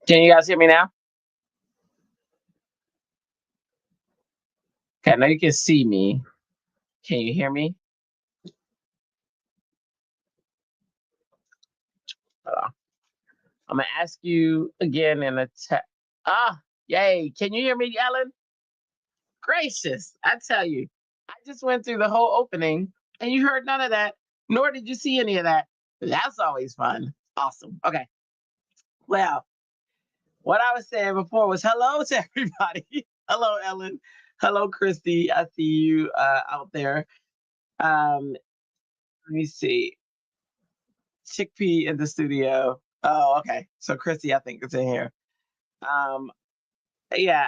Can you guys hear me now? Okay, now you can see me. Can you hear me? Uh, I'm gonna ask you again in a text. Yay! Can you hear me, Ellen? Gracious, I tell you, I just went through the whole opening, and you heard none of that, nor did you see any of that. That's always fun. Awesome. Okay. Well, what I was saying before was hello to everybody. Hello, Ellen. Hello, Christy. I see you out there. Let me see. Chickpea in the studio. Oh, okay. So Chrissy, I think, is in here. Um, yeah,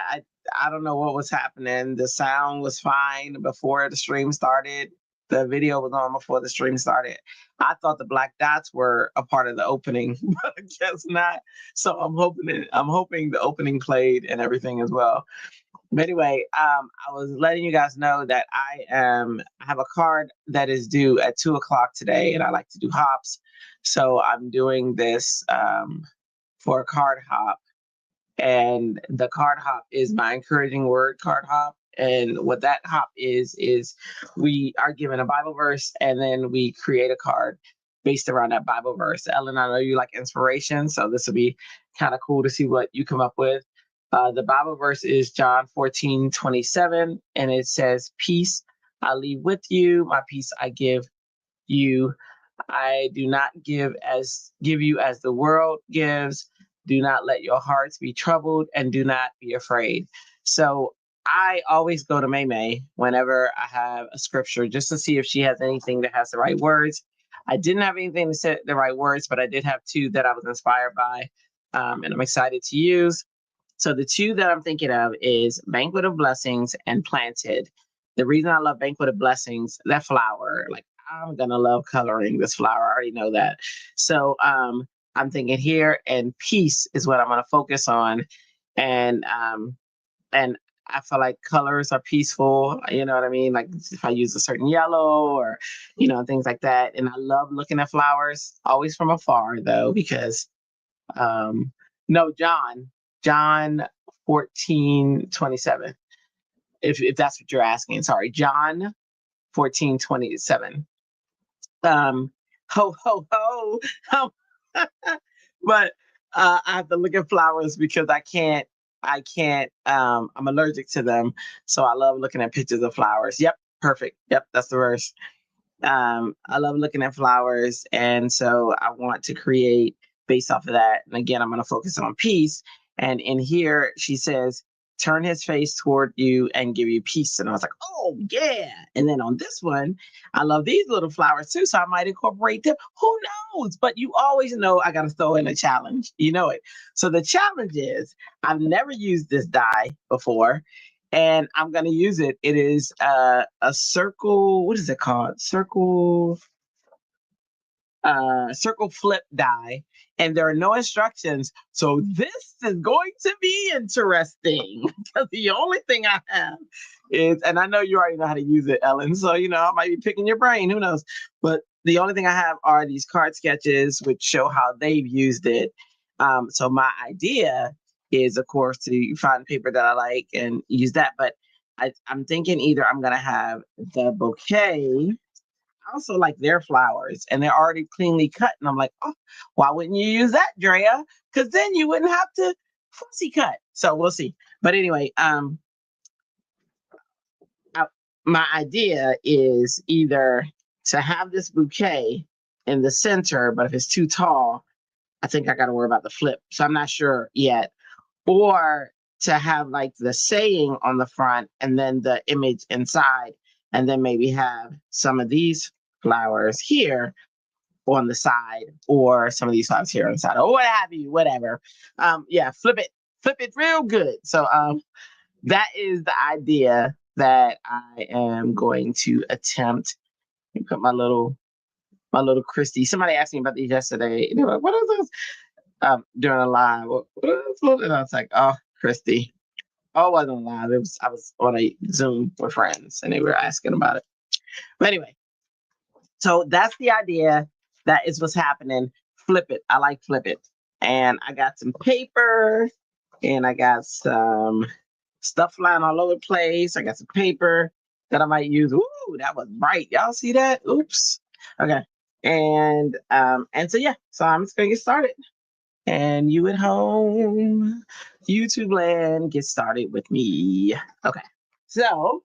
I don't know what was happening. The sound was fine before the stream started. The video was on before the stream started. I thought the black dots were a part of the opening, but I guess not. So I'm hoping the opening played and everything as well. But anyway, I was letting you guys know that I have a card that is due at 2 o'clock today, and I like to do hops. So I'm doing this for a card hop, and the card hop is my encouraging word card hop. And what that hop is we are given a Bible verse, and then we create a card based around that Bible verse. Ellen, I know you like inspiration, so this will be kind of cool to see what you come up with. The Bible verse is John 14:27, and it says, "Peace I leave with you, my peace I give you. I do not give you as the world gives. Do not let your hearts be troubled, and do not be afraid." So I always go to Maymay whenever I have a scripture just to see if she has anything that has the right words. I didn't have anything to say the right words, but I did have two that I was inspired by, and I'm excited to use. So the two that I'm thinking of is Banquet of Blessings and Planted. The reason I love Banquet of Blessings, that flower, like I'm gonna love coloring this flower. I already know that. So I'm thinking here, and peace is what I'm gonna focus on. And I feel like colors are peaceful. You know what I mean? Like if I use a certain yellow or things like that. And I love looking at flowers, always from afar though, because no, John 14:27. If that's what you're asking, sorry, John 14:27. Um, ho ho ho. Um, but I have to look at flowers because I can't. I'm allergic to them, so I love looking at pictures of flowers. Yep, perfect. Yep, that's the verse. I love looking at flowers, and so I want to create based off of that. And again, I'm going to focus on peace. And in here, she says, "Turn his face toward you and give you peace." And I was like, "Oh yeah!" And then on this one, I love these little flowers too, so I might incorporate them. Who knows? But you always know I got to throw in a challenge. You know it. So the challenge is I've never used this die before, and I'm gonna use it. It is a circle. What is it called? Circle flip die, and there are no instructions. So this is going to be interesting because the only thing I have is, and I know you already know how to use it, Ellen. So I might be picking your brain. Who knows? But the only thing I have are these card sketches, which show how they've used it. So my idea is, of course, to find paper that I like and use that. But I'm thinking either I'm gonna have the bouquet. I also like their flowers, and they're already cleanly cut. And I'm like, oh, why wouldn't you use that, Drea? Because then you wouldn't have to fussy cut. So we'll see. But anyway, I, my idea is either to have this bouquet in the center, but if it's too tall, I think I got to worry about the flip. So I'm not sure yet. Or to have like the saying on the front and then the image inside, and then maybe have some of these flowers here on the side, or some of these flowers here on the side, or what have you, whatever. Yeah, flip it real good. So that is the idea that I am going to attempt. Let me put my little Christy. Somebody asked me about these yesterday. They were like, "What is this?" During a live. What is this? And I was like, "Oh, Christy." Oh, it wasn't live. I was on a Zoom with friends, and they were asking about it. But anyway, so that's the idea. That is what's happening. Flip it. I like flip it. And I got some paper, and I got some stuff flying all over the place. I got some paper that I might use. Ooh, that was bright. Y'all see that? Oops. Okay. And so yeah, so I'm just gonna get started. And you at home, YouTube land, get started with me. Okay. So,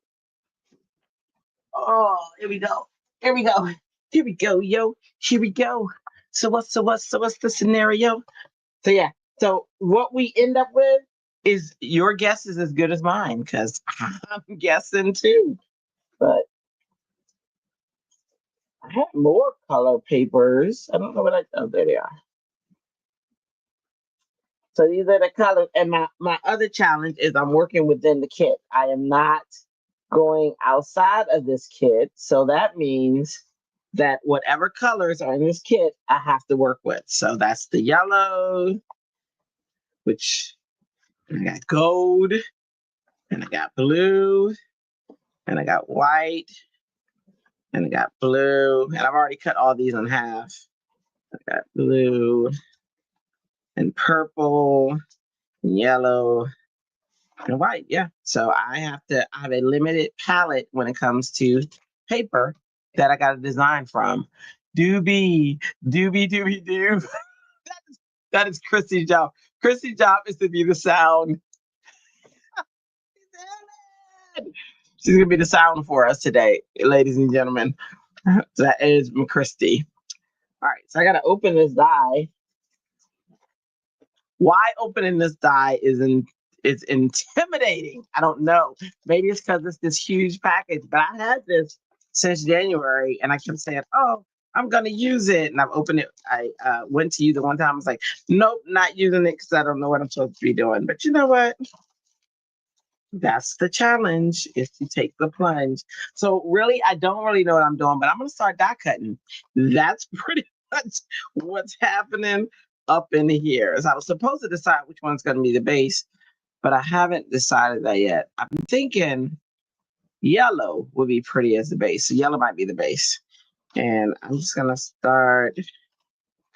oh, here we go. Here we go. Here we go, yo. Here we go. So what's the scenario? So yeah. So what we end up with is your guess is as good as mine because I'm guessing too. But I have more color papers. I don't know what oh, there they are. So these are the colors. And my other challenge is I'm working within the kit. I am not going outside of this kit. So that means that whatever colors are in this kit, I have to work with. So that's the yellow, which I got gold, and I got blue, and I got white, and I got blue. And I've already cut all these in half. I got blue and purple, and yellow, and white. Yeah. So I have a limited palette when it comes to paper that I got to design from. Doobie, doobie, doobie, doo. That is Christy's job. Christy's job is to be the sound. She's gonna be the sound for us today, ladies and gentlemen. That is Christy. All right, so I gotta open this die. Why opening this die is intimidating. I don't know. Maybe it's because it's this huge package, but I had this since January, and I kept saying, "Oh, I'm gonna use it," and I've opened it. I went to use it one time. I was like, "Nope, not using it because I don't know what I'm supposed to be doing." But you know what? That's the challenge, is to take the plunge. So really, I don't really know what I'm doing, but I'm gonna start die cutting. That's pretty much what's happening up in here. So I was supposed to decide which one's gonna be the base, but I haven't decided that yet. I'm thinking yellow would be pretty as the base. So yellow might be the base. And I'm just gonna start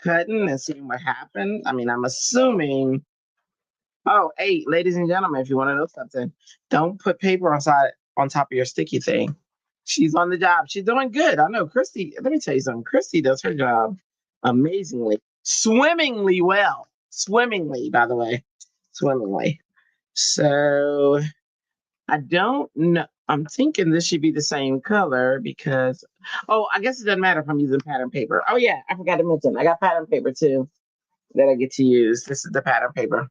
cutting and seeing what happens. I mean, I'm assuming. Oh, hey, ladies and gentlemen, if you want to know something, don't put paper on top of your sticky thing. She's on the job. She's doing good. I know Christy. Let me tell you something. Christy does her job amazingly, swimmingly well. Swimmingly, by the way, swimmingly. So I don't know. I'm thinking this should be the same color because, oh, I guess it doesn't matter if I'm using pattern paper. Oh yeah, I forgot to mention I got pattern paper too that I get to use. This is the pattern paper.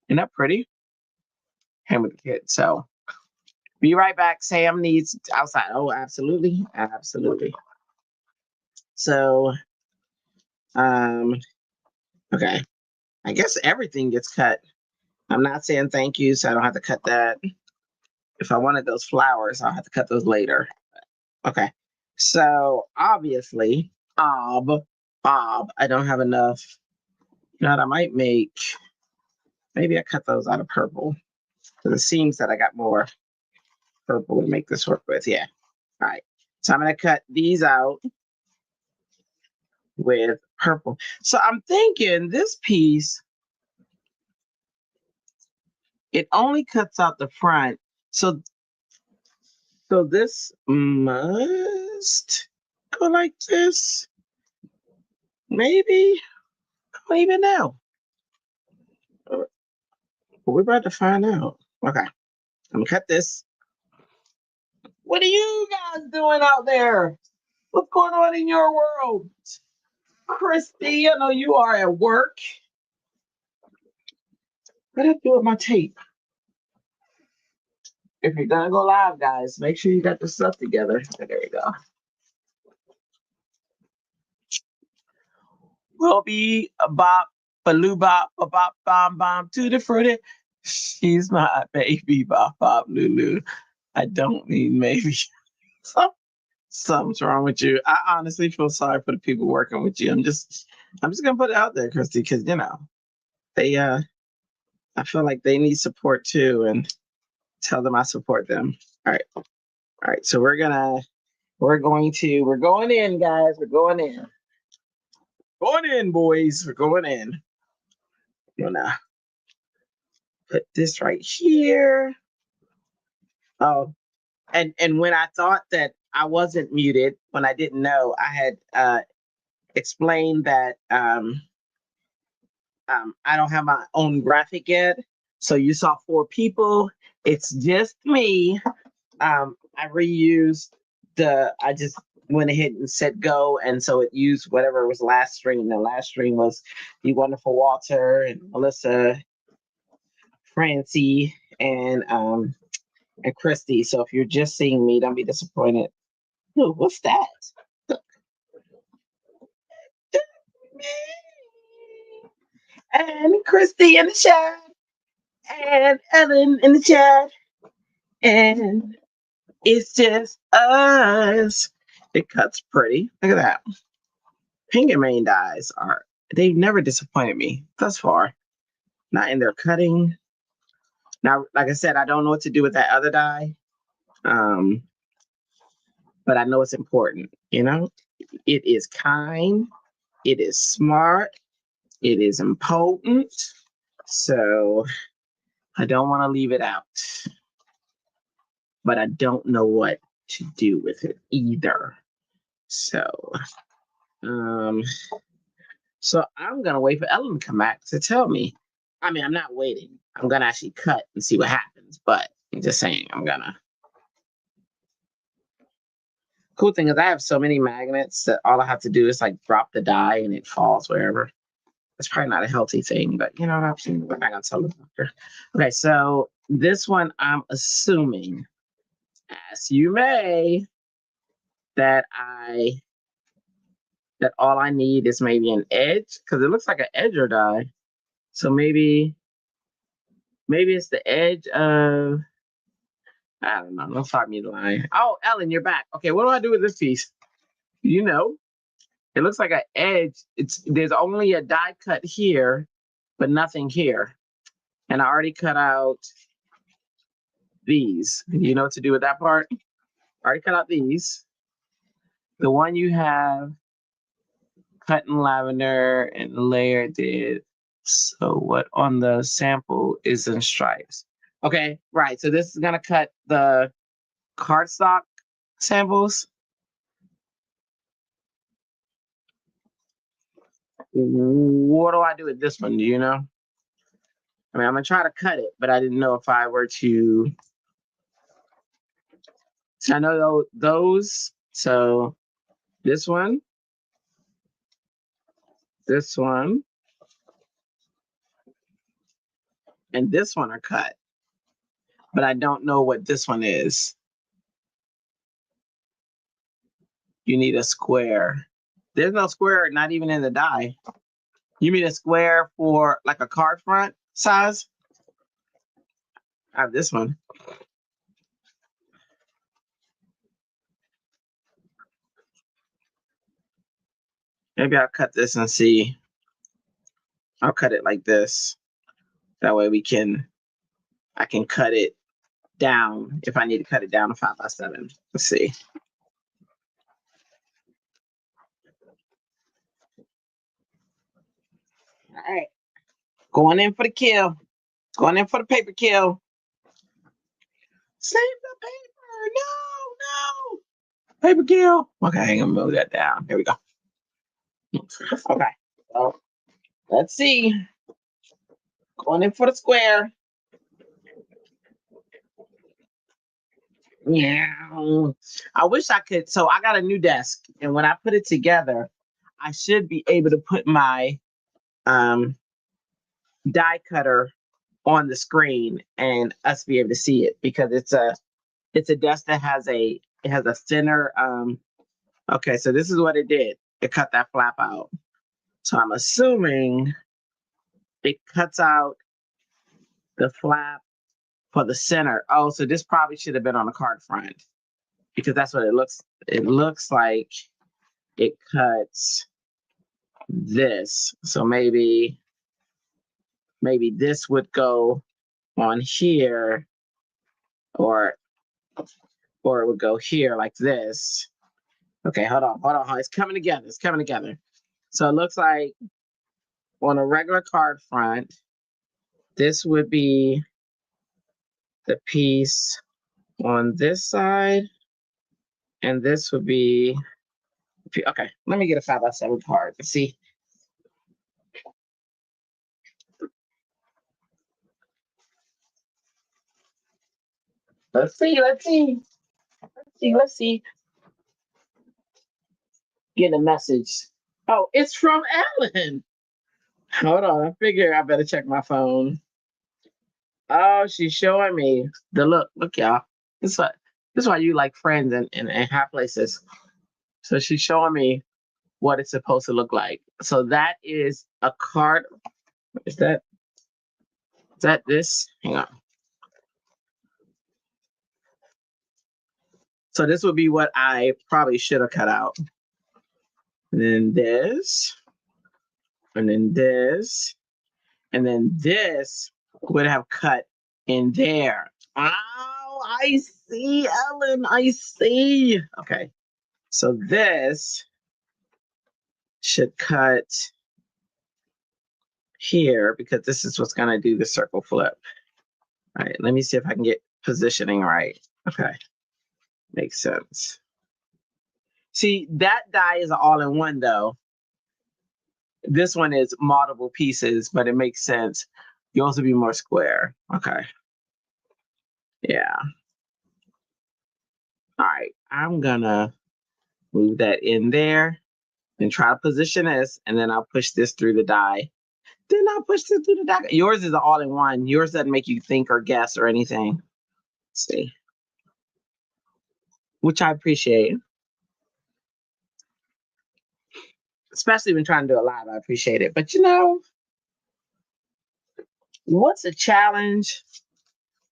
Isn't that pretty? And with the kids. So be right back. Sam needs outside. Oh, absolutely. Absolutely. So, um, okay. I guess everything gets cut. I'm not saying thank you, so I don't have to cut that. If I wanted those flowers, I'll have to cut those later. Okay. So obviously, I don't have enough. You know what I might make? Maybe I cut those out of purple. Because it seems that I got more purple to make this work with. Yeah. All right. So I'm going to cut these out with purple. So I'm thinking this piece, it only cuts out the front. So this must go like this. Maybe. I don't even know. We're about to find out. Okay. I'm gonna cut this. What are you guys doing out there? What's going on in your world? Christy, I know you are at work. What did I do with my tape? If you're gonna go live, guys, make sure you got the stuff together. There we go. Will be a bop, baloo bop, a bop, bomb, bomb, tutti frutti. She's my baby, bop, bop, lulu. I don't need maybe. Something's wrong with you. I honestly feel sorry for the people working with you. I'm just gonna put it out there, Christy, because you know they. I feel like they need support too, and tell them I support them. All right, all right. So we're going in, guys. We're going in. Going in, boys. We're going in. I'm gonna put this right here. Oh, and when I thought that I wasn't muted, when I didn't know, I had explained that I don't have my own graphic yet. So you saw 4 people. It's just me. I reused I just went ahead and said go. And so it used whatever was last string. The last string was the wonderful Walter and Melissa, Francie, and Christy. So if you're just seeing me, don't be disappointed. Ooh, what's that? And Christy in the chat, and Ellen in the chat, and it's just us. It cuts pretty. Look at that. Pink and Main dyes they've never disappointed me thus far. Not in their cutting. Now, like I said, I don't know what to do with that other dye. But I know it's important, you know? It is kind, it is smart, it is important. So I don't want to leave it out. But I don't know what to do with it either. So so I'm gonna wait for Ellen to come back to tell me. I mean, I'm not waiting. I'm gonna actually cut and see what happens, but I'm just saying I'm gonna. Cool thing is I have so many magnets that all I have to do is like drop the die and it falls wherever. It's probably not a healthy thing, but you know what I'm saying? We're not gonna tell the doctor. Okay, so this one I'm assuming, as you may, that all I need is maybe an edge, because it looks like an edger die. So maybe it's the edge of, I don't know. Don't start me lying. Oh, Ellen, you're back. Okay, what do I do with this piece? You know, it looks like an edge. There's only a die cut here, but nothing here. And I already cut out these. You know what to do with that part? I already cut out these. The one you have cut in lavender and layered it. So what on the sample is in stripes. Okay, right. So this is gonna cut the cardstock samples. What do I do with this one? Do you know? I mean, I'm gonna try to cut it, but I didn't know if I were to. So I know those. So this one, and this one are cut, but I don't know what this one is. You need a square. There's no square, not even in the die. You mean a square for like a card front size? I have this one. Maybe I'll cut this and see. I'll cut it like this. That way I can cut it down if I need to cut it down to 5x7. Let's see. All right. Going in for the kill. Going in for the paper kill. Save the paper. No. Paper kill. Okay, I'm gonna move that down. Here we go. Okay. So let's see. Going in for the square. Yeah. I wish I could. So I got a new desk, and when I put it together, I should be able to put my die cutter on the screen and us be able to see it, because it's a desk that has a thinner okay, so this is what it did. It cut that flap out. So I'm assuming it cuts out the flap for the center. Oh, so this probably should have been on the card front, because that's what it looks. It looks like it cuts this. So maybe this would go on here, or it would go here like this. Okay, hold on. It's coming together. So it looks like on a regular card front, this would be the piece on this side, and this would be, okay, let me get a 5x7 card. Let's see. Let's see, let's see. Let's see. Get a message. Oh, it's from Ellen. Hold on, I figure I better check my phone. Oh, she's showing me the look. Look, y'all. This is why you like friends and high places. So she's showing me what it's supposed to look like. So that is a card. Is that this? Hang on. So this would be what I probably should have cut out. And then this, and then this, and then this would have cut in there. Oh, I see, Ellen. I see. Okay. So this should cut here because this is what's going to do the circle flip. All right. Let me see if I can get positioning right. Okay. Makes sense. See, that die is all in one though. This one is multiple pieces, but it makes sense. You also be more square. Okay. Yeah. All right. I'm gonna move that in there and try to position this, and then I'll push this through the die. Then I'll push this through the die. Yours is all in one. Yours doesn't make you think or guess or anything. Let's see. Which I appreciate. Especially when trying to do a live, I appreciate it. But you know, what's a challenge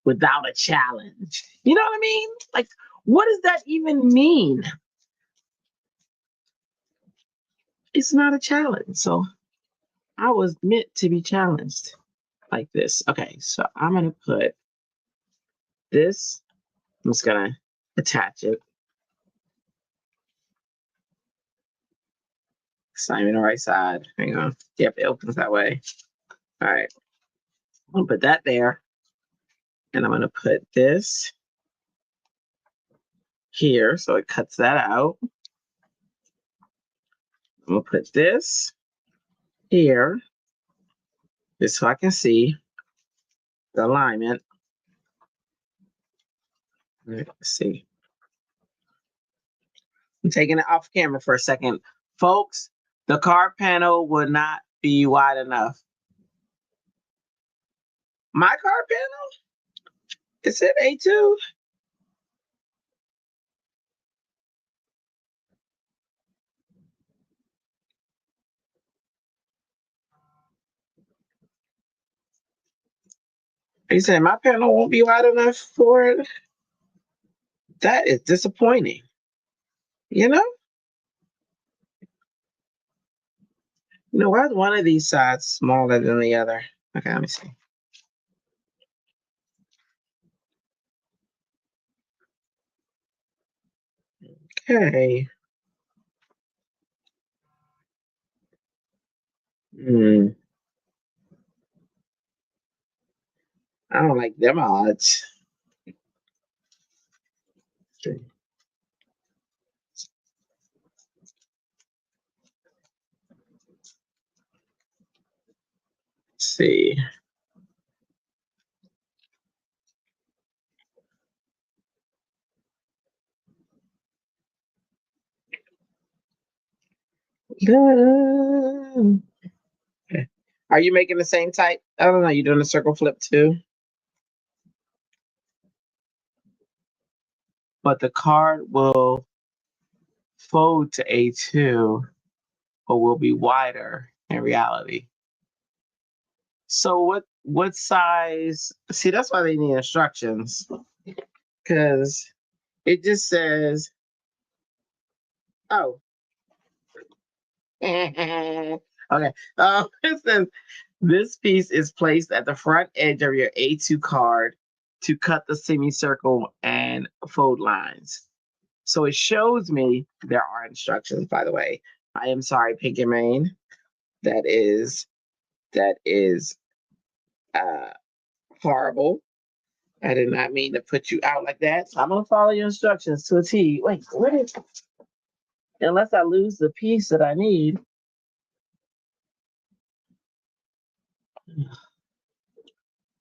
without a challenge? You know what I mean? Like, what does that even mean? It's not a challenge. So I was meant to be challenged like this. Okay, so I'm gonna put this. I'm just gonna attach it. It's not even the right side. Hang on. Yep, it opens that way. All right. I'm gonna put that there. And I'm gonna put this here so it cuts that out. I'm gonna put this here just so I can see the alignment. Let's see. I'm taking it off camera for a second. Folks, the card panel would not be wide enough. My card panel? Is it A2? You saying my panel won't be wide enough for it? That is disappointing. You know? You know, why is one of these sides smaller than the other? Okay, let me see. Okay. I don't like them odds. Let's see. Okay. Are you making the same type? I don't know. You doing a circle flip too? But the card will fold to A2, but will be wider in reality. So what size? See, that's why they need instructions. Because it just says, oh. Okay. It says this piece is placed at the front edge of your A2 card to cut the semicircle and fold lines. So it shows me there are instructions, by the way. I am sorry, Pink and Main. That is Uh, Horrible. I did not mean to put you out like that. So I'm gonna follow your instructions to a T. Wait, what is? Unless I lose the piece that I need.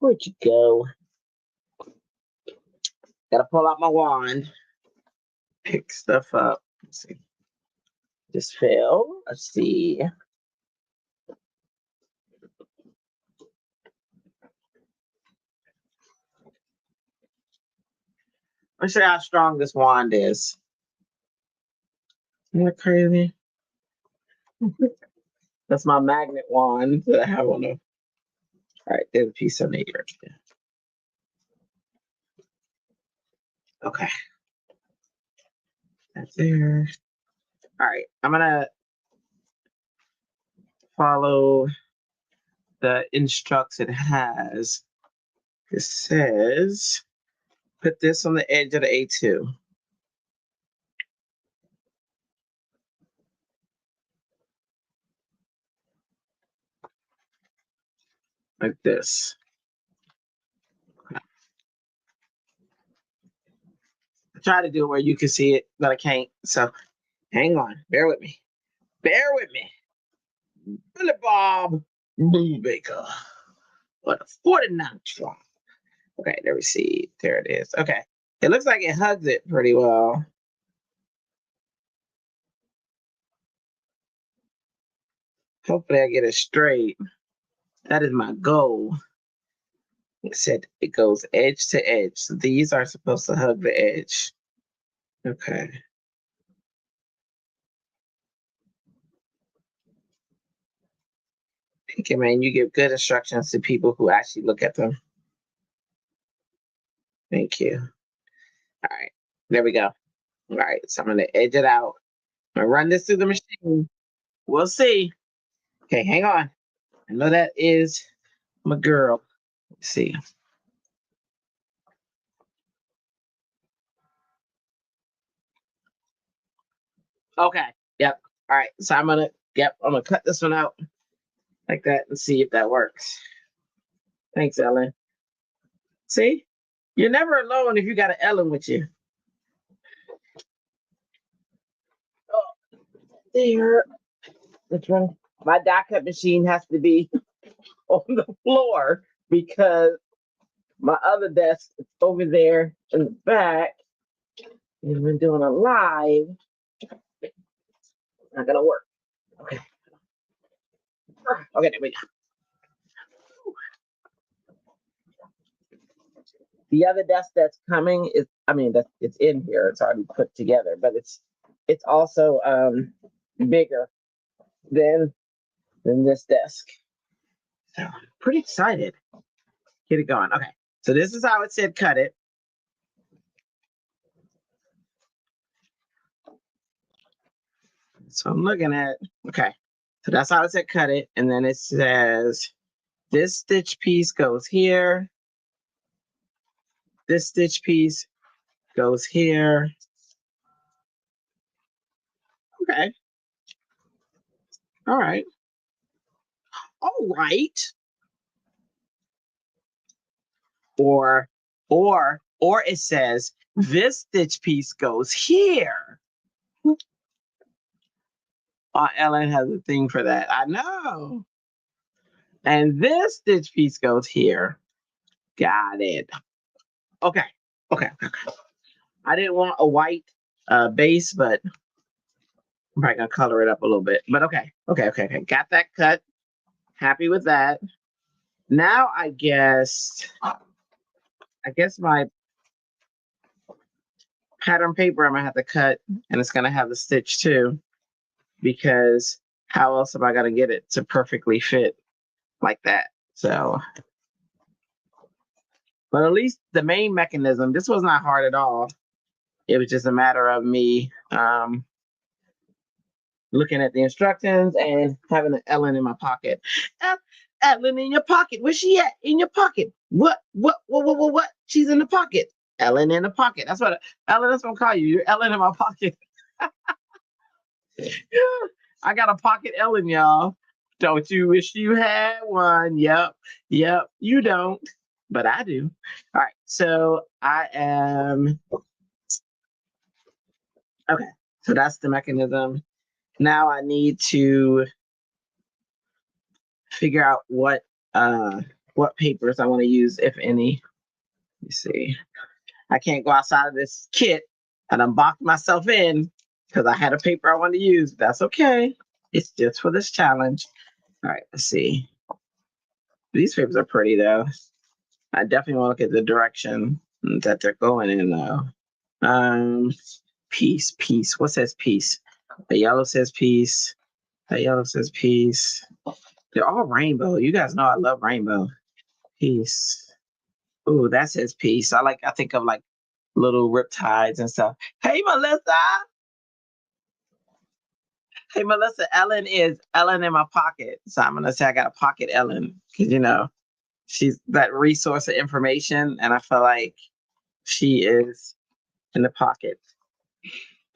Where'd you go? Gotta pull out my wand. Pick stuff up. Let's see. Just fell. Let's see. Let's see how strong this wand is. Isn't that crazy? That's my magnet wand that I have on the. All right, there's a piece of nature. Okay, that's there. All right, I'm gonna follow the instructions it has. It says, put this on the edge of the A2. Like this. I try to do it where you can see it, but I can't. So hang on. Bear with me. Bear with me. Billy Bob Blue Baker. What a 49 try. Okay, there we see. There it is. Okay. It looks like it hugs it pretty well. Hopefully I get it straight. That is my goal. It said it goes edge to edge. So these are supposed to hug the edge. Okay. Thank you, man. You give good instructions to people who actually look at them. Thank you. All right. There we go. All right. So I'm going to edge it out. I'm going to run this through the machine. We'll see. Okay, hang on. I know that is my girl. Let's see. Okay. Yep. All right. So I'm gonna cut this one out like that and see if that works. Thanks, Ellen. See? You're never alone if you got an Ellen with you. Oh, there. Which one? My die cut machine has to be on the floor because my other desk is over there in the back. And we're doing a live. Not gonna work. Okay. Okay, there we go. The other desk that's coming is, that it's in here. It's already put together, but it's also bigger than this desk. So I'm pretty excited. Get it going. Okay, so this is how it said cut it. So I'm looking at, okay, so that's how it said cut it, and then it says this stitch piece goes here. This stitch piece goes here. Okay. All right. All right. Or it says this stitch piece goes here. Ellen has a thing for that. I know. And this stitch piece goes here. Got it. Okay. Okay. I didn't want a white base, but I'm probably gonna color it up a little bit. But okay. Got that cut. Happy with that. Now I guess my pattern paper I'm gonna have to cut, and it's gonna have the stitch too, because how else am I gonna get it to perfectly fit like that? So, but at least the main mechanism, this was not hard at all. It was just a matter of me looking at the instructions and having an Ellen in my pocket. Ellen in your pocket. Where's she at? In your pocket. What? She's in the pocket. Ellen in the pocket. Ellen, that's what I'm calling you. You're Ellen in my pocket. I got a pocket Ellen, y'all. Don't you wish you had one? Yep. Yep. You don't, but I do. All right. So I am okay. So that's the mechanism. Now I need to figure out what papers I want to use, if any. Let me see. I can't go outside of this kit and I'm boxed myself in because I had a paper I wanted to use. That's okay. It's just for this challenge. All right, let's see. These papers are pretty though. I definitely want to look at the direction that they're going in though. Um, peace, peace. What says peace? The yellow says peace. The yellow says peace. They're all rainbow. You guys know I love rainbow. Peace. Ooh, that says peace. I think of like little riptides and stuff. Hey Melissa. Hey Melissa, Ellen in my pocket. So I'm gonna say I got a pocket Ellen. Cause she's that resource of information and I feel like she is in the pocket.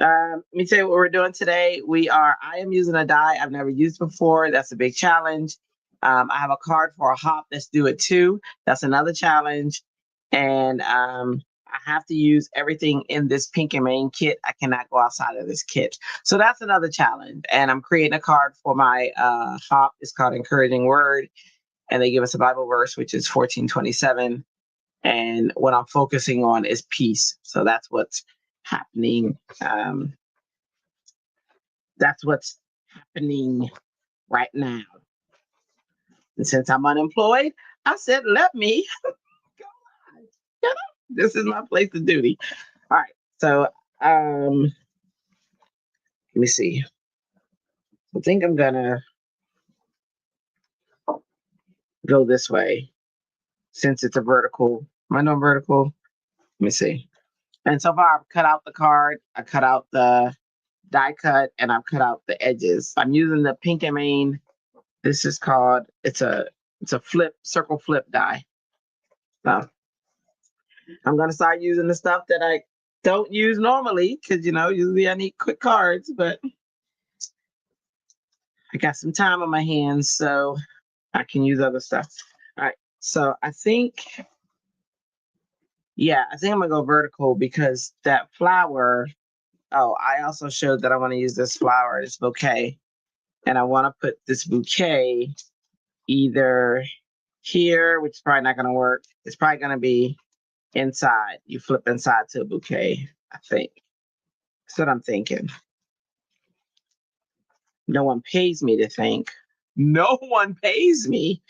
Let me tell you what we're doing today. I am using a die I've never used before. That's a big challenge. I have a card for a hop. Let's do it too. That's another challenge. And I have to use everything in this pink and main kit. I cannot go outside of this kit. So that's another challenge. And I'm creating a card for my hop. It's called Encouraging Word. And they give us a Bible verse, which is 14:27. And what I'm focusing on is peace. So that's what's happening. That's what's happening right now. And since I'm unemployed, I said, let me go on. This is my place of duty. All right. So let me see. I think I'm gonna go this way since it's a vertical. Am I doing vertical? Let me see. And so far I've cut out the card, I cut out the die cut, and I've cut out the edges. I'm using the pink and main. This is called it's a circle flip die. So I'm gonna start using the stuff that I don't use normally because usually I need quick cards, but I got some time on my hands, so I can use other stuff. All right. So I think I'm gonna go vertical because that flower. Oh, I also showed that I want to use this flower, this bouquet, and I want to put this bouquet either here, which is probably not gonna work. It's probably gonna be inside. You flip inside to a bouquet, I think. That's what I'm thinking. No one pays me to think. No one pays me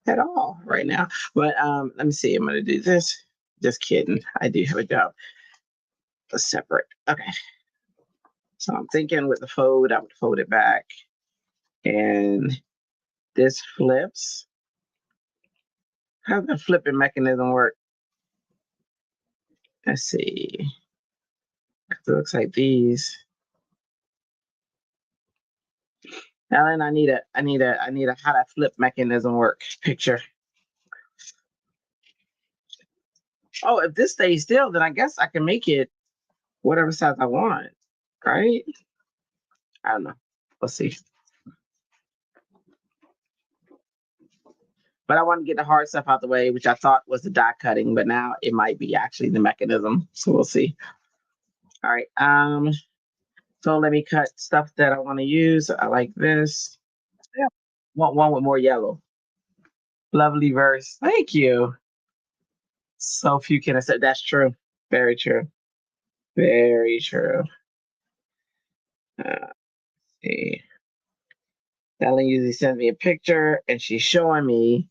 at all right now. But let me see. I'm gonna do this. Just kidding. I do have a job. A separate. Okay. So I'm thinking with the fold, I would fold it back. And this flips. How does the flipping mechanism work? Let's see. It looks like these. Ellen, I need a how that flip mechanism work picture. Oh, if this stays still, then I guess I can make it whatever size I want, right? I don't know. We'll see. But I want to get the hard stuff out the way, which I thought was the die cutting, but now it might be actually the mechanism. So we'll see. All right. So let me cut stuff that I want to use. I like this. Yeah. Want one with more yellow. Lovely verse. Thank you. So few can accept. That's true. Very true. Very true. See. Ellen usually sends me a picture and she's showing me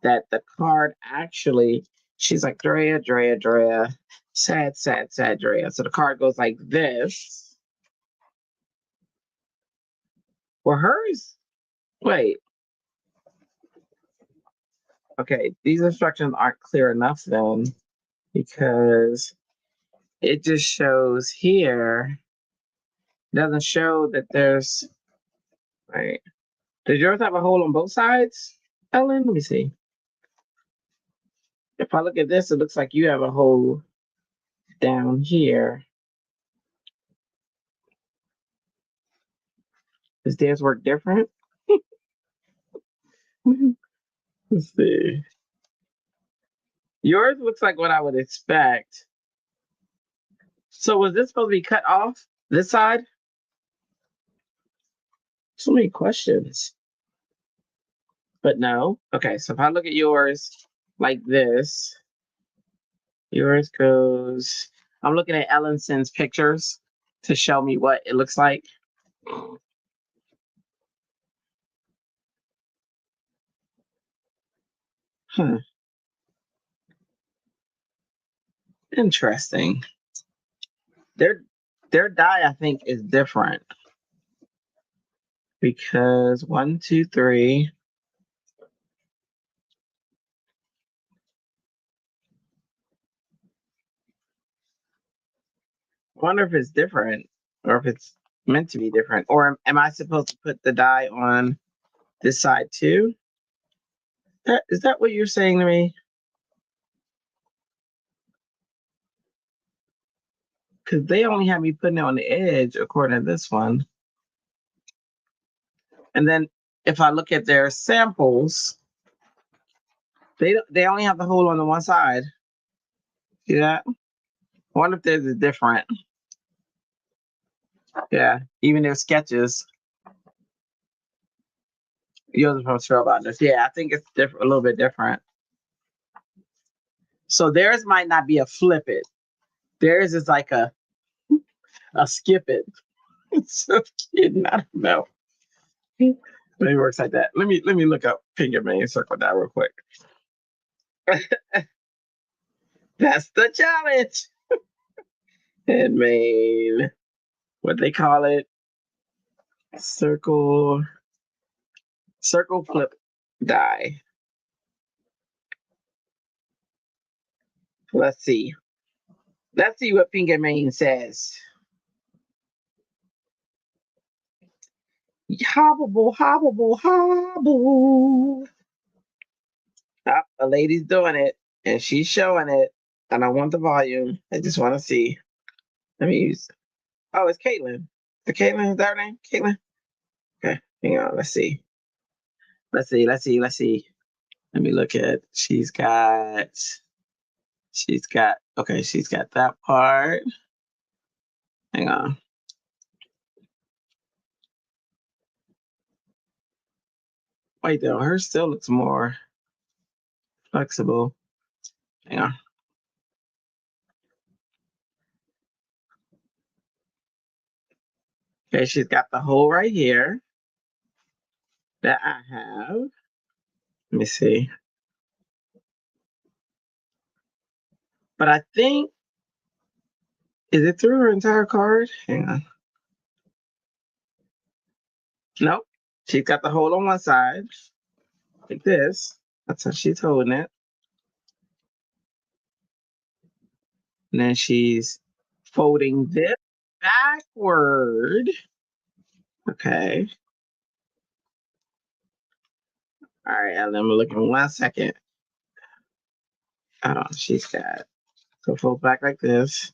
that the card actually, she's like, Drea, Drea, Drea, sad, sad, sad, Drea. So the card goes like this. Well, hers, wait. Okay, these instructions aren't clear enough then because it just shows here. It doesn't show that there's, right. Does yours have a hole on both sides, Ellen? Let me see. If I look at this, it looks like you have a hole down here. Does theirs work different? Let's see. Yours looks like what I would expect. So was this supposed to be cut off this side? So many questions. But no. Okay, so if I look at yours like this, yours goes. I'm looking at Ellison's pictures to show me what it looks like. Huh. Interesting. Their their die, I think, is different because one, two, three. I wonder if it's different or if it's meant to be different. Or am I supposed to put the die on this side too? Is that what you're saying to me? Because they only have me putting it on the edge according to this one. And then if I look at their samples, they only have the hole on the one side. See that? I wonder if there's a different. Yeah, even their sketches. Yours from Trail about this. Yeah, I think it's different, a little bit different. So theirs might not be a flip it. Theirs is like a skip it. So kidding, I don't know. Maybe it works like that. Let me look up Finger Main Circle that real quick. That's the challenge. Handmade. What they call it? Circle flip die. Let's see. Let's see what Finger Main says. Hobbable, hobbable, hobble. Oh, a lady's doing it, and she's showing it. And I want the volume. I just want to see. Let me use. Oh, it's Caitlin. The Caitlin, is that her name? Caitlin? Okay, hang on. Let's see. Let's see. Let's see. Let's see. Let me look at. She's got. She's got. Okay, she's got that part. Hang on. Wait, though. Hers still looks more flexible. Hang on. Okay, she's got the hole right here that I have. Let me see. But I think. Is it through her entire card? Hang on. Nope. She's got the hole on one side, like this. That's how she's holding it. And then she's folding this backward. Okay. All right, Ellen, I'm looking 1 second. Oh, she's got so fold back like this.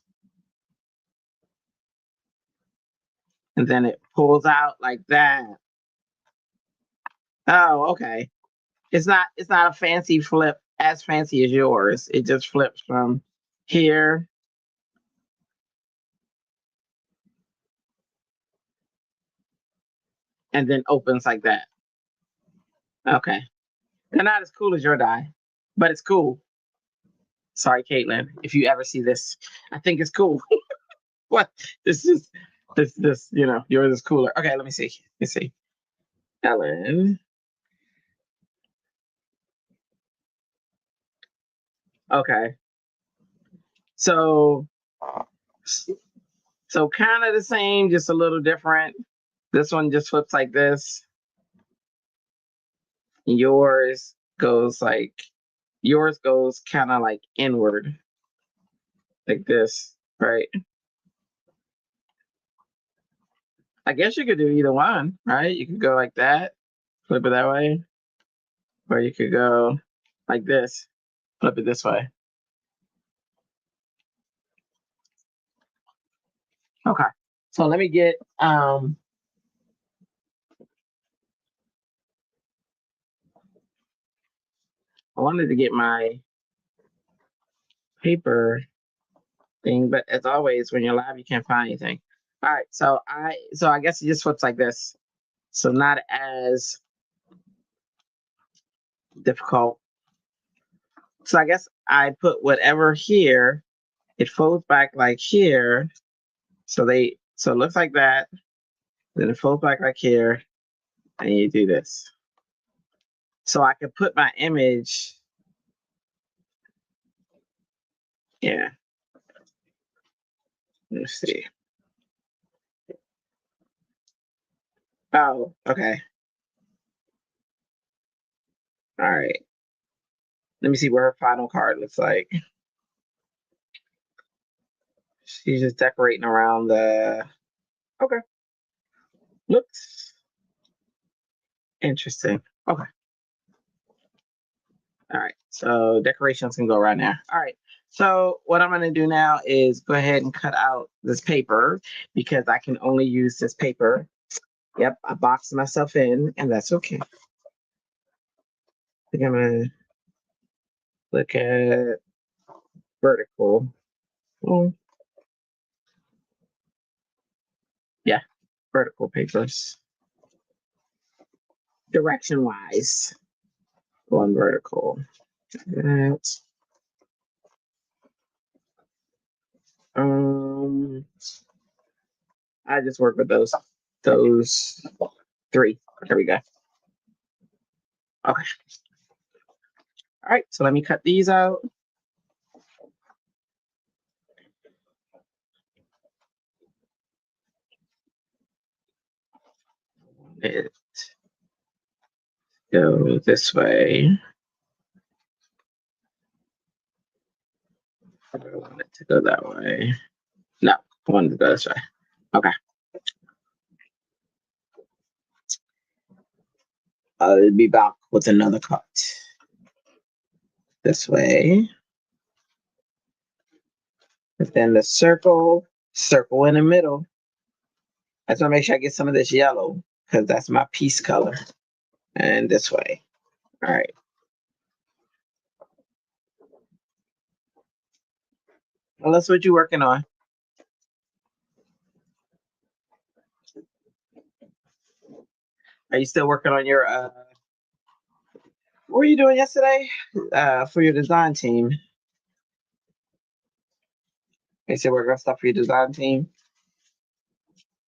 And then it pulls out like that. Oh, okay. It's not a fancy flip as fancy as yours. It just flips from here. And then opens like that. Okay. They're not as cool as your die, but it's cool. Sorry, Caitlin, if you ever see this, I think it's cool. What? This is this, yours is cooler. Okay, let me see. Let me see. Ellen. Okay. So so kind of the same, just a little different. This one just flips like this. Yours goes kind of like inward, like this, right? I guess you could do either one, right? You could go like that, flip it that way, or you could go like this, flip it this way. Okay. So let me get I wanted to get my paper thing, but as always, when you're live, you can't find anything. All right, so I guess it just looks like this. So not as difficult. So I guess I put whatever here. It folds back like here. So it looks like that. Then it folds back like here, and you do this. So I can put my image. Yeah. Let's see. Oh, okay. All right. Let me see what her final card looks like. She's just decorating around the. Okay. Looks interesting. Okay. All right. So decorations can go right now. All right. So what I'm going to do now is go ahead and cut out this paper because I can only use this paper. Yep. I boxed myself in, and that's okay. I think I'm going to look at vertical. Oh, yeah. Vertical papers. Direction wise, going vertical. That. Um, I just work with those three. There we go. Okay. All right. So let me cut these out. It go this way. I want it to go that way. No, I want it to go this way. Okay. I'll be back with another cut. This way. And then the circle in the middle. I just want to make sure I get some of this yellow because that's my piece color. And this way. All right. Well, that's what you're working on. Are you still working on your what were you doing yesterday? For your design team. You said we're gonna stuff for your design team.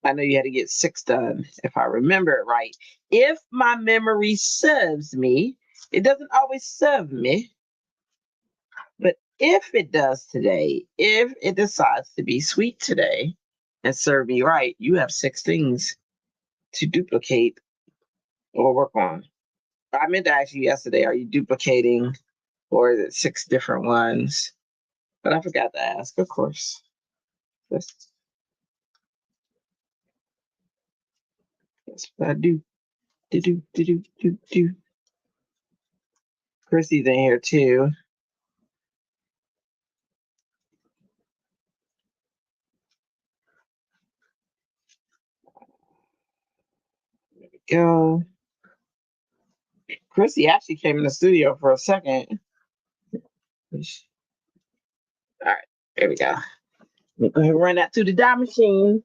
I know you had to get 6 done, if I remember it right. If my memory serves me, it doesn't always serve me, but if it does today, if it decides to be sweet today and serve me right, you have 6 things to duplicate or work on. I meant to ask you yesterday, are you duplicating or is it 6 different ones? But I forgot to ask, of course. That's what I do. Do. Chrissy's in here too. There we go. Chrissy actually came in the studio for a second. All right, there we go. Let me go ahead and run that through the dye machine.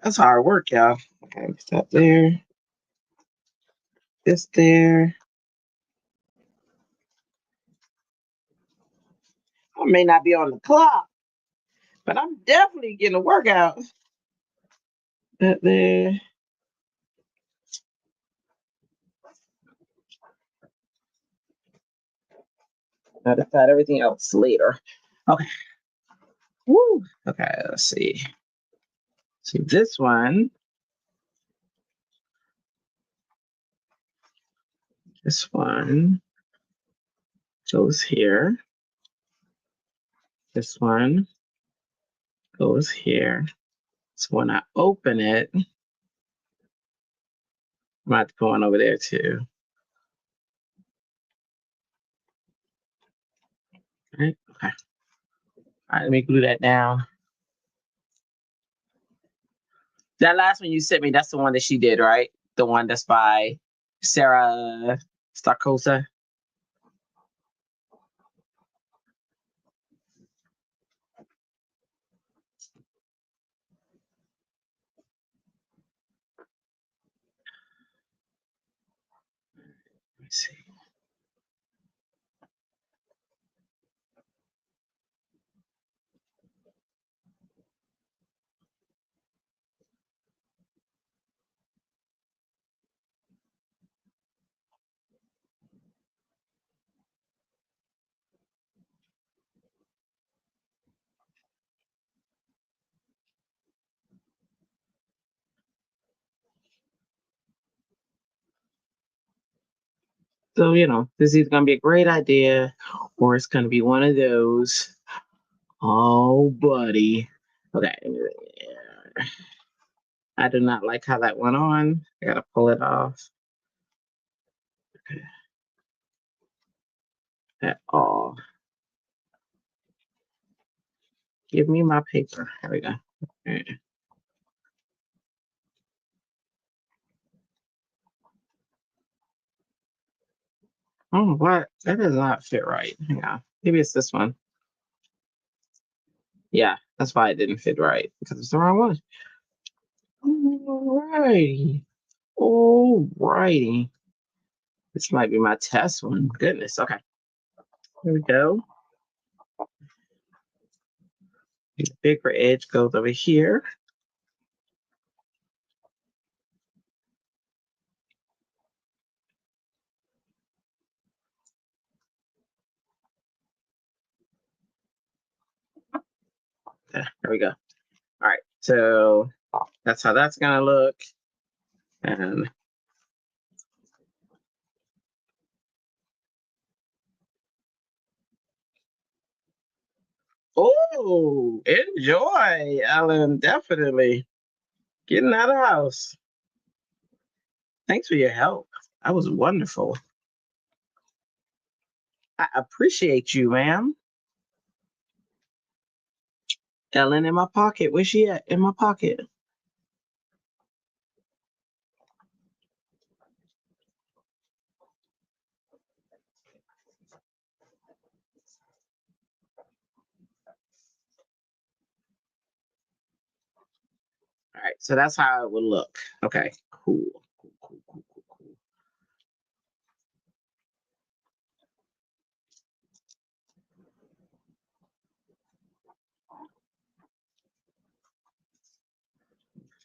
That's hard work, y'all. Okay, stop there. This there. I may not be on the clock, but I'm definitely getting a workout. That there. I'll decide everything else later. Okay. Woo. Okay, let's see. See this one. This one goes here. This one goes here. So when I open it, I might have to put one over there too. Right? Okay. All right, let me glue that down. That last one you sent me, that's the one that she did, right? The one that's by Sarah Starkosa. Let me see. So, this is either going to be a great idea or it's going to be one of those. Oh, buddy. Okay. Yeah. I do not like how that went on. I got to pull it off. Okay. At all. Give me my paper. There we go. Okay. Oh, what? That does not fit right. Hang on. Maybe it's this one. Yeah, that's why it didn't fit right because it's the wrong one. Alrighty. Alrighty. This might be my test one. Goodness. Okay. Here we go. The bigger edge goes over here. There we go. All right. So that's how that's going to look. And oh, enjoy, Alan. Definitely. Getting out of the house. Thanks for your help. That was wonderful. I appreciate you, ma'am. Ellen in my pocket. Where's she at? In my pocket. All right. So that's how it would look. Okay. Cool. Cool.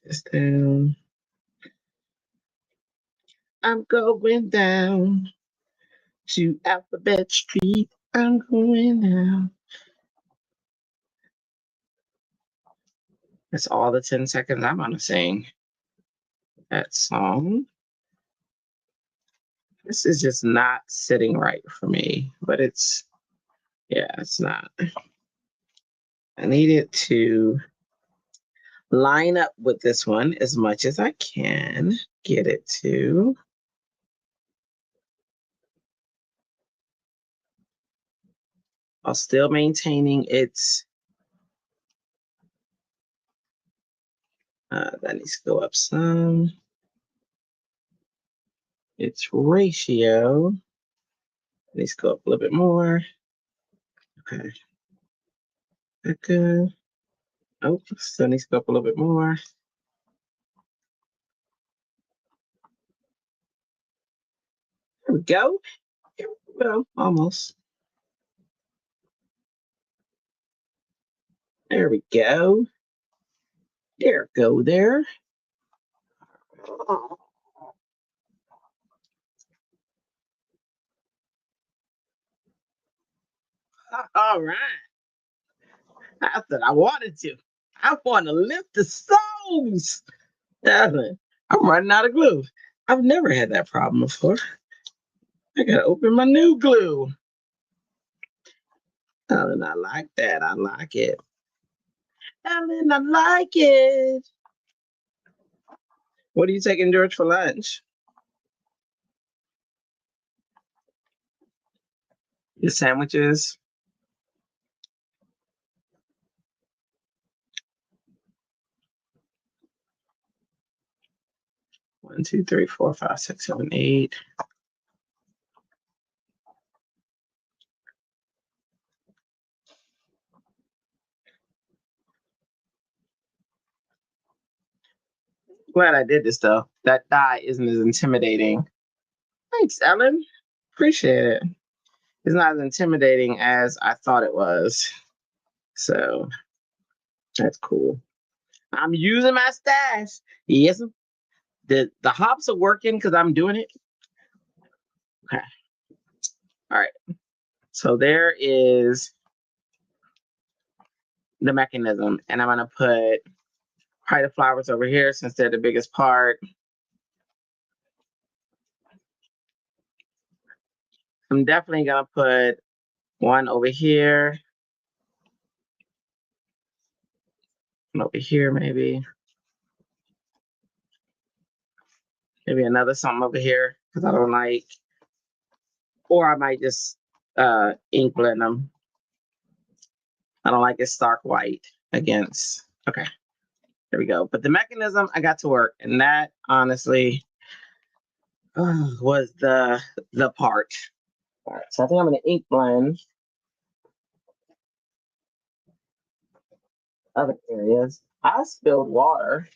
This down. I'm going down to Alphabet Street. I'm going down. That's all the 10 seconds I'm going to sing that song. This is just not sitting right for me, but it's not. I need it to line up with this one as much as I can get it to. While still maintaining its, that needs to go up some. Its ratio needs to go up a little bit more. Okay. Good. Oh, still needs to go up a little bit more. There we go. Well, almost. There we go. There, go there. Oh. All right. I said I wanted to. I want to lift the stones. I'm running out of glue. I've never had that problem before. I gotta open my new glue. Ellen, I like that. I like it. Ellen, I like it. What are you taking George for lunch? Your sandwiches? 1, 2, 3, 4, 5, 6, 7, 8. Glad I did this though. That die isn't as intimidating. Thanks, Ellen. Appreciate it. It's not as intimidating as I thought it was. So that's cool. I'm using my stash. Yes, the hops are working because I'm doing it. Okay. All right. So there is the mechanism, and I'm gonna put probably the flowers over here since they're the biggest part. I'm definitely gonna put one over here, and over here maybe another something over here because I don't like, or I might just ink blend them. I don't like it stark white against. Okay, there we go. But the mechanism I got to work, and that honestly was the part. All right, so I think I'm gonna ink blend other areas. I spilled water.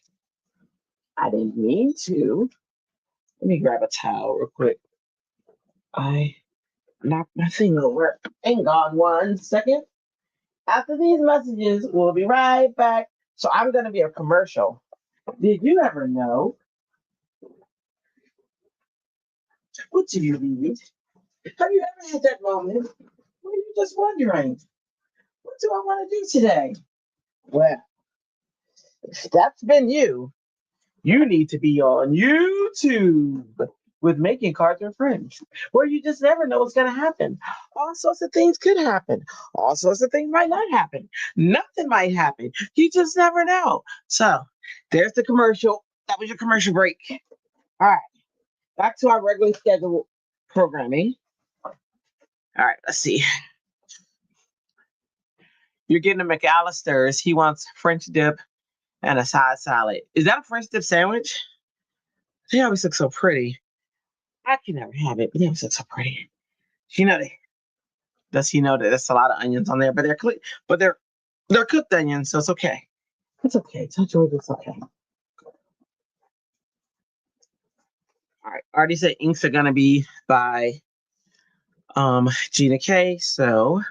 I didn't mean to. Let me grab a towel real quick. I knocked my thing over. Hang on 1 second. After these messages, we'll be right back. So I'm gonna be a commercial. Did you ever know? What do you need? Have you ever had that moment where you're just wondering, what do I want to do today? Well, if that's been you, you need to be on YouTube with Making Cards with Friends, where you just never know what's going to happen. All sorts of things could happen. All sorts of things might not happen. Nothing might happen. You just never know. So there's the commercial. That was your commercial break. All right, back to our regularly scheduled programming. All right, let's see. You're getting a McAllister's. He wants French dip and a side salad. Is that a French dip sandwich? They always look so pretty. I can never have it, but they always look so pretty. You know, does he know that there's a lot of onions on there? But they're cooked onions, so it's okay. It's okay. Tell George it's okay. All right. I already said inks are gonna be by Gina K. So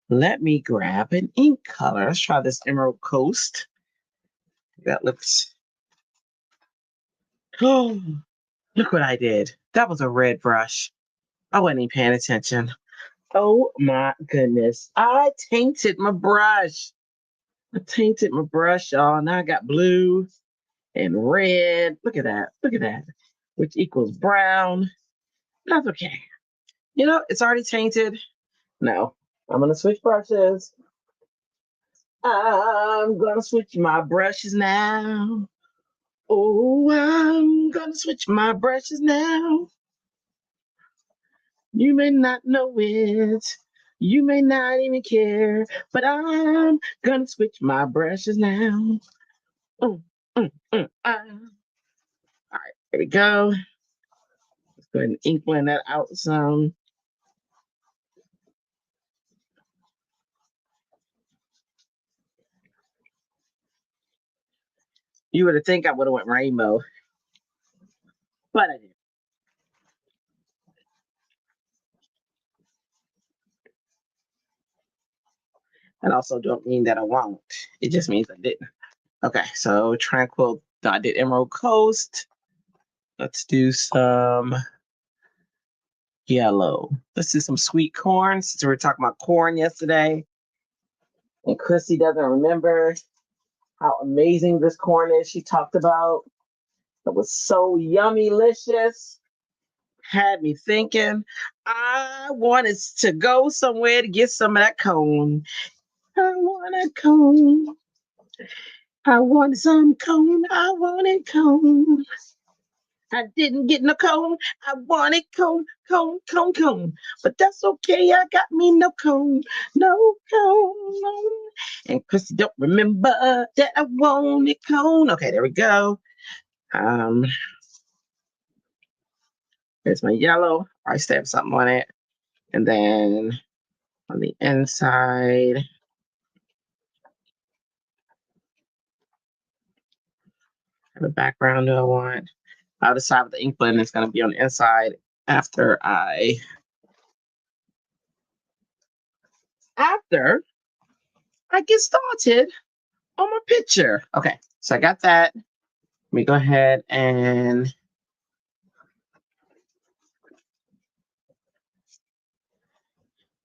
let me grab an ink color. Let's try this Emerald Coast. That looks. Oh, look what I did. That was a red brush. I wasn't even paying attention. Oh my goodness. I tainted my brush. Y'all. Now I got blue and red. Look at that. Look at that. Which equals brown. That's okay. You know, it's already tainted. No. I'm gonna switch brushes. I'm gonna switch my brushes now. Oh, I'm gonna switch my brushes now. You may not know it. You may not even care, but I'm gonna switch my brushes now. All right, there we go. Let's go ahead and ink blend that out some. You would have think I would have went rainbow, but I didn't. And also don't mean that I won't. It just means I didn't. Okay, so tranquil. I did Emerald Coast. Let's do some yellow. Let's do some sweet corn since we were talking about corn yesterday. And Chrissy doesn't remember how amazing this corn is she talked about. It was so yummy-licious. had me thinking I wanted to go somewhere to get some of that cone. I want a cone. I wanted some cone. I wanted cone. I didn't get no cone. I wanted cone, cone, cone, cone. But that's okay. I got me no cone, no cone. And Chrissy don't remember that I wanted cone. Okay, there we go. Um, There's my yellow. I stamp something on it. And then on the inside, the background do I want? I'll decide what the ink blend is going to be on the inside after I get started on my picture. Okay, so I got that. Let me go ahead and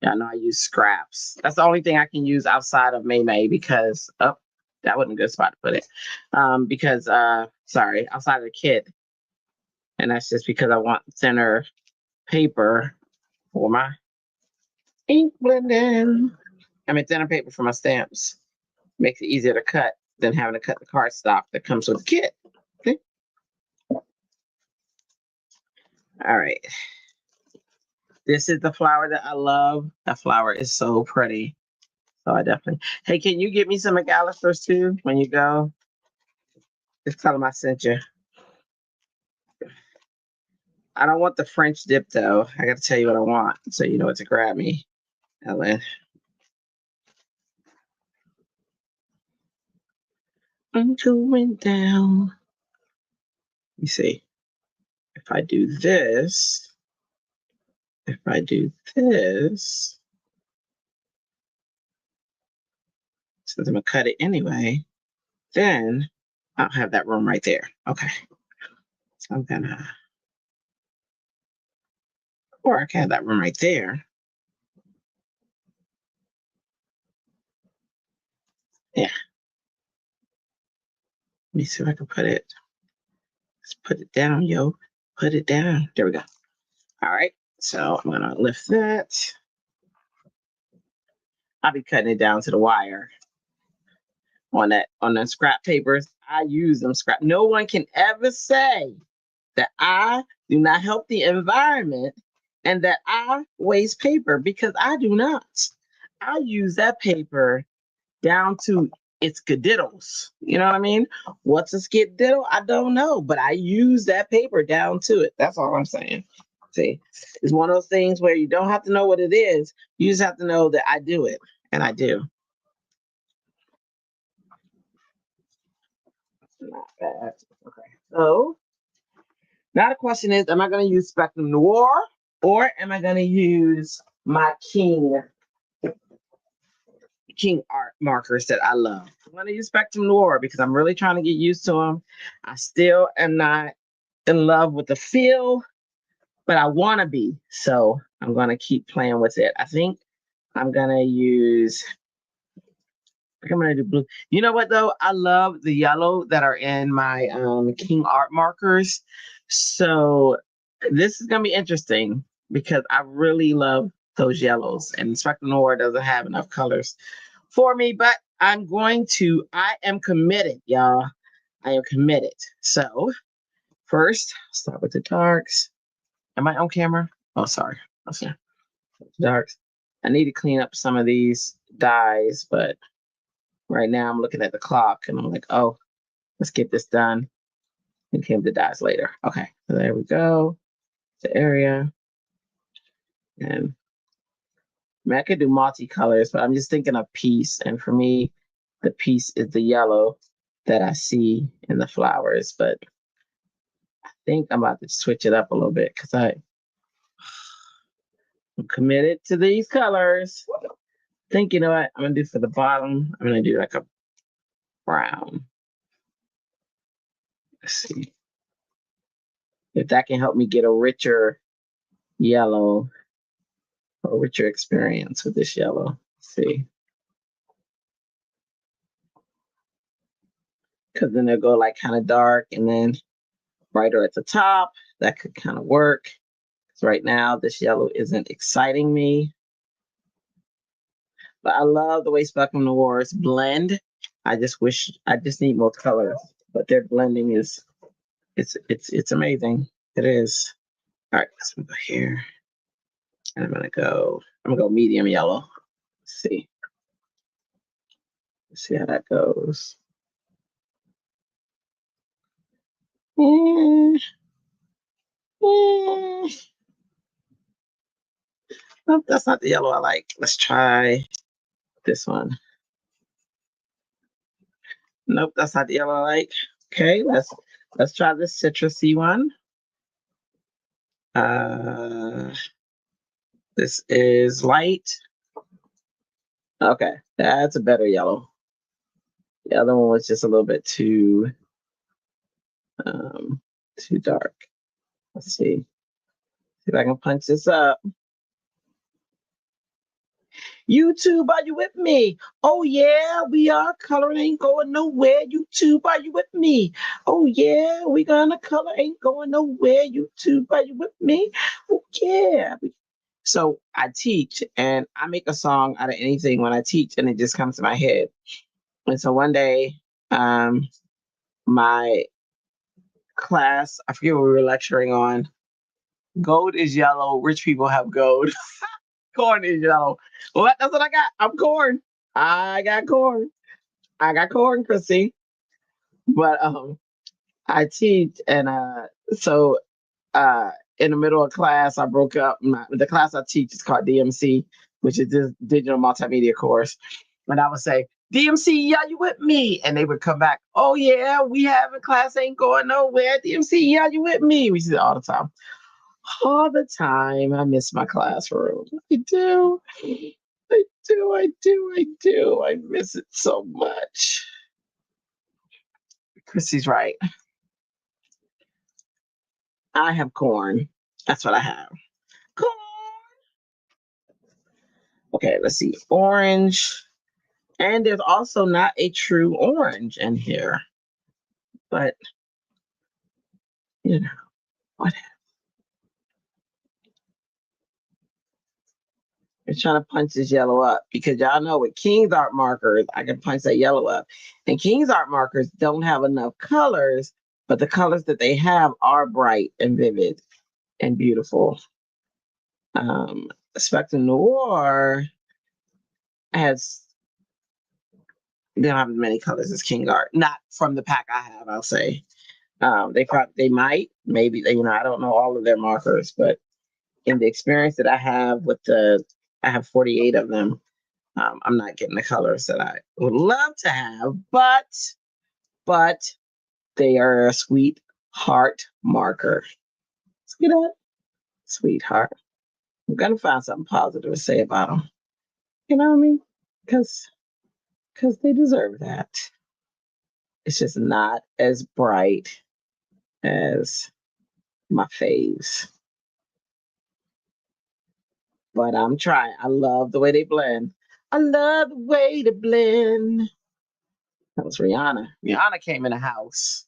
yeah, I know I use scraps. That's the only thing I can use outside of Maymay because that wasn't a good spot to put it. Because sorry, outside of the kit. And that's just because I want thinner paper for my ink blending. I mean thinner paper for my stamps. Makes it easier to cut than having to cut the cardstock that comes with the kit. Okay. All right. This is the flower that I love. That flower is so pretty. So I definitely. Hey, can you get me some McAllister's too when you go? Just tell them I sent you. I don't want the French dip though. I got to tell you what I want so you know what to grab me, Ellen. I'm going down. Let me see. If I do this, since I'm gonna cut it anyway, then I'll have that room right there. Okay. So I'm gonna, or I can have that room right there. Yeah. Let me see if I can put it. Let's put it down, yo. Put it down. There we go. All right. So I'm gonna lift that. I'll be cutting it down to the wire on the scrap papers. I use them scrap. No one can ever say that I do not help the environment and that I waste paper because I do not. I use that paper down to its gediddles. You know what I mean? What's a skiddiddle? I don't know, but I use that paper down to it. That's all I'm saying. See, it's one of those things where you don't have to know what it is. You just have to know that I do it, and I do. Not bad. Okay. So now the question is, am I going to use Spectrum Noir or am I going to use my King art markers that I love? I'm going to use Spectrum Noir because I'm really trying to get used to them. I still am not in love with the feel, but I want to be. So I'm going to keep playing with it. I think I'm going to use, I'm going to do blue. You know what though? I love the yellow that are in my King art markers. So this is going to be interesting because I really love those yellows, and Spectrum Noir doesn't have enough colors for me, but I am committed, y'all. I am committed. So first, start with the darks. Am I on camera? Oh, sorry. Okay. Darks. I need to clean up some of these dyes, but right now I'm looking at the clock and I'm like, oh, let's get this done. And came the dyes later. Okay, so there we go. The area. And I mean, I could do multicolors, but I'm just thinking of peace. And for me, the peace is the yellow that I see in the flowers. But I think I'm about to switch it up a little bit because I'm committed to these colors. Think, you know what I'm gonna do for the bottom? I'm gonna do like a brown. Let's see if that can help me get a richer yellow, a richer experience with this yellow. Let's see. Because then they'll go like kind of dark and then brighter at the top. That could kind of work. So right now, this yellow isn't exciting me, but I love the way Spectrum Noirs blend. I just need more colors, but their blending is it's amazing. It is. All right, let's move here. And I'm gonna go medium yellow. See. Let's see how that goes. Mm, mm. Nope, that's not the yellow I like. Let's try this one. Nope, that's not the yellow I like. Okay, let's try this citrusy one. Uh, this is light. Okay, that's a better yellow. The other one was just a little bit um, too dark. Let's see. See if I can punch this up. YouTube, are you with me? Oh yeah, we are. Color ain't going nowhere. YouTube, are you with me? Oh yeah, we gonna color ain't going nowhere. YouTube, are you with me? Oh yeah. So I teach and I make a song out of anything when I teach and it just comes to my head. And so one day, my class, I forget what we were lecturing on. Gold is yellow, rich people have gold. Corn is yellow. Well, that's what I got. I'm corn. I got corn. I got corn, Chrissy. But I teach and so uh in the middle of class I broke up the class I teach is called DMC, which is this digital multimedia course. And I would say, DMC, yeah, you with me? And they would come back, oh yeah, we having class ain't going nowhere. DMC, yeah, you with me? We see it all the time. All the time. I miss my classroom. I do. I miss it so much. Chrissy's right. I have corn. That's what I have. Corn. Okay, let's see. Orange. And there's also not a true orange in here. But, you know, what? I'm trying to punch this yellow up because y'all know with King's Art markers, I can punch that yellow up. And King's Art markers don't have enough colors, but the colors that they have are bright and vivid and beautiful. Spectrum Noir has they don't have as many colors as King Art. Not from the pack I have, I'll say. They might, maybe I don't know all of their markers, but in the experience that I have I have 48 of them. I'm not getting the colors that I would love to have, but they are a sweetheart marker. Let's get that sweetheart. I'm gonna find something positive to say about them. You know what I mean? Because they deserve that. It's just not as bright as my faves. But I'm trying. I love the way they blend. I love the way they blend. That was Rihanna. Rihanna came in the house.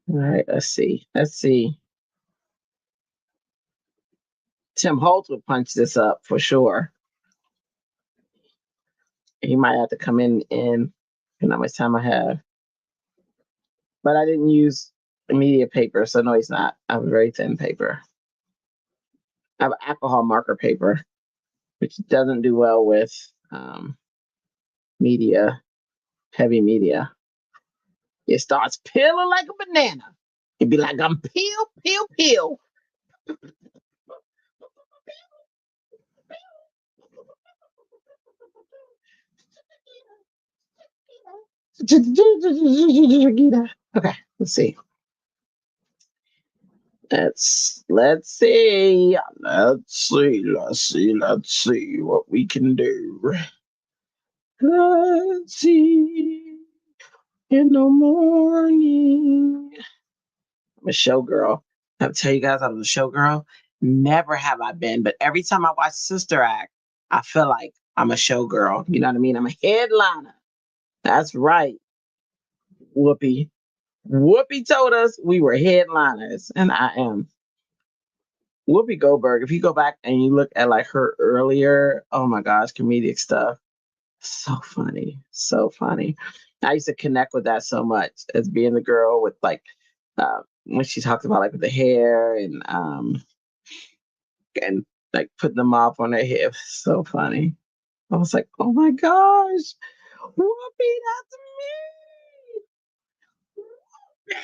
All right, let's see. Tim Holt would punch this up for sure. He might have to come in how much time I have. But I didn't use media paper, so no, he's not. I have a very thin paper. I have alcohol marker paper, which doesn't do well with media, heavy media. It starts peeling like a banana. It'd be like I'm peel. Okay, let's see. Let's see. Let's see what we can do. Let's see in the morning. I'm a showgirl. I tell you guys, I'm a showgirl. Never have I been, but every time I watch Sister Act, I feel like I'm a showgirl. You know what I mean? I'm a headliner. That's right, Whoopi. Whoopi told us we were headliners, and I am. Whoopi Goldberg, if you go back and you look at like her earlier, oh my gosh, comedic stuff. So funny. So funny. I used to connect with that so much as being the girl with like when she talked about like with the hair and like putting them off on her hips. So funny. I was like, oh my gosh, Whoopi, that's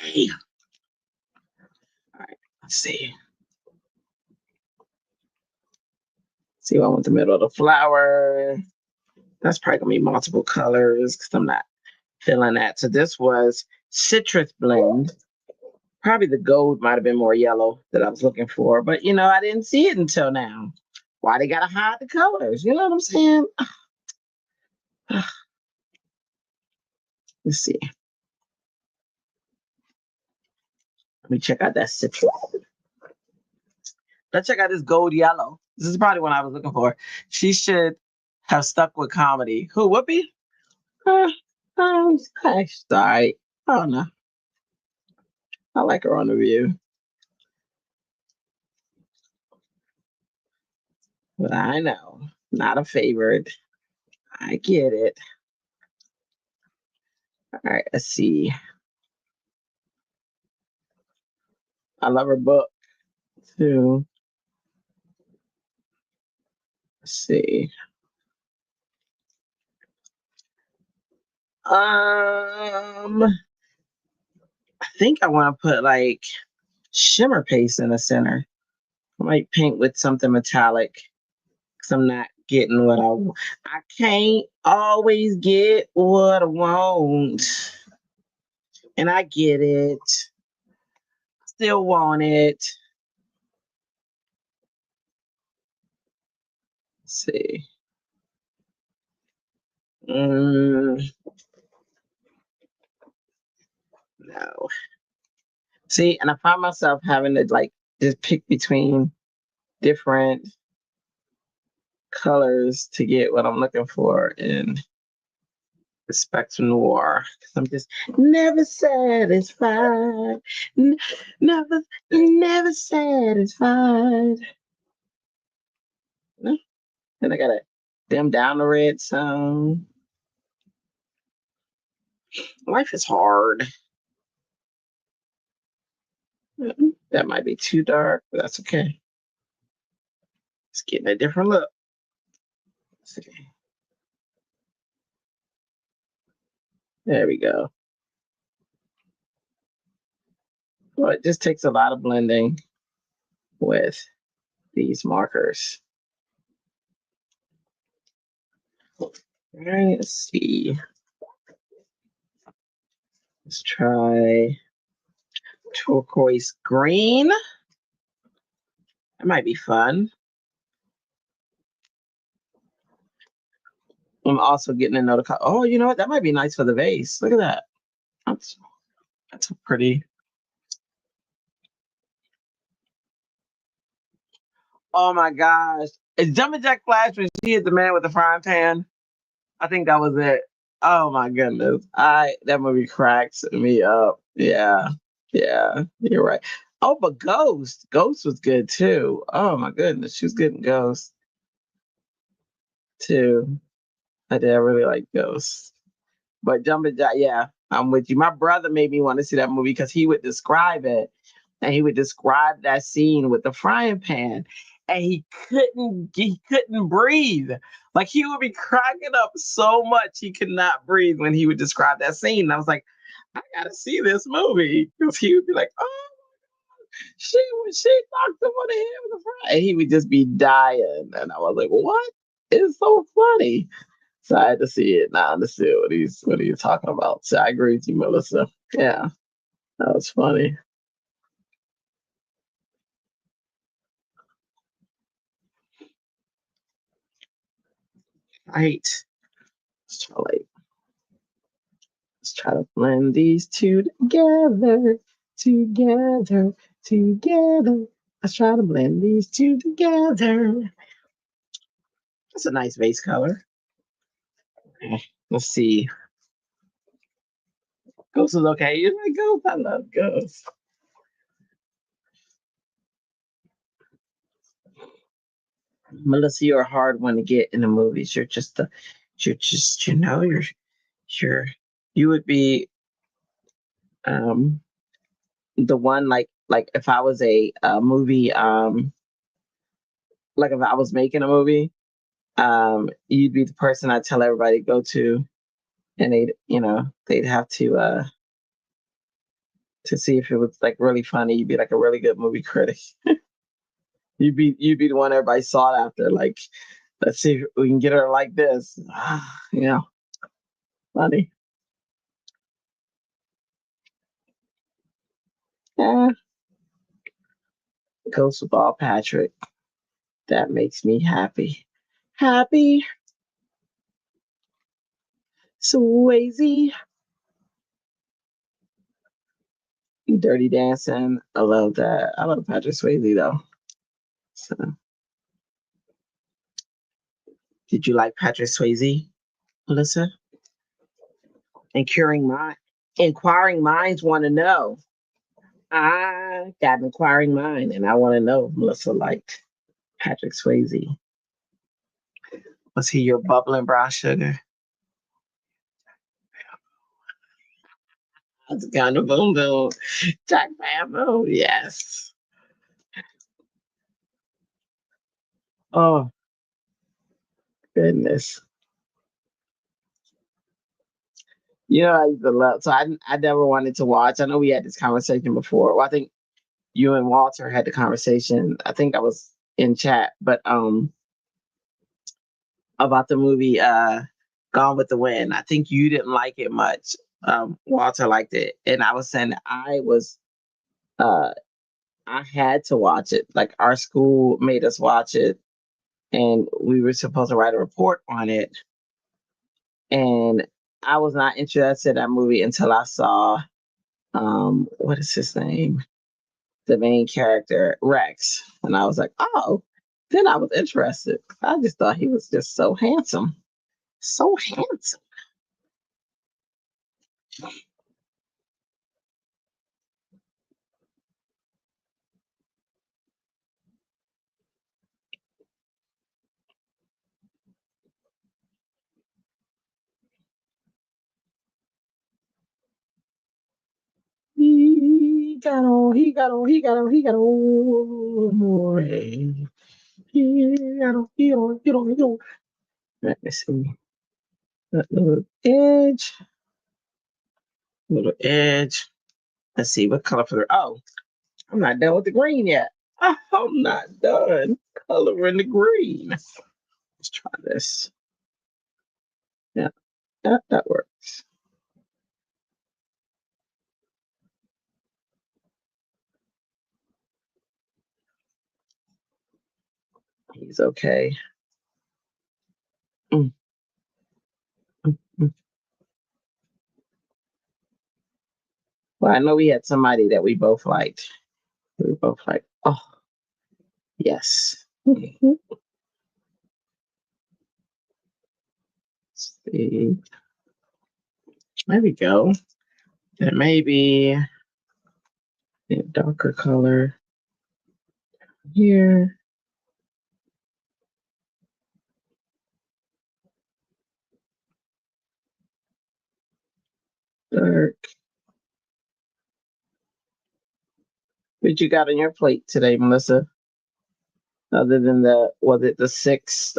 me. All right, let's see. See, I want the middle of the flower. That's probably gonna be multiple colors because I'm not feeling that. So this was citrus blend. Probably the gold might have been more yellow that I was looking for, but you know, I didn't see it until now. Why they gotta hide the colors? You know what I'm saying? Let's see. Let me check out that citrus. Let's check out this gold yellow. This is probably what I was looking for. She should have stuck with comedy. Who, Whoopi? Uh, sorry. Oh no. I like her on the View. But I know. Not a favorite. I get it. All right, let's see. I love her book too. Let's see. I think I want to put like shimmer paste in the center. I might paint with something metallic because I'm not getting what I want. I can't always get what I want. And I get it. Still want it. Let's see. No. See, and I find myself having to like just pick between different colors to get what I'm looking for in the Spectrum Noir. Because I'm just never satisfied. Never, never satisfied. No? Then I gotta dim down the red some. Life is hard. That might be too dark, but that's okay. It's getting a different look. Let's see. There we go. Well, it just takes a lot of blending with these markers. All right, let's see. Let's try turquoise green. That might be fun. I'm also getting to know the color. Oh, you know what? That might be nice for the vase. Look at that. That's a pretty. Oh my gosh. Is Jumpin' Jack Flash when she hit the man with the frying pan? I think that was it. Oh my goodness. That movie cracks me up. Yeah. Yeah. You're right. Oh, but Ghost. Ghost was good too. Oh my goodness. She was good in Ghost too. I did really like Ghost. But Jumpin' Jack, yeah, I'm with you. My brother made me want to see that movie because he would describe it, and he would describe that scene with the frying pan, and he couldn't breathe. Like he would be cracking up so much he could not breathe when he would describe that scene. And I was like, I gotta see this movie because he would be like, oh, she knocked him on the head with a fry, and he would just be dying. And I was like, what? It's so funny. So I had to see it and I understood what he's talking about. So I agree with you, Melissa. Yeah, that was funny. Right. Let's try, like, let's try to blend these two together, together, together. Let's try to blend these two together. That's a nice base color. Okay, let's see. Ghost is okay. You like Ghost? I love Ghost. Melissa, you're a hard one to get in the movies. You're just, you're, you would be um the one like if I was a movie like if I was making a movie, you'd be the person I tell everybody to go to, and they'd have to see if it was like really funny. You'd be like a really good movie critic. You'd be the one everybody sought after. Like, let's see if we can get her like this. Funny. Yeah, goes with all Patrick. That makes me happy. Happy, Swayze, Dirty Dancing. I love that. I love Patrick Swayze though. So, did you like Patrick Swayze, Melissa? Inquiring minds want to know. I got an inquiring mind, and I want to know. Melissa liked Patrick Swayze. Was he your bubbling brown sugar? I was kind of boom boom. Jack Bambo, yes. Oh goodness. I used to love. So I never wanted to watch. I know we had this conversation before. Well, I think you and Walter had the conversation. I think I was in chat, but about the movie Gone with the Wind. I think you didn't like it much. Walter liked it, and I was saying uh I had to watch it. Like our school made us watch it, and we were supposed to write a report on it. And I was not interested in that movie until I saw what is his name? The main character, Rex. And I was like, oh, then I was interested. I just thought he was just so handsome. So handsome. He got on. Let me see. That little edge. Let's see what color for the. Oh, I'm not done with the green yet. I'm not done coloring the green. Let's try this. Yeah, that works. He's okay. Mm, mm, mm. Well, I know we had somebody that we both liked. We were both like, oh, yes. Mhm. See, there we go. Then maybe a darker color here. Dark. What you got on your plate today, Melissa? Other than was it the six,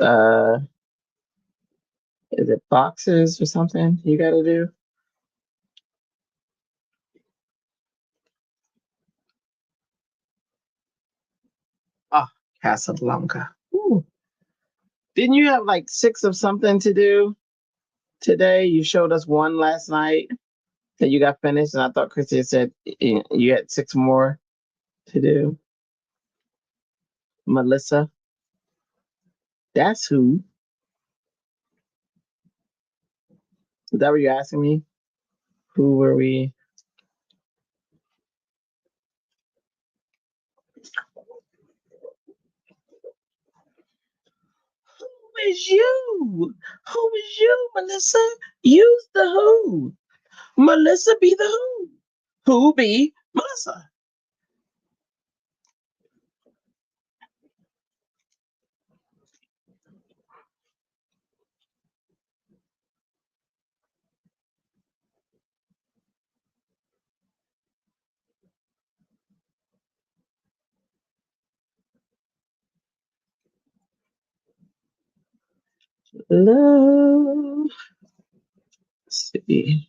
is it boxes or something you got to do? Oh, Casablanca. Ooh. Didn't you have like six of something to do today? You showed us one last night that you got finished, and I thought Christy had said you had six more to do. Melissa, that's who. Is that what you're asking me? Who were we? Who is you? Who is you, Melissa? Use the who. Melissa be the who? Who be Melissa? Love. Let's see.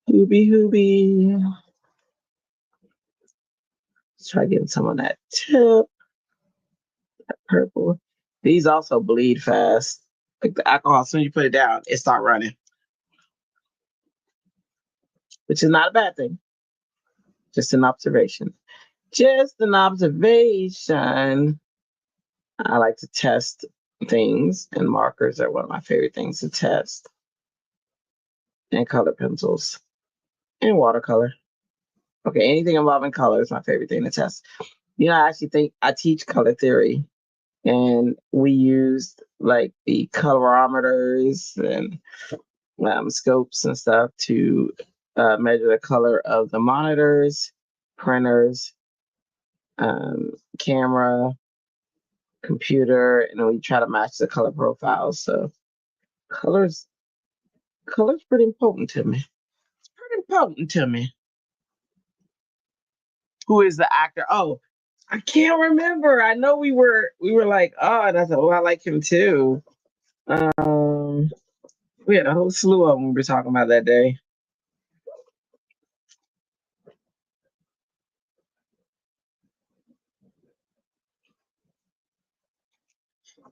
Who be? Let's try getting some of that tip. That purple. These also bleed fast. Like the alcohol, as soon as you put it down, it start running, which is not a bad thing. Just an observation. Just an observation. I like to test things, and markers are one of my favorite things to test. And color pencils and watercolor. Okay, anything involving color is my favorite thing to test. You know, I actually think I teach color theory, and we used like the colorimeters and scopes and stuff to measure the color of the monitors, printers, camera, computer, and then we try to match the color profiles. So colors, color's pretty important to me. It's pretty important to me. Who is the actor? Oh, I can't remember. I know we were like, oh, and I said, oh, I like him too. Um, we had a whole slew of them we were talking about that day.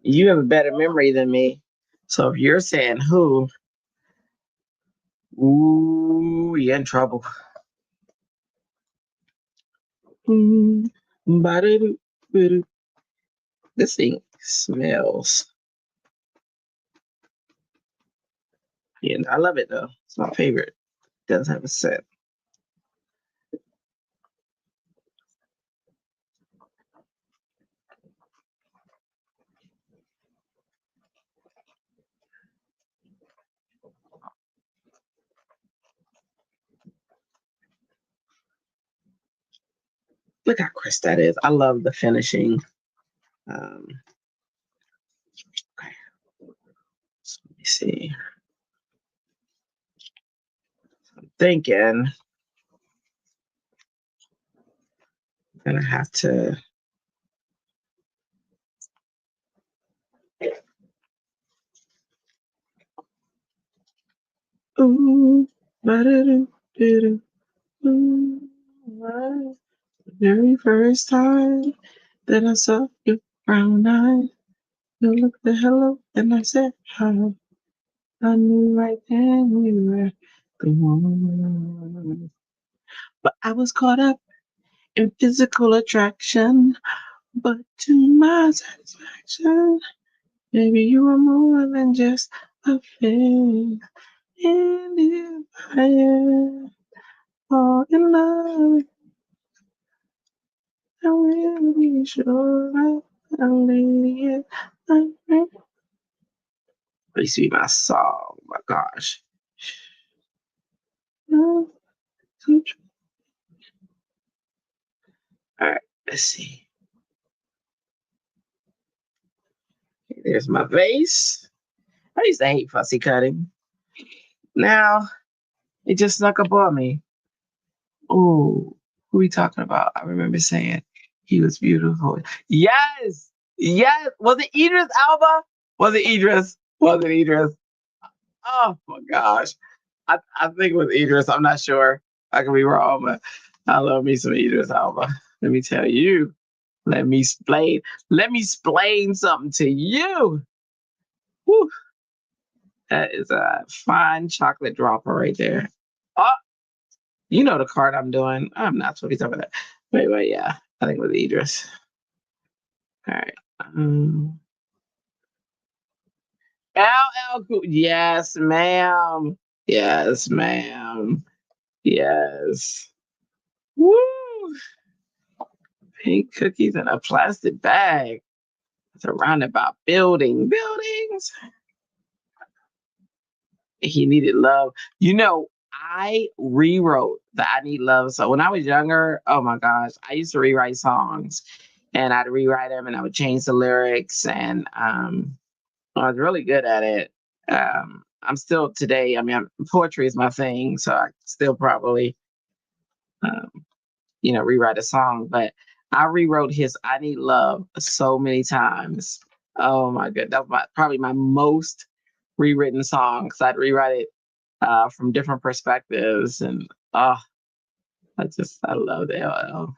You have a better memory than me. So if you're saying who, ooh, you're in trouble. Mm, ba-da-doo, ba-doo. This thing smells. Yeah, I love it though. It's my favorite. It does have a scent. Look how crisp that is. I love the finishing. Um, okay, so let me see. I'm thinking I'm gonna have to. Ooh, ba-da-doo, ba-doo, ooh, right. The very first time that I saw your brown eyes, you looked at hello, and I said hi. I knew right then you were the one. But I was caught up in physical attraction, but to my satisfaction, maybe you were more than just a face. And if I am fall in love, I will be sure I'll lay it. That used to be my song. Oh my gosh. All right, let's see. There's my vase. I used to hate fussy cutting. Now it just snuck up on me. Oh, who are we talking about? I remember saying he was beautiful. Yes, yes. Was it Idris Alba? Was it Idris? Was it Idris? Oh my gosh. I think it was Idris. I'm not sure. I could be wrong, but I love me some Idris Alba. Let me tell you. Let me explain. Let me explain something to you. Whew, that is a fine chocolate dropper right there. Oh, you know the card I'm doing. I'm not supposed to be talking about that. Wait, yeah. I think it was Idris. All right. LL Cool. Yes, ma'am. Yes, ma'am. Yes. Woo! Pink cookies in a plastic bag. Surrounded by buildings. He needed love. I rewrote the I Need Love. So when I was younger, oh my gosh, I used to rewrite songs and I'd rewrite them and I would change the lyrics and I was really good at it. I'm still today, poetry is my thing, so I still probably, um, rewrite a song, but I rewrote his I Need Love so many times. Oh my god, that was probably my most rewritten song because I'd rewrite it from different perspectives. And I love the LL.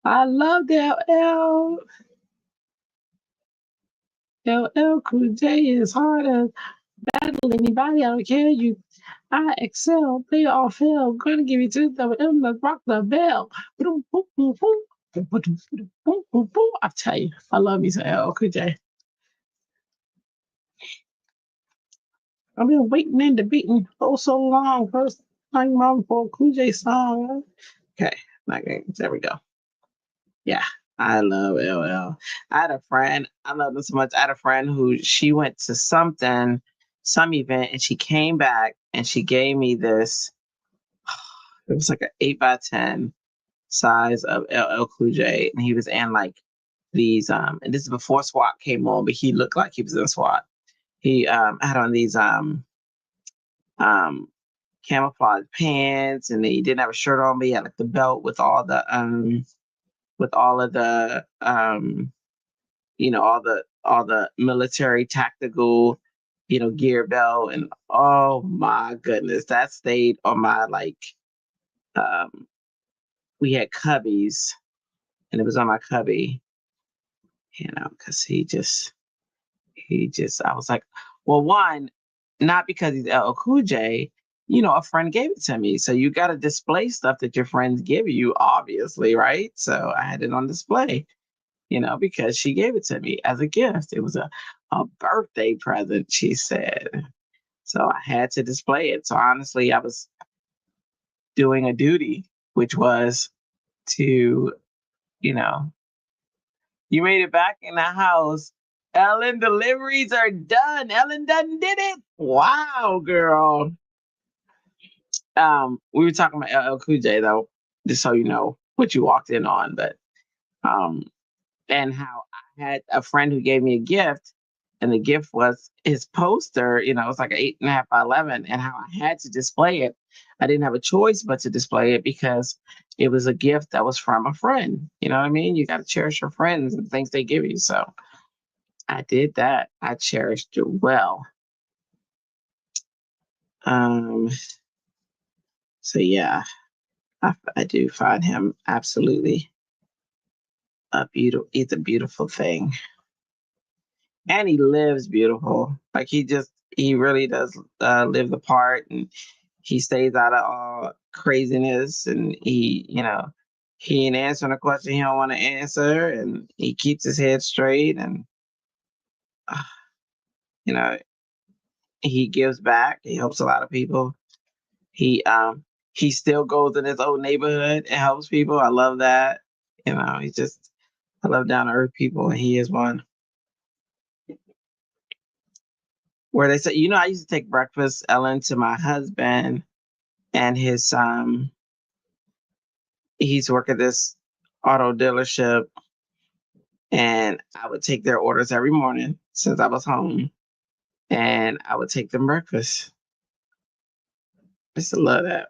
I love the LL. LL Cool J is hard as battle anybody. I don't care. I excel. They all fail. Gonna give you two double M. Let's rock the bell. Boom, boom, boom, boom. Boom, boom, boom, boom, boom, boom. I tell you, I love me some LL Cool J. I've been waiting and debating for so long. First time mom for a Cool J song. Okay, there we go. Yeah, I love LL. I had a friend, I love them so much. I had a friend who she went to some event, and she came back and she gave me this. It was like an 8x10 size of LL Cool J, and he was in like these. And this is before SWAT came on, but he looked like he was in SWAT. He had on these um camouflage pants, and he didn't have a shirt on, but he had like the belt with all of the all the military tactical, gear belt. And oh my goodness, that stayed on my like um we had cubbies, and it was on my cubby, because he just I was like, well, one, not because he's LL Cool J, a friend gave it to me. So you got to display stuff that your friends give you, obviously, right? So I had it on display, because she gave it to me as a gift. It was a birthday present, she said. So I had to display it. So honestly, I was doing a duty, which was to, you know, you made it back in the house. Ellen, deliveries are done. Ellen done did it. Wow, girl. We were talking about LL Cool J though, just so you know what you walked in on, but um, and how I had a friend who gave me a gift, and the gift was his poster. It's like an 8.5 by 11, and how I had to display it. I didn't have a choice but to display it because it was a gift that was from a friend. You know what I mean? You got to cherish your friends and things they give you. So I did that. I cherished it well. Um, so yeah, I do find him absolutely a beautiful. He's a beautiful thing, and he lives beautiful. Like he really does live the part, and he stays out of all craziness, and he ain't answering a question he don't want to answer, and he keeps his head straight, and uh, you know he gives back. He helps a lot of people. He still goes in his old neighborhood and helps people. I love that. I love down to earth people, and he is one. Where they say, I used to take breakfast, Ellen, to my husband and his he's work at this auto dealership, and I would take their orders every morning since I was home, and I would take them breakfast. I used to love that.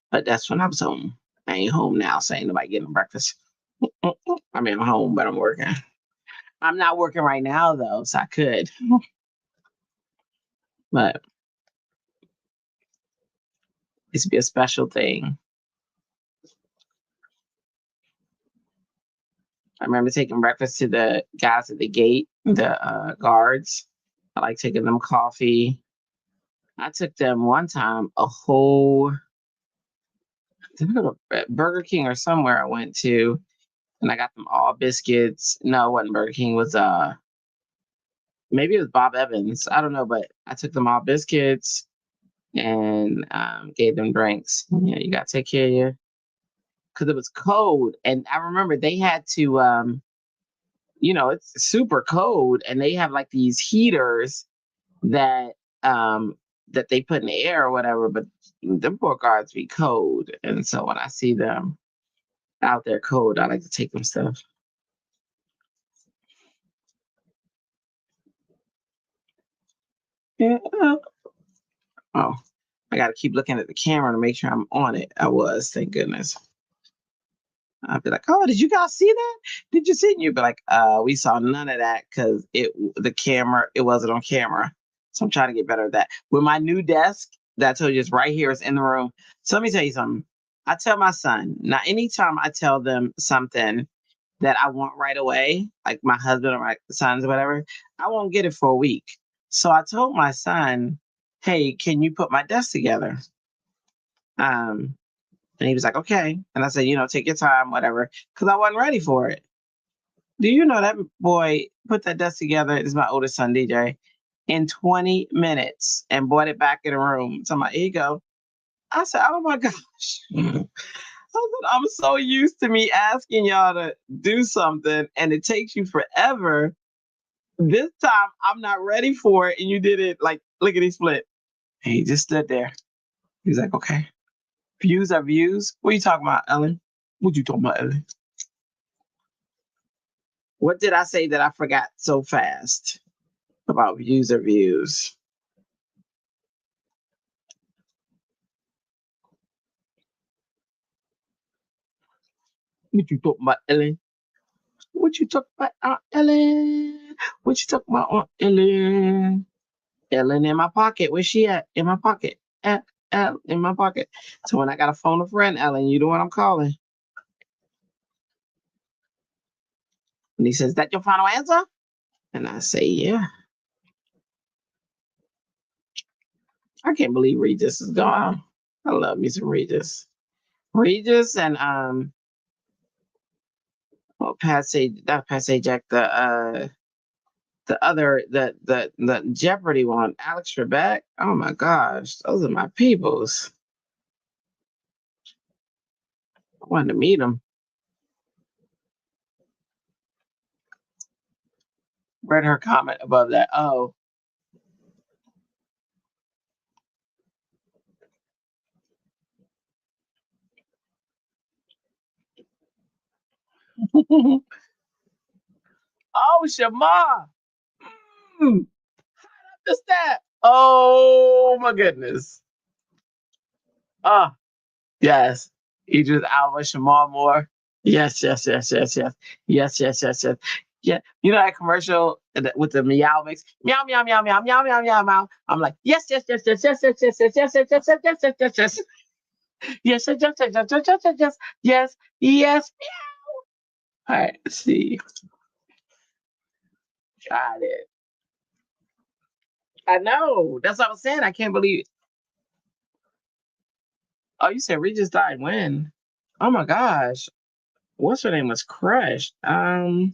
But that's when I was home. I ain't home now, so ain't nobody getting breakfast. I mean, I'm home, but I'm working. I'm not working right now though, so I could. But it's be a special thing. I remember taking breakfast to the guys at the gate, the guards. I like taking them coffee. I took them one time a whole, did I go to Burger King or somewhere I went to, and I got them all biscuits. No, it wasn't Burger King. It was maybe it was Bob Evans. I don't know, but I took them all biscuits and gave them drinks. Yeah, you gotta take care of you because it was cold, and I remember they had to it's super cold, and they have like these heaters that that they put in the air or whatever, but the poor guards be cold. And so when I see them out there cold, I like to take them stuff. Yeah. Oh, I got to keep looking at the camera to make sure I'm on it. I was, thank goodness. I'd be like, "Oh, did you guys see that? Did you see it?" And you'd be like, we saw none of that because it wasn't on camera." So I'm trying to get better at that. With my new desk that I told you is right here, it's in the room. So let me tell you something. I tell my son, now anytime I tell them something that I want right away, like my husband or my sons or whatever, I won't get it for a week. So I told my son, "Hey, can you put my desk together?" Um, and he was like, "Okay." And I said, "Take your time, whatever," because I wasn't ready for it. Do you know that boy put that desk together? This is my oldest son, DJ, in 20 minutes and brought it back in the room. So my ego. I said, "Oh my gosh." I'm so used to me asking y'all to do something and it takes you forever. This time I'm not ready for it and you did it like lickety split. And he just stood there. He's like, "Okay. Views are views." What are you talking about, Ellen? What you talking about, Ellen? What did I say that I forgot so fast about views are views? What you talking about, Ellen? What you talking about, Aunt Ellen? What you talking about, Aunt Ellen? Ellen in my pocket. Where's she at? In my pocket. In my pocket. So when I got to phone a friend, Ellen, you know what I'm calling. And he says, "That your final answer?" And I say, "Yeah." I can't believe Regis is gone. I love me some Regis. Regis and Patsy, not Patsy Jack, the other the Jeopardy one, Alex Trebek. Oh my gosh, those are my peoples. I wanted to meet them. Read her comment above that. Oh, oh, Shama. Mm, just that. Oh my goodness. Ah, yes. Idris Alba, Shamar Moore. Yes, yes, yes, yes, yes, yes, yes, yes, yes. Yeah, you know that commercial with the meow mix, meow meow meow meow meow meow meow meow. I'm like, yes, yes, yes, yes, yes, yes, yes, yes, yes, yes, yes, yes, yes, yes, yes, yes. Yes, yes, yes, yes, yes, yes, yes, yes, yes, yes, yes. All right, let's see. Got it. I know. That's what I was saying. I can't believe it. Oh, you said Regis died when? Oh my gosh. What's her name was crushed? Like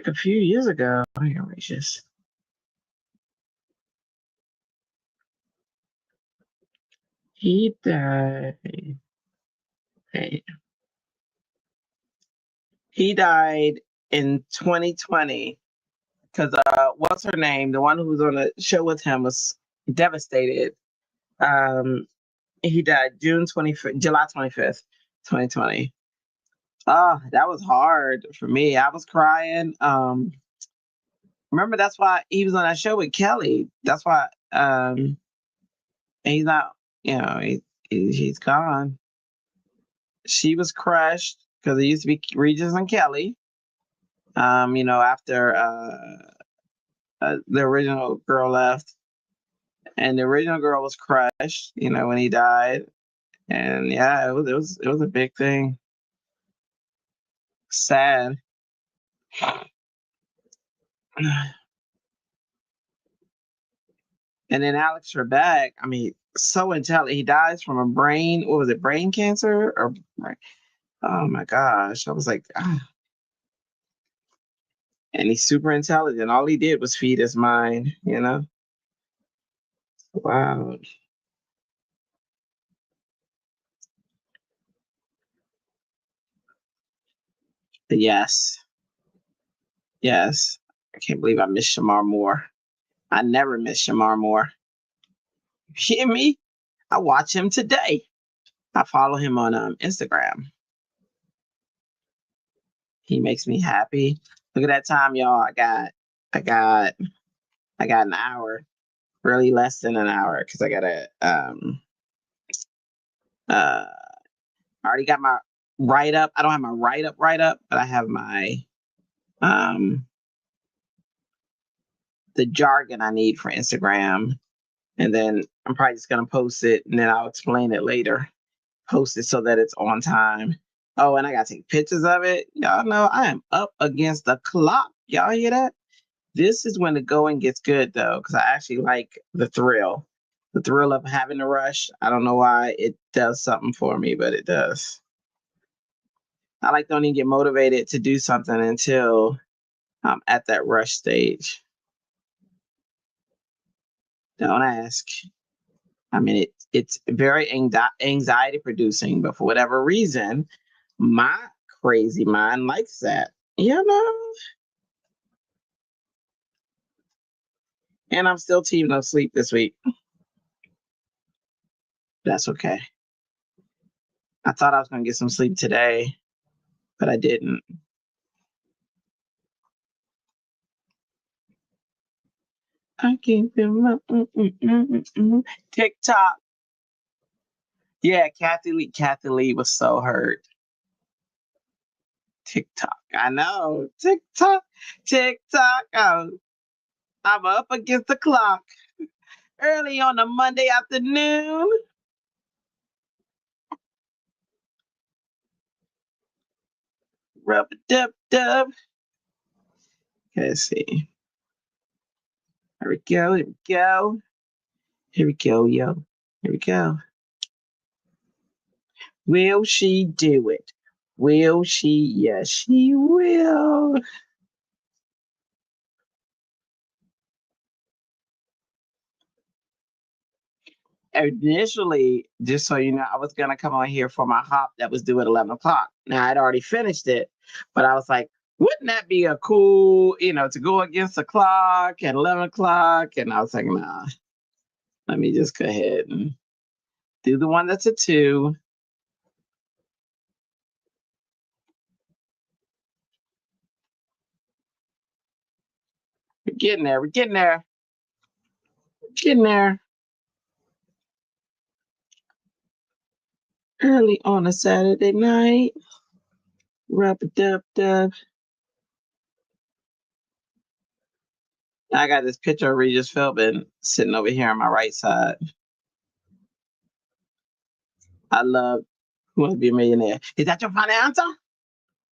a few years ago. Oh, yeah, Regis. He died. Hey, he died in 2020 because what's her name? The one who was on the show with him was devastated. Um, he died June 25th, July 25th, 2020. Oh, that was hard for me. I was crying. Remember that's why he was on that show with Kelly. That's why he's not, he's gone. She was crushed because it used to be Regis and Kelly. After the original girl left, and the original girl was crushed. When he died, and yeah, it was a big thing. Sad. And then Alex Trebek, I mean, so intelligent. He dies from a brain. What was it? Brain cancer or? Oh my gosh! I was like, ah. And he's super intelligent. All he did was feed his mind. Wow. Yes. Yes. I can't believe I missed Shamar Moore. I never miss Shamar Moore. You hear me? I watch him today. I follow him on Instagram. He makes me happy. Look at that time, y'all. I got an hour, really less than an hour, because I gotta uh I already got my write up. I don't have my write up, but I have my um the jargon I need for Instagram. And then I'm probably just gonna post it and then I'll explain it later. Post it so that it's on time. Oh, and I gotta take pictures of it. Y'all know I am up against the clock. Y'all hear that? This is when the going gets good though, because I actually like the thrill. The thrill of having to rush. I don't know why it does something for me, but it does. I like don't even get motivated to do something until I'm at that rush stage. Don't ask. I mean, it's very anxiety producing, but for whatever reason, my crazy mind likes that. You know? And I'm still team no sleep this week. That's okay. I thought I was going to get some sleep today, but I didn't. I can't feel my TikTok. Yeah, Kathy Lee was so hurt. TikTok. I know. TikTok. TikTok. Oh, I'm up against the clock early on a Monday afternoon. Rub a dub dub. Okay, let's see. Here we go. Here we go. Here we go, yo. Here we go. Will she do it? Will she? Yes, she will. Initially, just so you know, I was gonna come on here for my hop that was due at 11 o'clock. Now I'd already finished it, but I was like, wouldn't that be a cool, to go against the clock at 11 o'clock? And I was like, nah, let me just go ahead and do the one that's a 2. We're getting there. We're getting there. We're getting there. Early on a Saturday night. Rub a dub dub. I got this picture of Regis Philbin sitting over here on my right side. I love Who Wants to Be a Millionaire. Is that your final answer?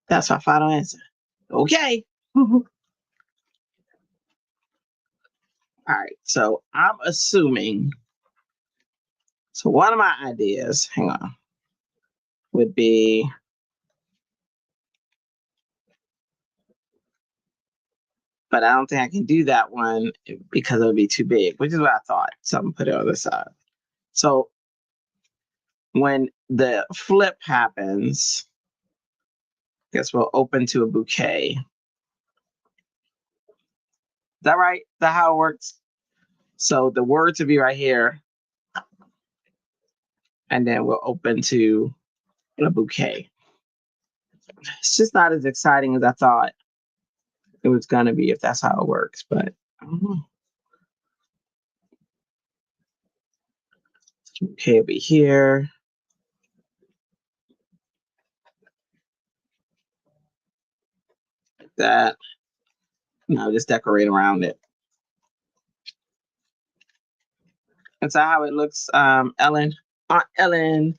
That's my final answer. Okay. All right. So I'm assuming. So one of my ideas, hang on, would be, but I don't think I can do that one because it would be too big, which is what I thought. So I'm gonna put it on the side. So when the flip happens, I guess we'll open to a bouquet. Is that right? Is that how it works? So the words would be right here, and then we'll open to a bouquet. It's just not as exciting as I thought it was gonna be if that's how it works, but I don't know. Okay, over here. Like that. Now just decorate around it. That's how it looks, Ellen. Aunt Ellen. Aunt Ellen.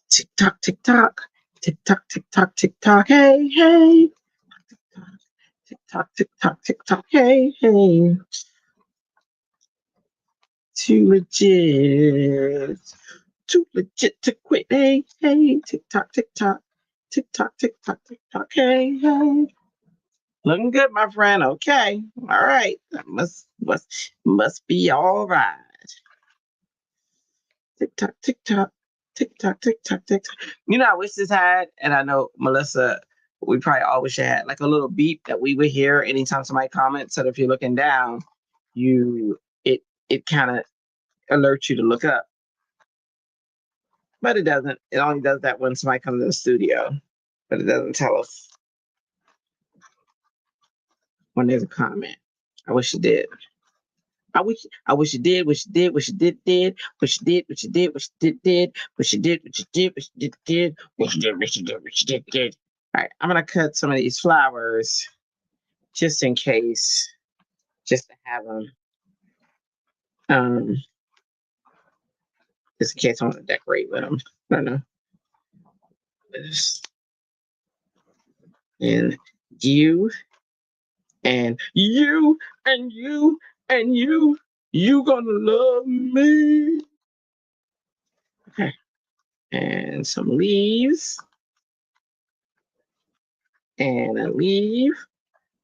Tick tock, tick tock. Tick tock, tick tock, tick tock. Hey, hey. Tick tock, tick tock, tick tock. Hey, hey. Too legit. Too legit to quit. Hey, hey. Tick tock, tick tock. Tick tock, tick tock, tick tock. Hey, hey. Looking good, my friend. Okay. All right. That must be all right. tick tock, tick tock, tick tock, tick tock, tick tock. You know, I wish this had, and I know Melissa, we probably all wish it had like a little beep that we would hear anytime somebody comments. So that if you're looking down, you it kind of alerts you to look up. But it doesn't. It only does that when somebody comes in the studio. But it doesn't tell us when there's a comment. I wish it did. I wish it did, wish it did, wish it did, wish it did, wish it did, wish it did, wish it did, wish it did, wish it did, wish it did, wish it did, wish it did. All right, I'm gonna cut some of these flowers just in case, just to have them. Just in case I want to decorate with them. I don't know. And you, and you, and you, and you gonna love me. Okay. And some leaves. And a leaf.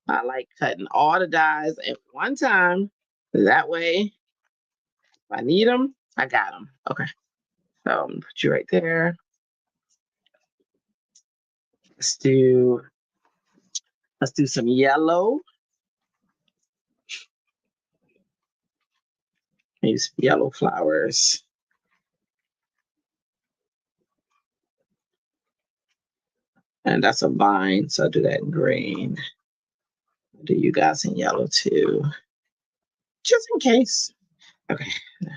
I like cutting all the dies at one time. That way, if I need them, I got them. Okay. So I'm gonna put you right there. Let's do some yellow. Use yellow flowers. And that's a vine, so I'll do that in green. I'll do you guys in yellow too. Just in case. Okay. Now,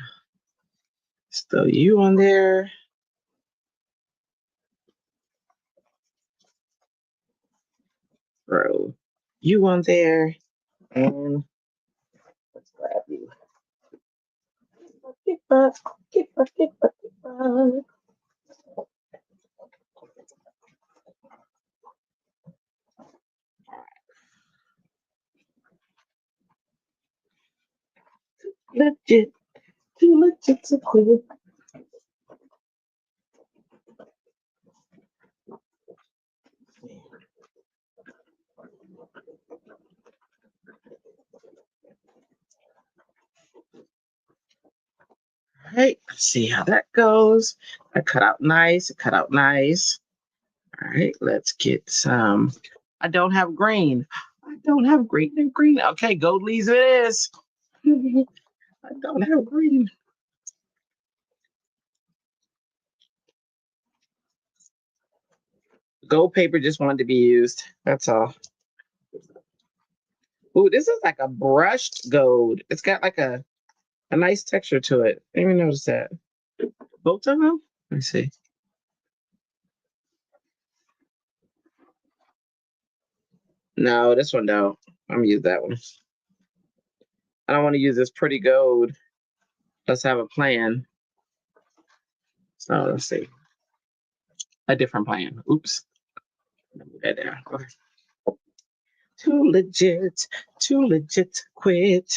let's throw you on there. Throw you on there. And let's grab you. Get up, get up, get up, get up. Legit, too legit to quit. All right, let's see how that goes. I cut out nice, cut out nice. All right, let's get some. I don't have green. I don't have green and green. Okay, gold leaves it is. I don't have green. Gold paper just wanted to be used. That's all. Ooh, this is like a brushed gold. It's got like a nice texture to it. I didn't even notice that. Both of them? Let me see. No, this one don't. I'm gonna use that one. I don't want to use this pretty gold. Let's have a plan. So let's see. A different plan. Oops. Move that down. Okay. Too legit to quit.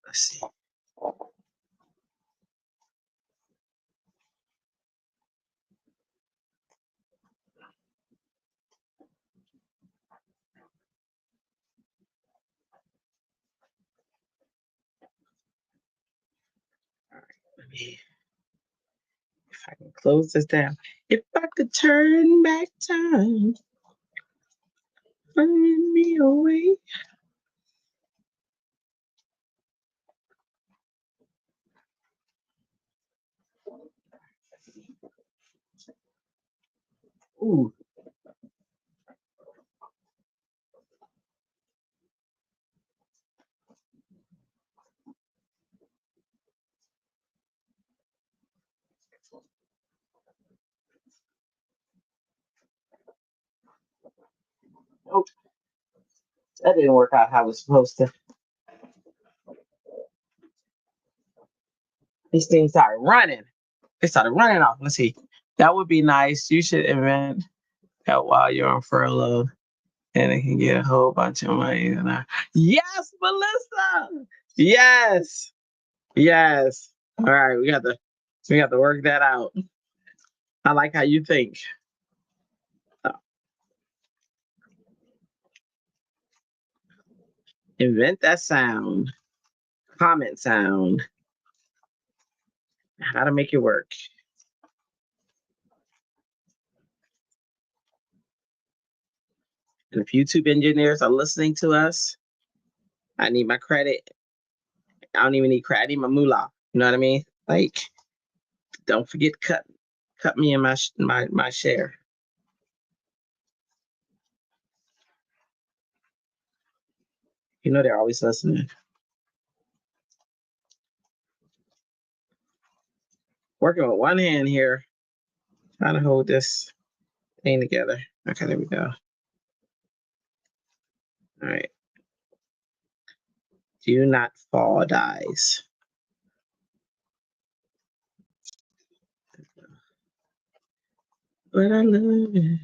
Let's see. All right, let me, if I can close this down. If I could turn back time, find me a way. Ooh. Nope. That didn't work out how it was supposed to. These things started running. They started running off. Let's see. That would be nice. You should invent that while you're on furlough. And it can get a whole bunch of money. Yes, Melissa. Yes. Yes. All right, we got to work that out. I like how you think. So, invent that sound. comment sound. How to make it work. And if YouTube engineers are listening to us, I need my credit. I don't even need credit. I need my moolah. You know what I mean? Like, don't forget cut me in my share. You know they're always listening. Working with one hand here, trying to hold this thing together. Okay, there we go. All right. Do not fall dies. But I love it.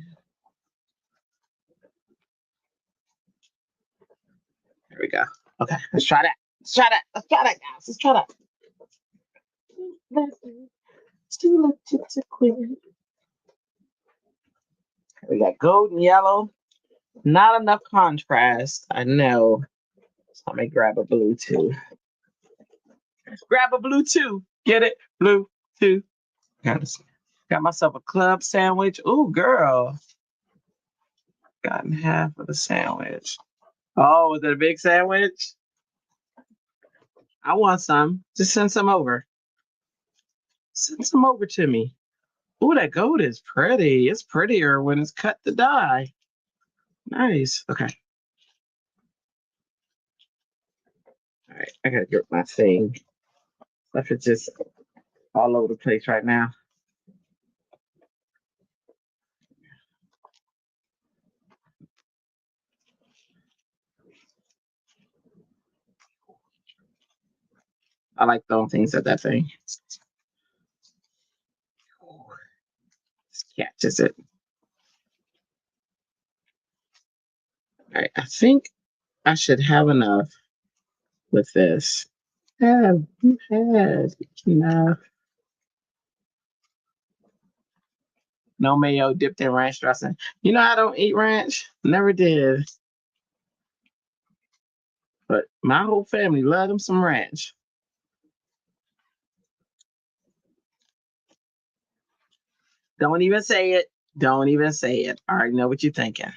There we go. Okay, let's try that. Let's try that, guys. Let's try that. We got gold and yellow. Not enough contrast. I know. So let me grab a blue too. Grab a blue too. Get it? Blue too. Got myself a club sandwich. Ooh, girl. Gotten half of the sandwich. Oh, was it a big sandwich? I want some. Just send some over. Send some over to me. Ooh, that gold is pretty. It's prettier when it's cut to die. Nice. Okay. All right. I gotta get my thing. Stuff is just all over the place right now. I like throwing things at that thing. This catches it. All right. I think I should have enough with this. Have you had enough? No mayo dipped in ranch dressing. You know I don't eat ranch. Never did. But my whole family loved them some ranch. Don't even say it. Don't even say it. I already know what you're thinking.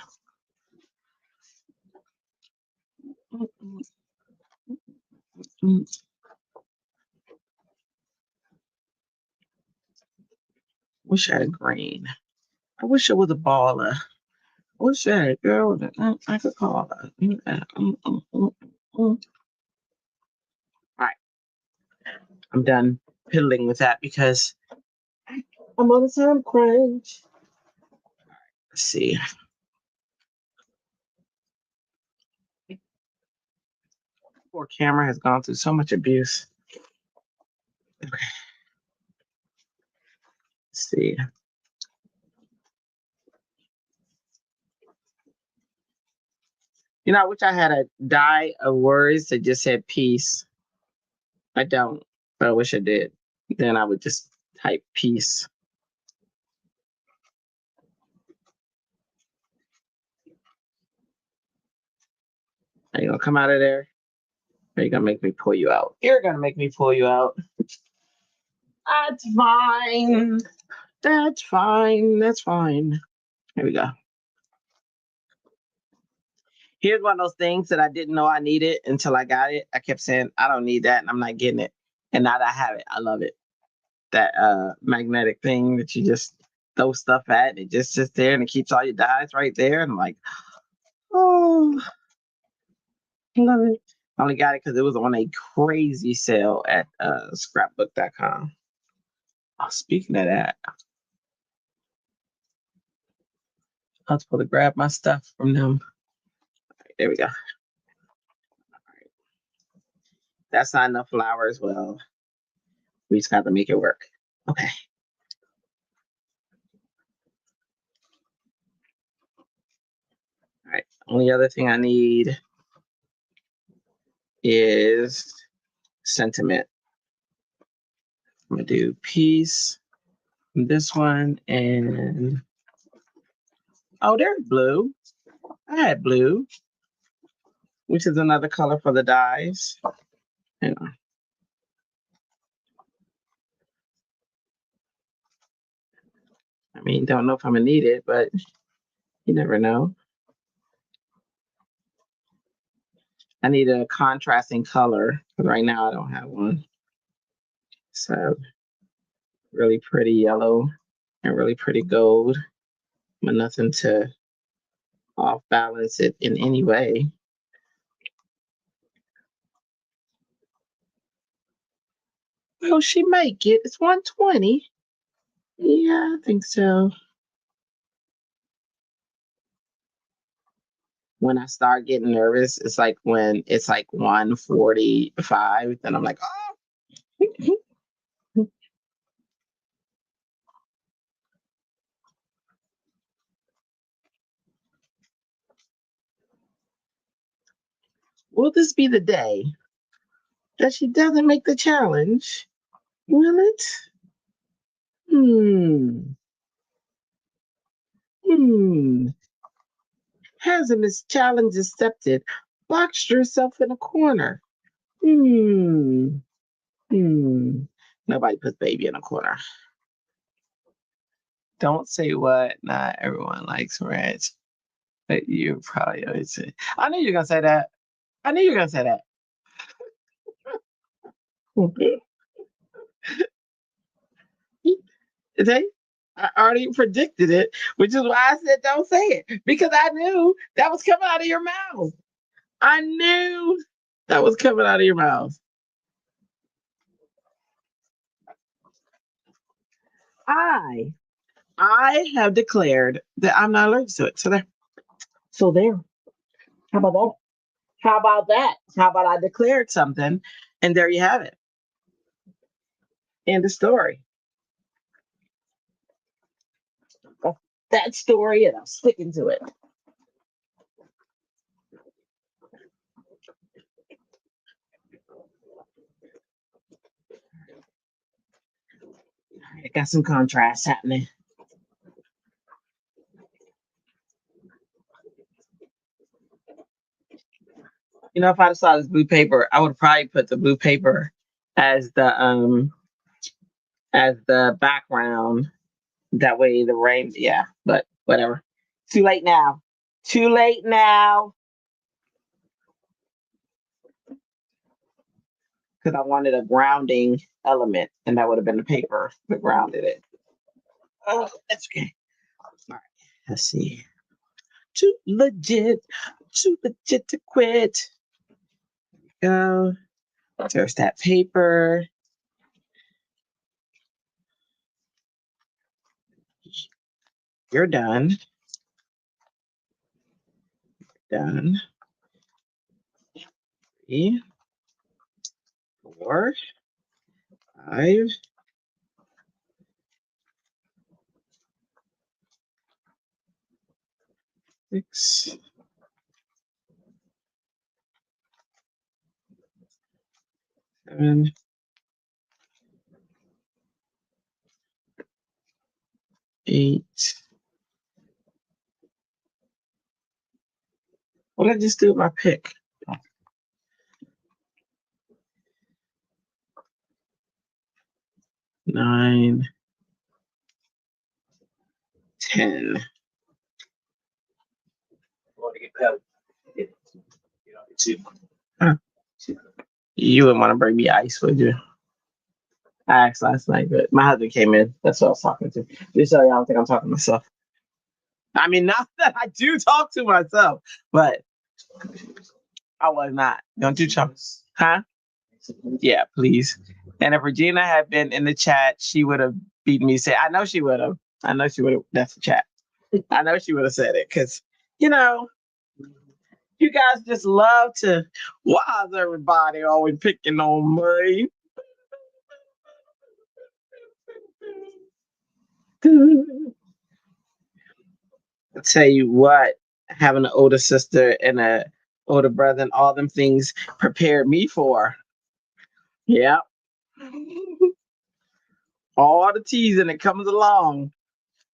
Wish I had green. I wish it was a baller. I wish I had a girl that I could call her. All right. I'm done piddling with that because I'm on the time crunch. Let's see. Poor camera has gone through so much abuse. Okay. Let's see. You know, I wish I had a die of words that just said peace. I don't, but I wish I did. Then I would just type peace. Are you gonna come out of there? Or are you gonna make me pull you out? You're gonna make me pull you out. That's fine. That's fine. That's fine. Here we go. Here's one of those things that I didn't know I needed until I got it. I kept saying, I don't need that, and I'm not getting it. And now that I have it, I love it. That magnetic thing that you just throw stuff at, and it just sits there and it keeps all your dies right there. And I'm like, oh, I love it. I only got it because it was on a crazy sale at scrapbook.com. Oh, speaking of that, I was supposed to grab my stuff from them. Right, there we go. Right. That's not enough flour as well. We just got to make it work. Okay. All right. Only other thing I need is sentiment. I'm gonna do peace. This one and oh, there's blue. I had blue, which is another color for the dies. Hang on. I mean, don't know if I'm gonna need it, but you never know. I need a contrasting color. Right now I don't have one. So really pretty yellow and really pretty gold, but nothing to off balance it in any way. Will she make it? It's 120. Yeah, I think so. When I start getting nervous, it's like when it's like 145, then I'm like, oh. Will this be the day that she doesn't make the challenge? Will it? Hmm. Hmm. Hasn't this challenge accepted? Boxed herself in a corner. Hmm. Hmm. Nobody puts baby in a corner. Don't say what. Not everyone likes ranch. But you probably always say. I knew you were gonna say that. I knew you were gonna say that. See? I already predicted it, which is why I said don't say it. Because I knew that was coming out of your mouth. I knew that was coming out of your mouth. I I have declared that I'm not allergic to it. So there. So there. How about that? How about that? How about I declared something and there you have it. End of story. That's that story and I'm sticking to it. I got some contrast happening. You know, if I'd saw this blue paper, I would probably put the blue paper as the background. That way the rain, yeah, but whatever. Too late now. Too late now. Because I wanted a grounding element, and that would have been the paper that grounded it. Oh, that's okay. All right, let's see. Too legit to quit. Go. There's that paper. You're done. Done. 3, 4, 5, 6, 7, 8. What did I just do with my pick? 9, 10. Huh. You wouldn't want to bring me ice, would you? I asked last night, but my husband came in. That's what I was talking to. Just so y'all don't think I'm talking to myself. I mean, not that I do talk to myself, but I was not. Don't you chump? Huh? Yeah, please. And if Regina had been in the chat, she would have beat me. Say, I know she would have. I know she would have. That's the chat. I know she would have said it because, you know, you guys just love to. Why is everybody always picking on me? I tell you what, having an older sister and a older brother and all them things prepared me for. Yeah. All the teasing that comes along.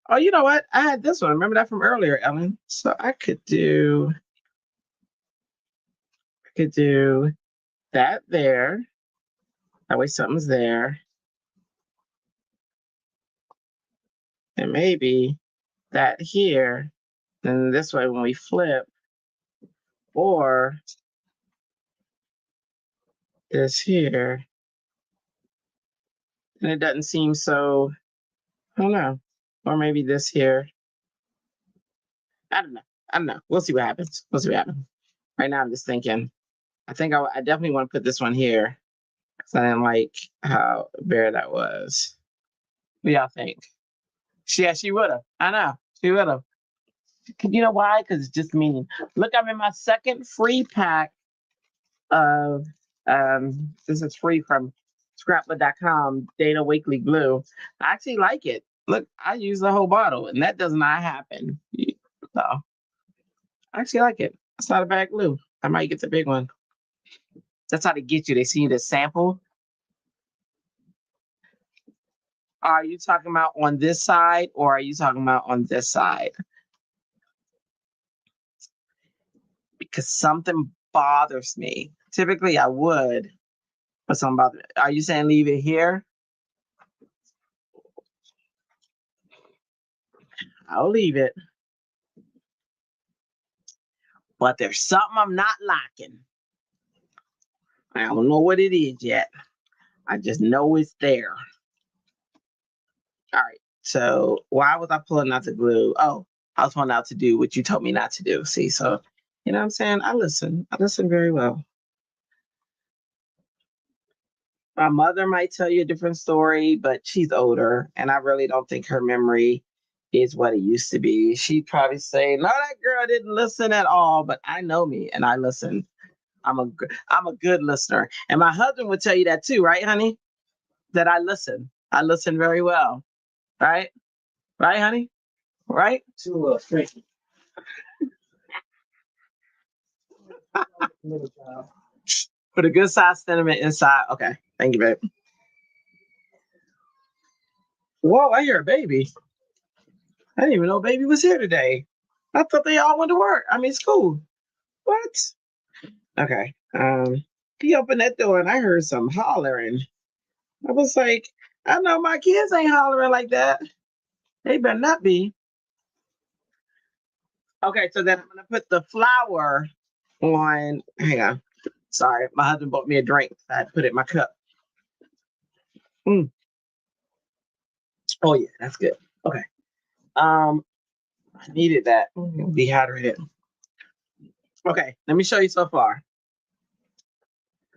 Oh, you know what? I had this one. Remember that from earlier, Ellen? So I could do that there. That way something's there. And maybe that here. Then this way when we flip, or this here, and it doesn't seem so, I don't know. Or maybe this here. I don't know. I don't know. We'll see what happens. We'll see what happens. Right now, I'm just thinking. I think I definitely want to put this one here because I didn't like how bare that was. What y'all think? Yeah, she would have. I know. She would have. You know why? Because it's just mean. Look, I'm in my second free pack of, this is free from scrapbook.com, Dana Weekly Glue. I actually like it. Look, I use the whole bottle, and that does not happen. So I actually like it. It's not a bad glue. I might get the big one. That's how they get you. They see the sample. Are you talking about on this side or are you talking about on this side? Because something bothers me. Typically, I would, but something bothers me. Are you saying leave it here? I'll leave it. But there's something I'm not liking. I don't know what it is yet. I just know it's there. All right. So why was I pulling out the glue? Oh, I was pulling out to do what you told me not to do. See, so you know what I'm saying? I listen. I listen very well. My mother might tell you a different story, but she's older, and I really don't think her memory is what it used to be. She'd probably say, "No, that girl didn't listen at all." But I know me, and I listen. I'm a good listener, and my husband would tell you that too, right, honey? That I listen. I listen very well, right? Right, honey? Right? Too freaky. Put a good size cinnamon inside. Okay, thank you, babe. Whoa, I hear a baby. I didn't even know baby was here today. I thought they all went to work. I mean, school. What? Okay. He opened that door and I heard some hollering. I was like, I know my kids ain't hollering like that. They better not be. Okay, so then I'm gonna put the flour on. Hang on. Sorry, my husband bought me a drink. I had to put it in my cup. Mm. Oh yeah, that's good. Okay. I needed that. Dehydrated. Okay, let me show you so far.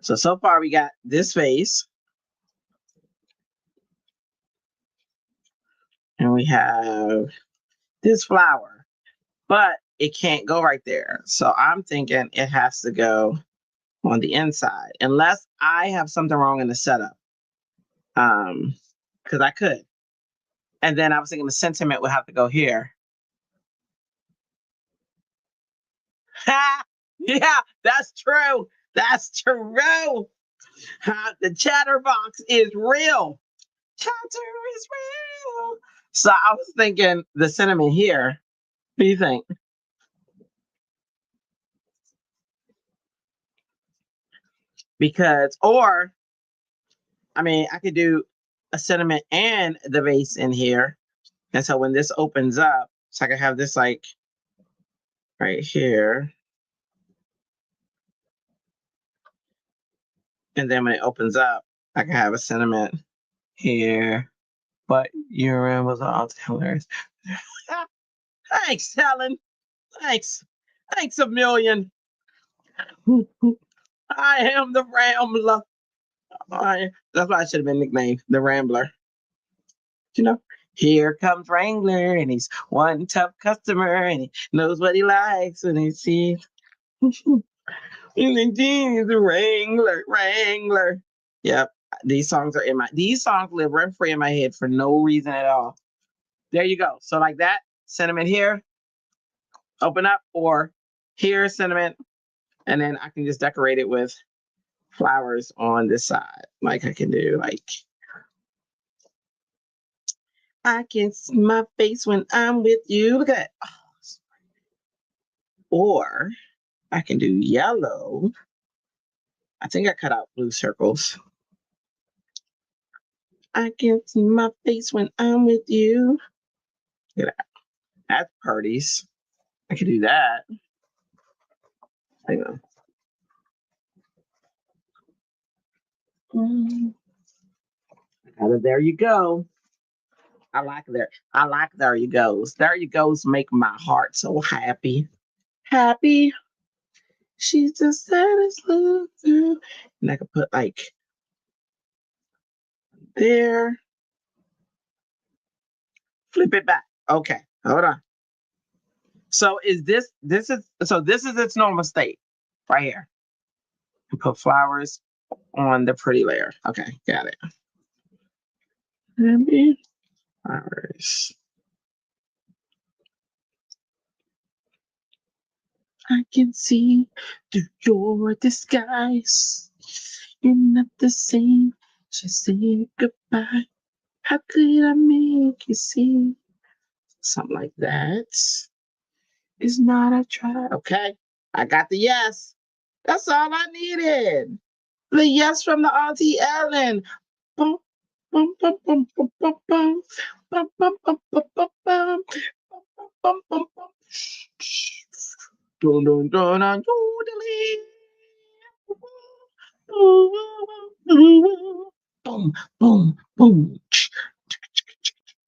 So far we got this vase, and we have this flower, but it can't go right there. So I'm thinking it has to go on the inside, unless I have something wrong in the setup. Because I could. And then I was thinking the sentiment would have to go here. Yeah, that's true. That's true. The chatterbox is real. Chatter is real. So I was thinking the cinnamon here. What do you think? Because, or, I mean, I could do a cinnamon and the vase in here. And so when this opens up, so I can have this like right here. And then when it opens up, I can have a cinnamon here. But urine was all hilarious. Thanks, Helen. Thanks. Thanks a million. I am the Rambler. That's why I should have been nicknamed the Rambler. You know, here comes Wrangler, and he's one tough customer, and he knows what he likes when he sees. He's a Wrangler, Wrangler. Yep, these songs live rent free in my head for no reason at all. There you go. So like that, cinnamon here, open up, or here, cinnamon, and then I can just decorate it with flowers on this side. Like I can do like I can see my face when I'm with you. Look at that. Or I can do yellow. I think I cut out blue circles. I can't see my face when I'm with you. Yeah, that's parties. I could do that. Hang on. There you go. I like there. I like there you goes. There you goes. Make my heart so happy. Happy. She's the saddest little girl. And I could put like there. Flip it back. Okay. Hold on. So this is its normal state right here. And put flowers on the pretty layer. Okay, got it. Happy flowers. I can see through your disguise. You're not the same. Just say goodbye. How could I make you see? Something like that. It's not a try. Okay. I got the yes. That's all I needed. The yes from the Auntie Ellen. Bum, bum, bum, bum, bum, bum, bum. Bum, bum, bum, bum, bum, bum. Bum, bum, bum, bum. Dun, dun, dun, dun, doodly. Boom, boom, boom.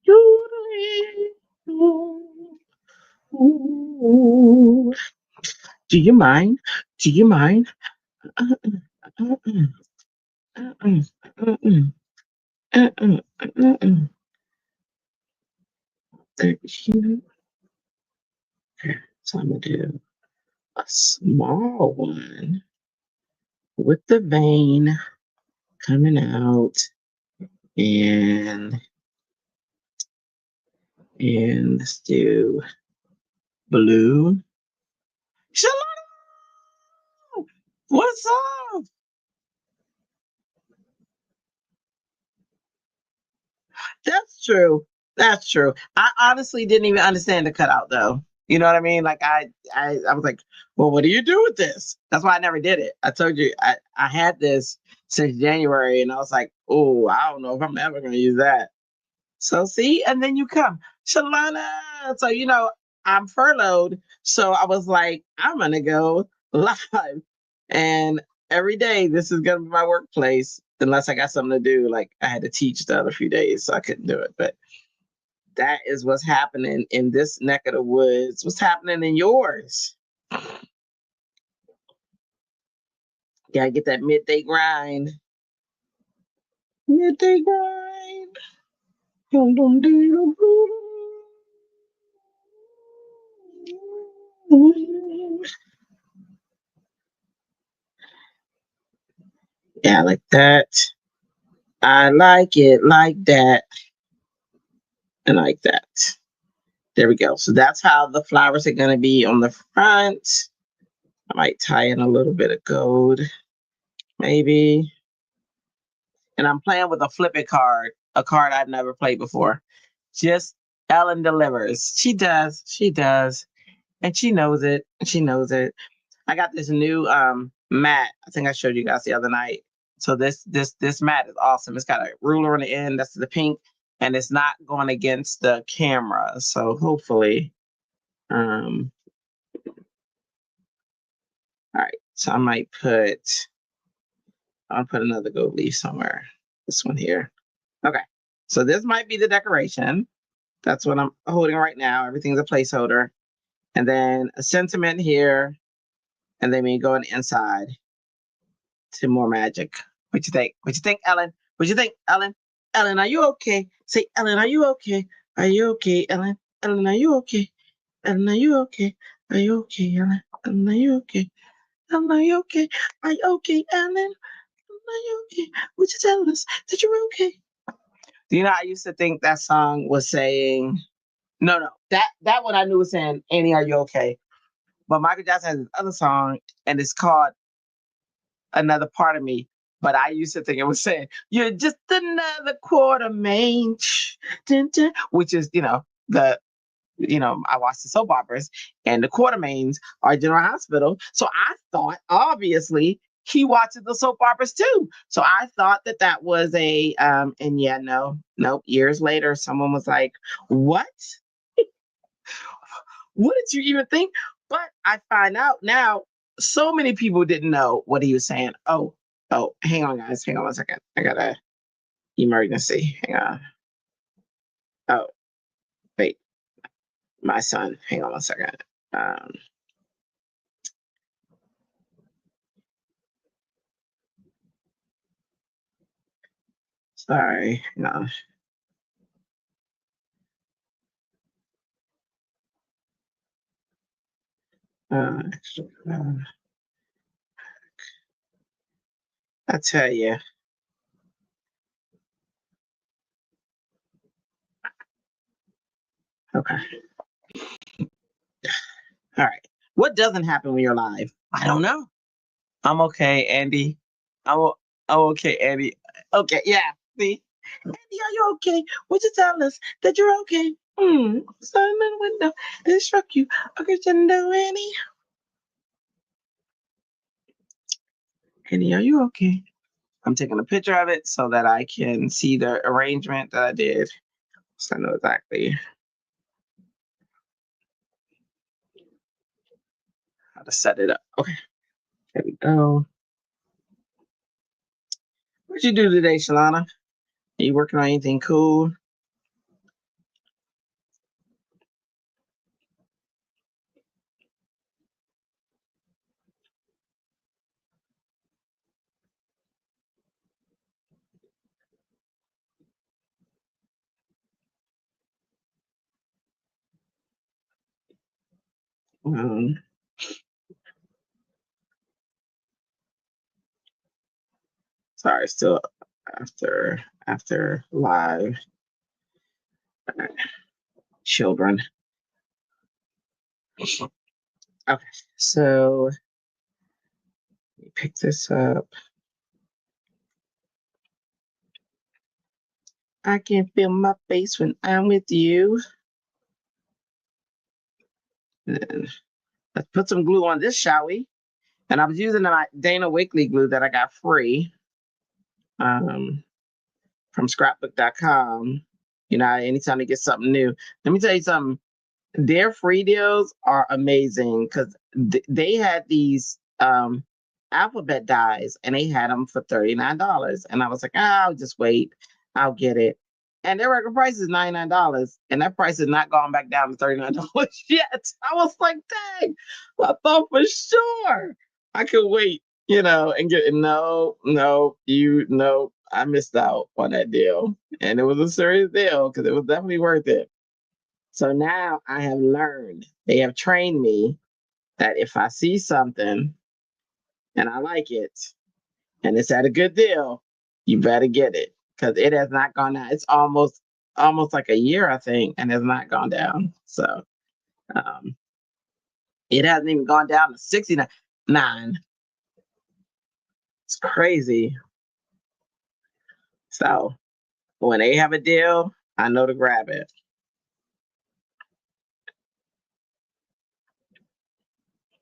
Doodly. Ooh. Do you mind? Do you mind? Uh-uh, uh-uh, uh-uh, uh-uh, uh-uh. Okay, so I'm gonna do a small one with the vein coming out and let's do blue. Shalom! What's up? That's true. That's true. I honestly didn't even understand the cutout though. You know what I mean? Like I was like, well, what do you do with this? That's why I never did it. I told you I had this since January and I was like, oh, I don't know if I'm ever gonna use that. So see, and then you come, Shalana. So I'm furloughed. So I was like, I'm gonna go live. And every day this is gonna be my workplace, unless I got something to do. Like I had to teach the other few days, so I couldn't do it. But that is what's happening in this neck of the woods. What's happening in yours? Gotta get that midday grind. Midday grind. Dum, dum, dum, dum, dum. Yeah, like that. I like it like that. And like that. There we go. So that's how the flowers are going to be on the front. I might tie in a little bit of gold, maybe. And I'm playing with a flip it card, a card I've never played before. Just Ellen delivers. She does. She does. And she knows it. She knows it. I got this new mat. I think I showed you guys the other night. So this mat is awesome. It's got a ruler on the end. That's the pink, and it's not going against the camera. So hopefully, all right. So I'll put another gold leaf somewhere. This one here. Okay. So this might be the decoration. That's what I'm holding right now. Everything's a placeholder, and then a sentiment here, and then we go on the inside to more magic. What you think? What you think, Ellen? What you think, Ellen? Ellen, are you okay? Say, Ellen, are you okay? Are you okay, Ellen? Ellen, are you okay? Ellen, are you okay? Are you okay, Ellen? Ellen, are you okay? Ellen, are you okay? Are you okay, Ellen? Ellen, are you okay? Would you tell us that you're okay? Do you know, I used to think that song was saying, no, that one I knew was saying, Annie, are you okay? But Michael Jackson has this other song, and it's called Another Part of Me. But I used to think it was saying, you're just another quarter mange, which is, I watched the soap operas and the Quartermains are General Hospital. So I thought, obviously, he watches the soap operas too. So I thought that that was a, and yeah, no, nope. Years later, someone was like, "What? What did you even think?" But I find out now, so many people didn't know what he was saying. Oh, hang on, guys. Hang on one second. I got a emergency. Hang on. Oh, wait, my son. Hang on one second. Um, sorry. No. Uh, uh, I tell you. Okay. All right. What doesn't happen when you're live? I don't know. I'm okay, Andy. I'm okay, Andy. Okay, yeah. See, Andy, are you okay? Would you tell us that you're okay? Simon window. It struck you. A crescendo, Annie. Andy, are you okay? I'm taking a picture of it so that I can see the arrangement that I did. So I know exactly how to set it up. Okay, there we go. What'd you do today, Shalana? Are you working on anything cool? Um, sorry, still after live children. Okay, so let me pick this up. I can feel my face when I'm with you. And let's put some glue on this, shall we? And I was using my Dana Wakley glue that I got free um, from scrapbook.com. You know, anytime they get something new. Let me tell you something. Their free deals are amazing because they had these alphabet dies and they had them for $39. And I was like, I'll just wait. I'll get it. And their regular price is $99. And that price has not gone back down to $39 yet. I was like, dang, I thought for sure I could wait, and get it. No, no, no, I missed out on that deal. And it was a serious deal because it was definitely worth it. So now I have learned, they have trained me that if I see something and I like it and it's at a good deal, you better get it because it has not gone down. It's almost like a year, I think, and has not gone down. So um, it hasn't even gone down to 69. It's crazy. So when they have a deal, I know to grab it.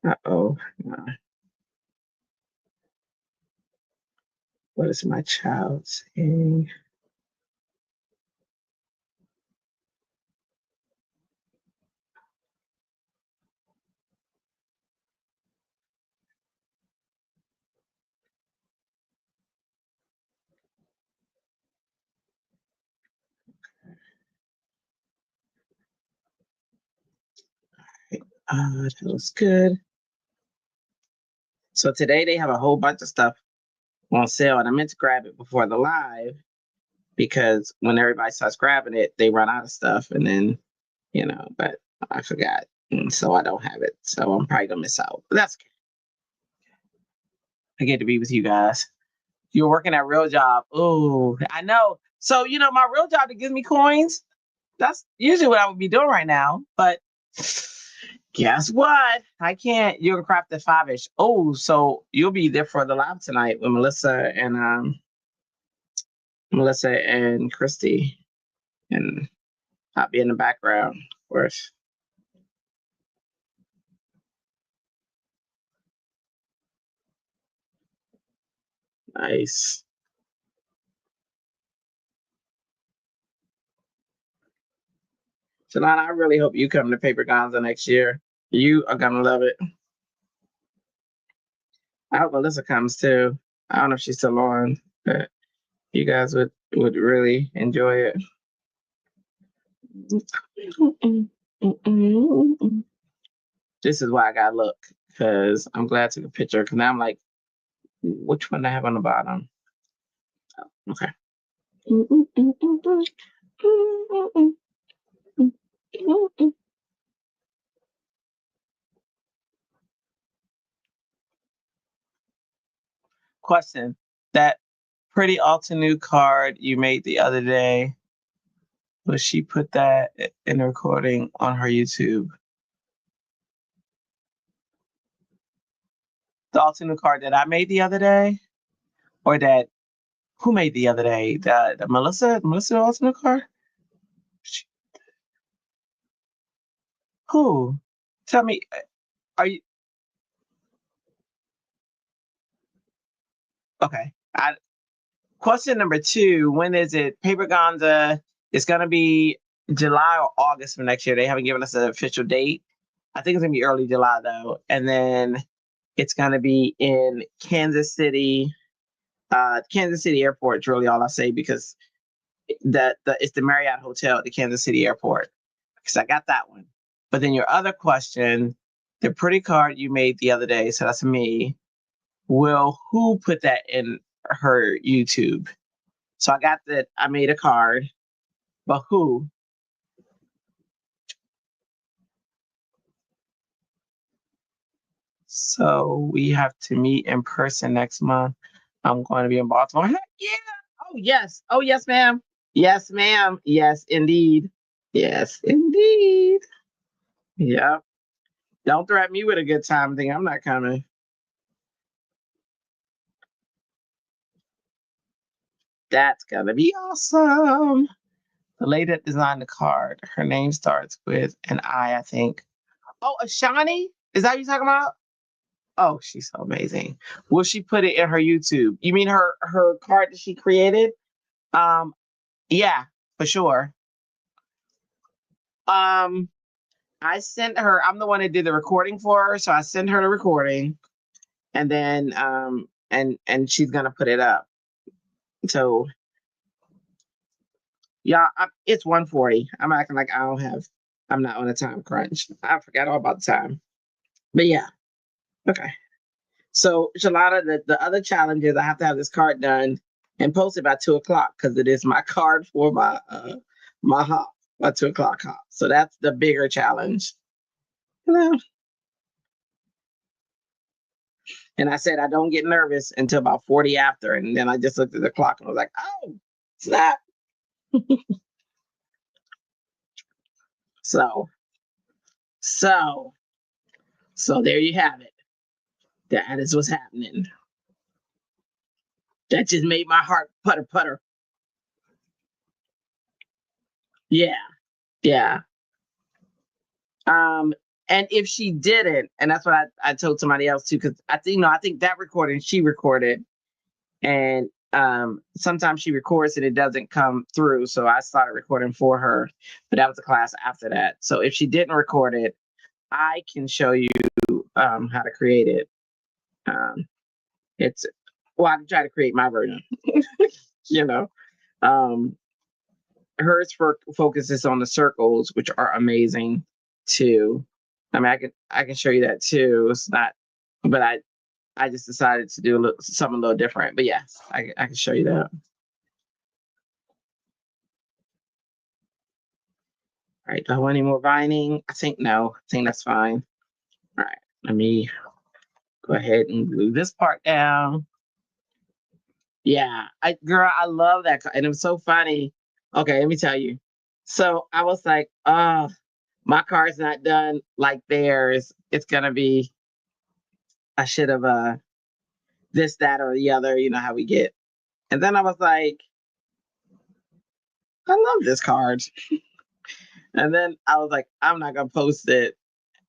Uh-oh. What is my child saying? That was good. So today they have a whole bunch of stuff on sale, and I meant to grab it before the live because when everybody starts grabbing it, they run out of stuff, and then but I forgot, and so I don't have it. So I'm probably gonna miss out. But that's okay. I get to be with you guys. You're working at real job. Oh, I know. So my real job that gives me coins. That's usually what I would be doing right now, but guess what? I can't. You're gonna craft at 5-ish. Oh, so you'll be there for the live tonight with Melissa and Christy, and I'll be in the background, of course. Nice. Shalana, I really hope you come to Paper Gonza next year. You are gonna love it. I hope Melissa comes too. I don't know if she's still on, but you guys would really enjoy it. This is why I got to look, because I'm glad I took a picture. Because now I'm like, which one do I have on the bottom? Oh, okay. Question: that pretty Altenew card you made the other day, will she put that in a recording on her YouTube? The Altenew card that I made the other day, or that who made the other day? The Melissa Altenew card? Who? Tell me. Are you okay? Question number 2: when is it? Paper Gonza is going to be July or August of next year. They haven't given us an official date. I think it's going to be early July though, and then it's going to be in Kansas City. Kansas City Airport is really all I say, because it's the Marriott Hotel at the Kansas City Airport, because I got that one. But then your other question, the pretty card you made the other day, so that's me. Will who put that in her YouTube? So I got that I made a card, but who? So we have to meet in person next month. I'm going to be in Baltimore. Heck yeah. Oh yes. Oh yes, ma'am. Yes, ma'am. Yes, indeed. Yes, indeed. Yep. Don't threaten me with a good time thing. I'm not coming. That's gonna be awesome. The lady that designed the card, her name starts with an I think. Oh, Ashani? Is that what you're talking about? Oh, she's so amazing. Will she put it in her YouTube? You mean her card that she created? Um, yeah, for sure. Um, I sent her. I'm the one that did the recording for her, so I sent her the recording, and then and she's gonna put it up. So yeah, it's 1:40. I'm acting like I don't have. I'm not on a time crunch. I forgot all about the time. But yeah, okay. So Shalana, the other challenge is I have to have this card done and posted by 2 o'clock, because it is my card for my hop, my 2 o'clock hop. So that's the bigger challenge. You know? And I said I don't get nervous until about 40 after. And then I just looked at the clock and was like, oh, snap. So, so, so there you have it. That is what's happening. That just made my heart putter putter. Yeah, yeah. Um, and if she didn't, and that's what I told somebody else too, because I think that recording she recorded, and sometimes she records and it doesn't come through. So I started recording for her, but that was a class after that. So if she didn't record it, I can show you how to create it. It's well, I can try to create my version. you know, um, hers focuses on the circles, which are amazing too. I mean, I can show you that too. It's not, but I just decided to do something a little different. But yes, I can show you that. All right, do I want any more vining? I think no. I think that's fine. All right, let me go ahead and glue this part down. Yeah, girl, I love that, and it was so funny. Okay, let me tell you. So I was like, my car's not done like theirs. It's gonna be. I should have this, that, or the other. You know how we get. And then I was like, I love this card. And then I was like, I'm not gonna post it.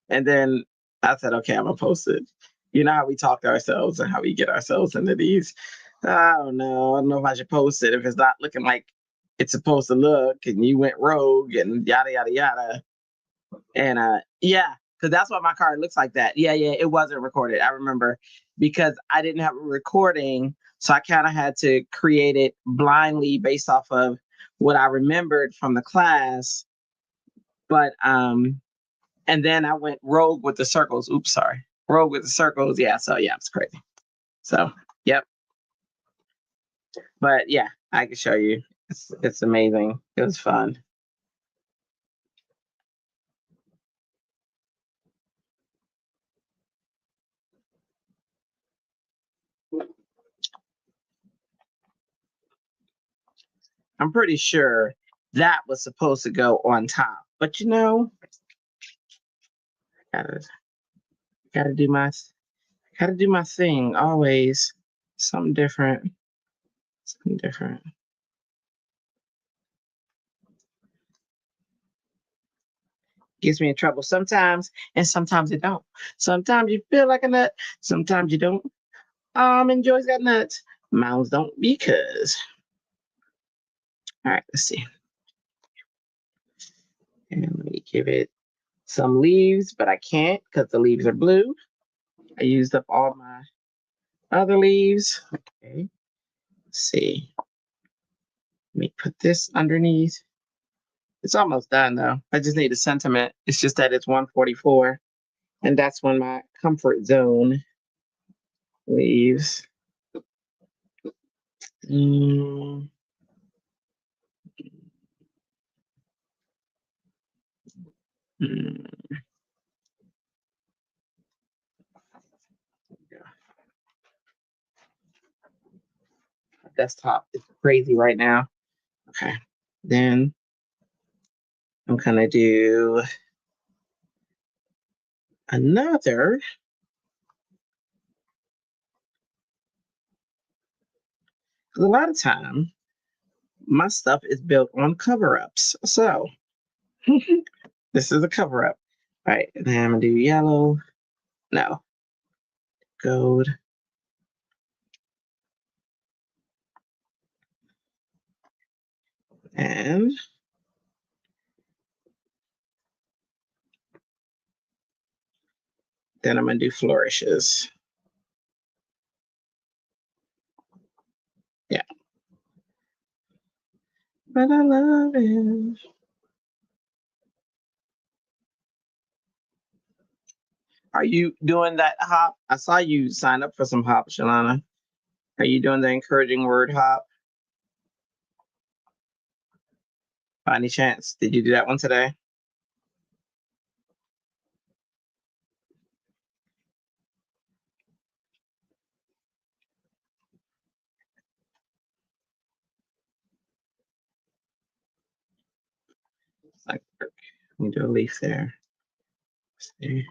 And then I said, okay, I'm gonna post it. You know how we talk to ourselves and how we get ourselves into these. I don't know. I don't know if I should post it if it's not looking like it's supposed to look, and you went rogue and yada yada yada. And yeah, because that's why my card looks like that. Yeah, yeah, it wasn't recorded. I remember because I didn't have a recording, so I kind of had to create it blindly based off of what I remembered from the class. But and then I went rogue with the circles. Oops, sorry. Rogue with the circles. Yeah, so yeah, it's crazy. So yep. But yeah, I can show you. It's amazing. It was fun. I'm pretty sure that was supposed to go on top. But you know, gotta gotta do my gotta do my thing always. Something different. Something different. Gets me in trouble sometimes, and sometimes it don't. Sometimes you feel like a nut, sometimes you don't. Enjoy's got nuts. Mounds don't because. All right, let's see. And let me give it some leaves, but I can't because the leaves are blue. I used up all my other leaves. Okay, let's see. Let me put this underneath. It's almost done though. I just need a sentiment. It's just that it's 1:44, and that's when my comfort zone leaves. Mm, mm, yeah. My desktop is crazy right now. Okay, then I'm gonna do another. Because a lot of time, my stuff is built on cover-ups. So this is a cover-up. All right, and then I'm gonna do yellow. No, gold. And then I'm gonna do flourishes. Yeah. But I love it. Are you doing that hop? I saw you sign up for some hop, Shalana. Are you doing the encouraging word hop by any chance? Did you do that one today? It's like, let me do a leaf there. See.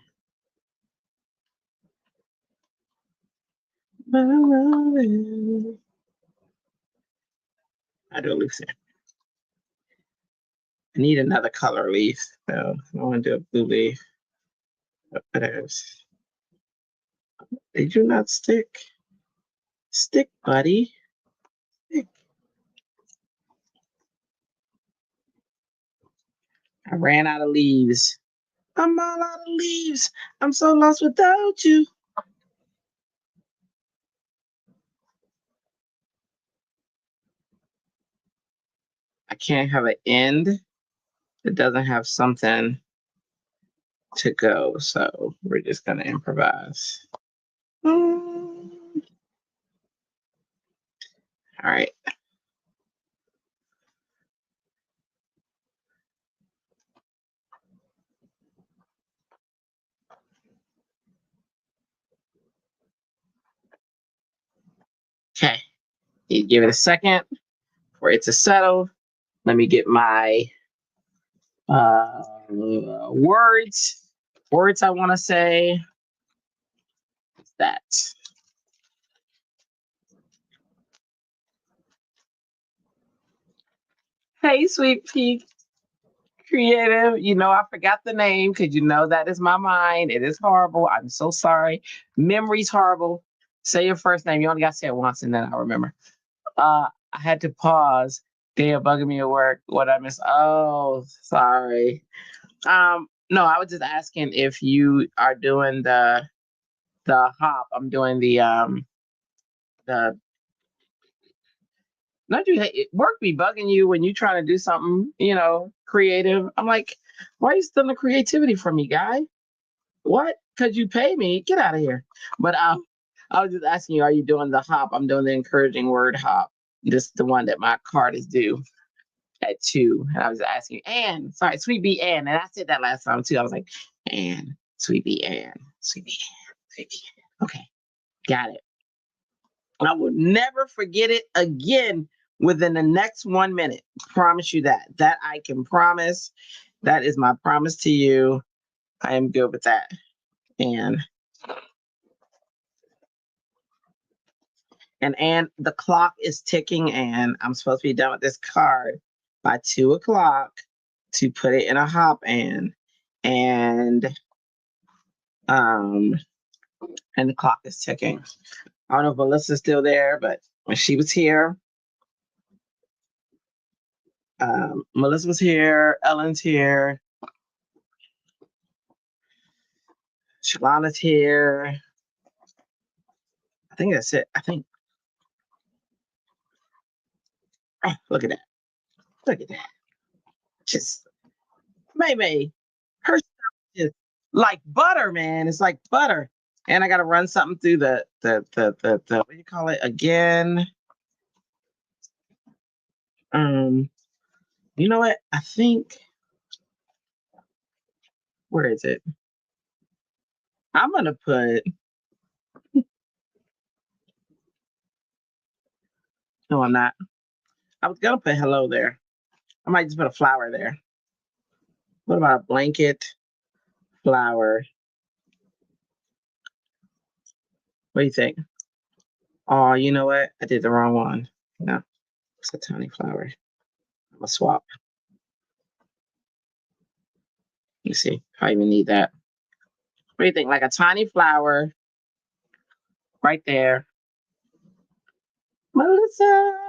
But I love it. I do a leaf there. I need another color leaf, so I want to do a blue leaf. But they do not stick. Stick, buddy. Stick. I ran out of leaves. I'm all out of leaves. I'm so lost without you. I can't have an end. It doesn't have something to go, so we're just gonna improvise. All right. Okay. You give it a second for it to settle. Let me get my words. Words I want to say. What's that? Hey, sweet pea creative. You know, I forgot the name because you know that is my mind. It is horrible. I'm so sorry. Memory's horrible. Say your first name. You only got to say it once, and then I'll remember. I had to pause. They are bugging me at work. What I miss? Oh, sorry. No, I was just asking if you are doing the hop. I'm doing the. Don't you hate it? Work be bugging you when you trying to do something, creative. I'm like, why are you stealing the creativity from me, guy? What? Because you pay me. Get out of here. But I was just asking you, are you doing the hop? I'm doing the encouraging word hop. This is the one that my card is due at 2. And I was asking, Ann, sorry, Sweet Bee Ann. And I said that last time too. I was like, Ann, Sweet Bee Ann, Sweet Bee Ann, Sweet Bee Ann. Okay, got it. I will never forget it again within the next 1 minute. Promise you that. That I can promise. That is my promise to you. I am good with that. And the clock is ticking, and I'm supposed to be done with this card by 2 o'clock to put it in a hop and um and the clock is ticking. I don't know if Melissa's still there, but when she was here, Melissa was here, Ellen's here, Shalana's here. I think that's it. I think. Oh, look at that. Look at that. Just Maymay. Her stuff is like butter, man. It's like butter. And I gotta run something through the what do you call it again? Um, you know what? I think where is it? I'm gonna put no, I'm not. I was gonna put hello there. I might just put a flower there. What about a blanket flower? What do you think? Oh, you know what? I did the wrong one. No, it's a tiny flower. I'm gonna swap. Let me see. I even need that. What do you think? Like a tiny flower right there. Melissa.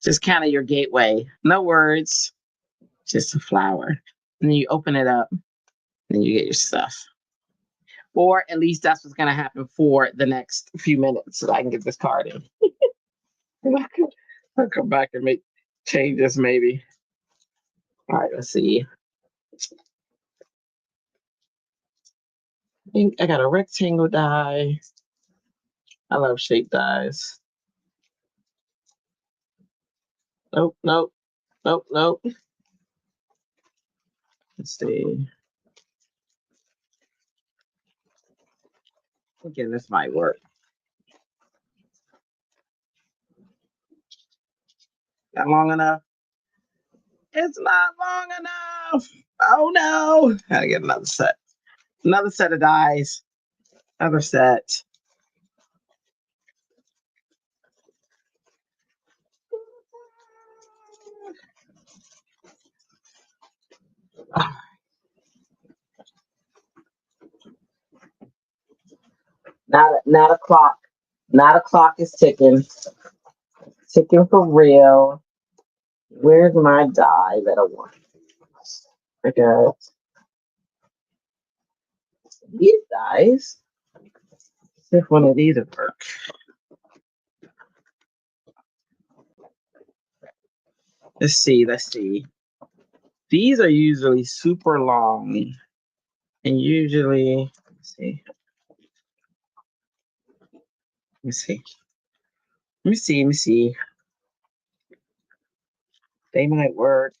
Just kind of your gateway. No words, just a flower. And then you open it up and you get your stuff. Or at least that's what's going to happen for the next few minutes so I can get this card in. I'll come back and make changes maybe. All right, let's see. I think I got a rectangle die. I love shape dies. Nope, nope, nope, nope. Let's see. Again, this might work. Not long enough. It's not long enough. Oh no. Gotta get another set. Another set of dies. Another set. Not a clock. Not a clock is ticking. Ticking for real. Where's my die that I want? I got these dies. See if one of these would work. Let's see. Let's see. These are usually super long. And usually, let's see. Let me see. Let me see. Let me see. They might work.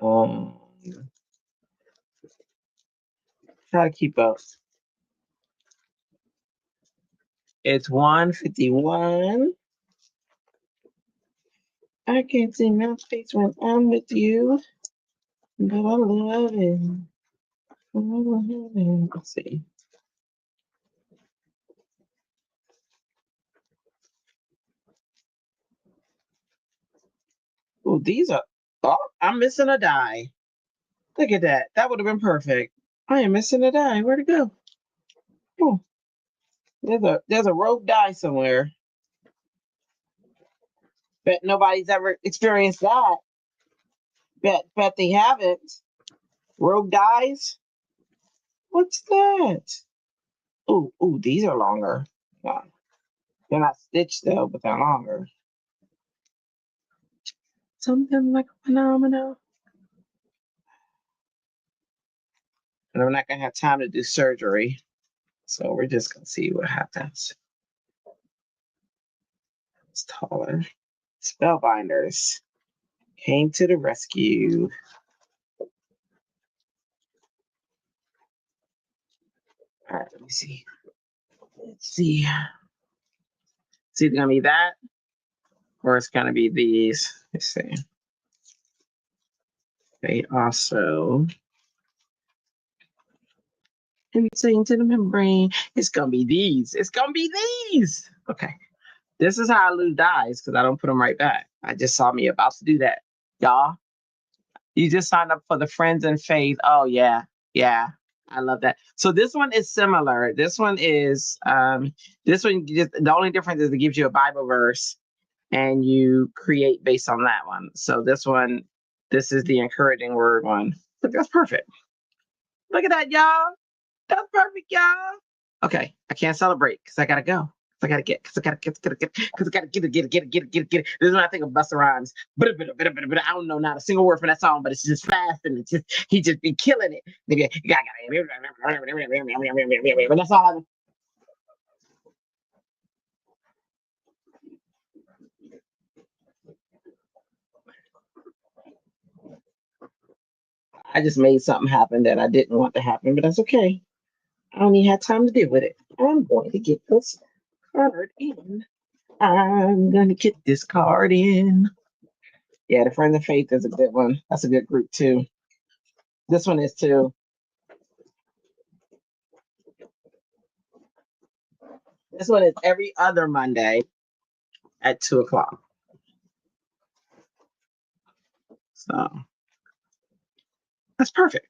Um, try to keep up. It's 1:51. I can't see my face when I'm with you, but I love it. Let's see. Oh, these are. Oh, I'm missing a die. Look at that. That would have been perfect. I am missing a die. Where'd it go? Oh, there's a rogue die somewhere. Bet nobody's ever experienced that. Bet they haven't. Rogue dies. What's that? Ooh, these are longer. Yeah. They're not stitched though, but they're longer. Something like a phenomenal. And I'm not gonna have time to do surgery, so we're just gonna see what happens. It's taller. Spellbinders came to the rescue. All right, let me see. Let's see. It's either gonna be that, or it's gonna be these. Let's see. They also insane to the membrane. It's gonna be these. It's gonna be these. Okay. This is how I lose dies because I don't put them right back. I just saw me about to do that. Y'all, you just signed up for the Friends and Faith. Oh yeah. Yeah. I love that. So this one is similar. This one is this one just the only difference is it gives you a Bible verse and you create based on that one. So this one, this is the encouraging word one. But that's perfect. Look at that, y'all. That's perfect, y'all. Okay, I can't celebrate because I gotta go. I gotta get, because I gotta get, because I gotta get it. This is when I think of Busta Rhymes. But I don't know not a single word from that song, but it's just fast and it's just he just be killing it. But that's all I just made something happen that I didn't want to happen, but that's okay. I only had time to deal with it. I'm going to get this card in. I'm gonna get this card in. Yeah, the Friends of Faith is a good one. That's a good group too. This one is too. This one is every other Monday at 2:00. So that's perfect.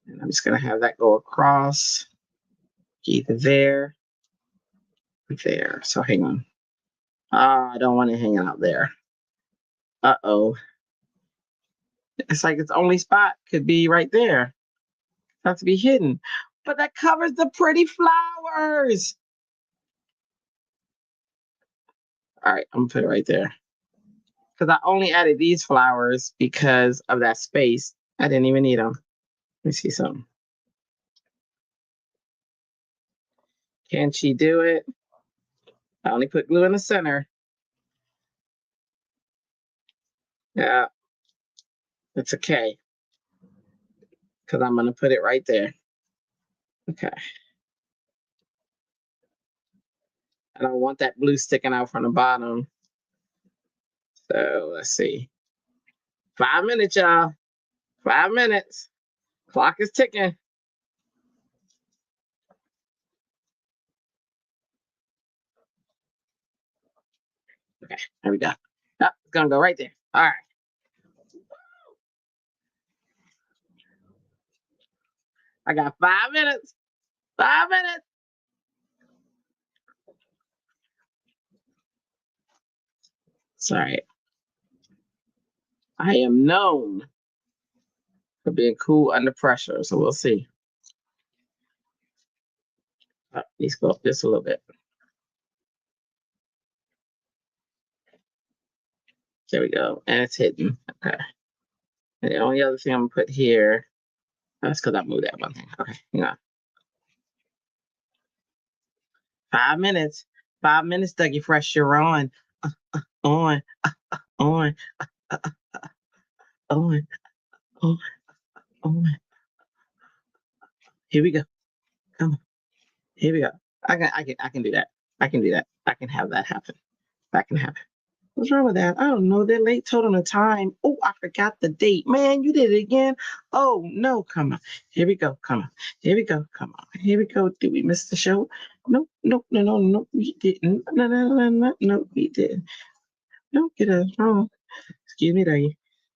And I'm just gonna have that go across either there or there. So hang on. I don't want it hanging out there. Uh-oh. It's like its only spot could be right there. Not to be hidden. But that covers the pretty flowers. All right, I'm gonna put it right there. Because I only added these flowers because of that space. I didn't even need them. Let me see something. Can she do it? I only put glue in the center. Yeah, it's okay. Because I'm going to put it right there. Okay. I don't want that blue sticking out from the bottom. So let's see. 5 minutes, y'all. 5 minutes. Clock is ticking. Okay, there we go. Oh, it's going to go right there. All right. I got 5 minutes. 5 minutes. Sorry. I am known for being cool under pressure, so we'll see. Let's go up just a little bit. There we go. And it's hidden. Okay. And the only other thing I'm gonna put here, that's because I moved that one thing. Okay, hang on. 5 minutes. 5 minutes, Dougie Fresh. You're on. On. On. Uh, on. On. On. Here we go. Come on. Here we go. I can do that. I can do that. I can have that happen. That can happen. What's wrong with that? I don't know. They're late. Told them the time. Oh, I forgot the date. Man, you did it again. Oh no, come on. Here we go. Come on. Here we go. Come on. Here we go. Did we miss the show? No, no, no, no, no, we didn't. No, no, no, no, no, we didn't. No, get us wrong. Excuse me, there.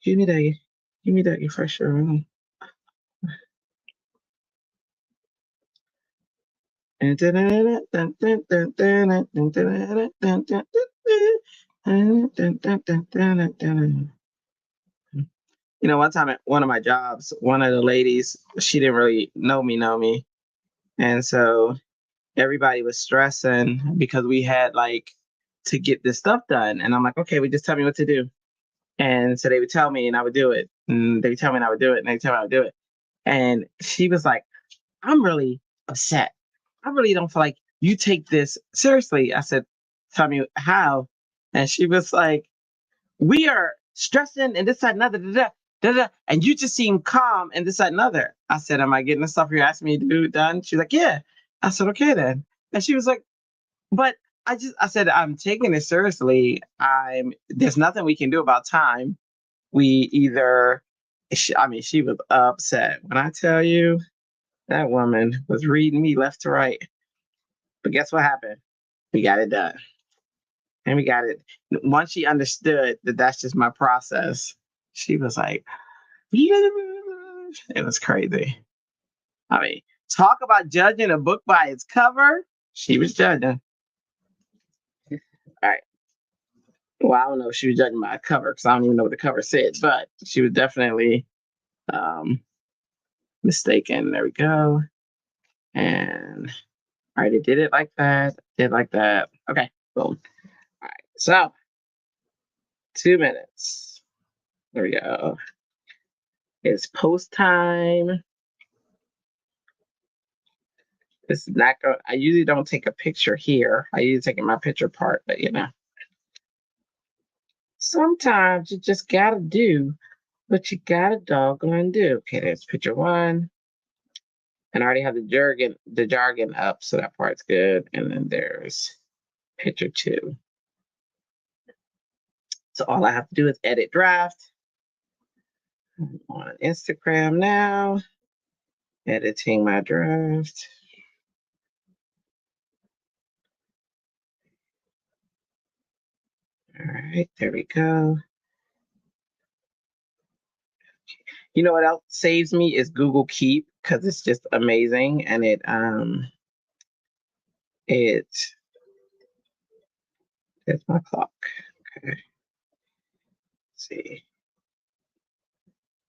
Give me that. Give me that refresher. You know, one time at one of my jobs, one of the ladies, she didn't really know me. And so everybody was stressing because we had like to get this stuff done. And I'm like, okay, well, just tell me what to do. And so they would tell me and I would do it. And they would tell me and I would do it. And they would tell me I would do it. And she was like, I'm really upset. I really don't feel like you take this seriously. I said, tell me how. And she was like, we are stressing and this, that, another, da, da, da, da, and you just seem calm and this, that, another. I said, am I getting the stuff you're asking me to do done? She's like, yeah. I said, okay then. And she was like, but I said, I'm taking it seriously. There's nothing we can do about time. We either, she was upset. When I tell you, that woman was reading me left to right. But guess what happened? We got it done. And we got it. Once she understood that that's just my process, she was like, it was crazy. I mean, talk about judging a book by its cover. She was judging. All right. Well, I don't know if she was judging by a cover because I don't even know what the cover said, but she was definitely mistaken. There we go. And all right, it did it like that. Did like that. Okay, boom. All right. So 2 minutes. There we go. It's post time. This is not going. I usually don't take a picture here. I usually take my picture part, but you know, sometimes you just gotta do what you gotta doggone do. Okay, there's picture one, and I already have the jargon up, so that part's good. And then there's picture two. So all I have to do is edit draft. I'm on Instagram now, editing my draft. All right, there we go. You know what else saves me is Google Keep because it's just amazing and it's my clock. Okay. Let's see.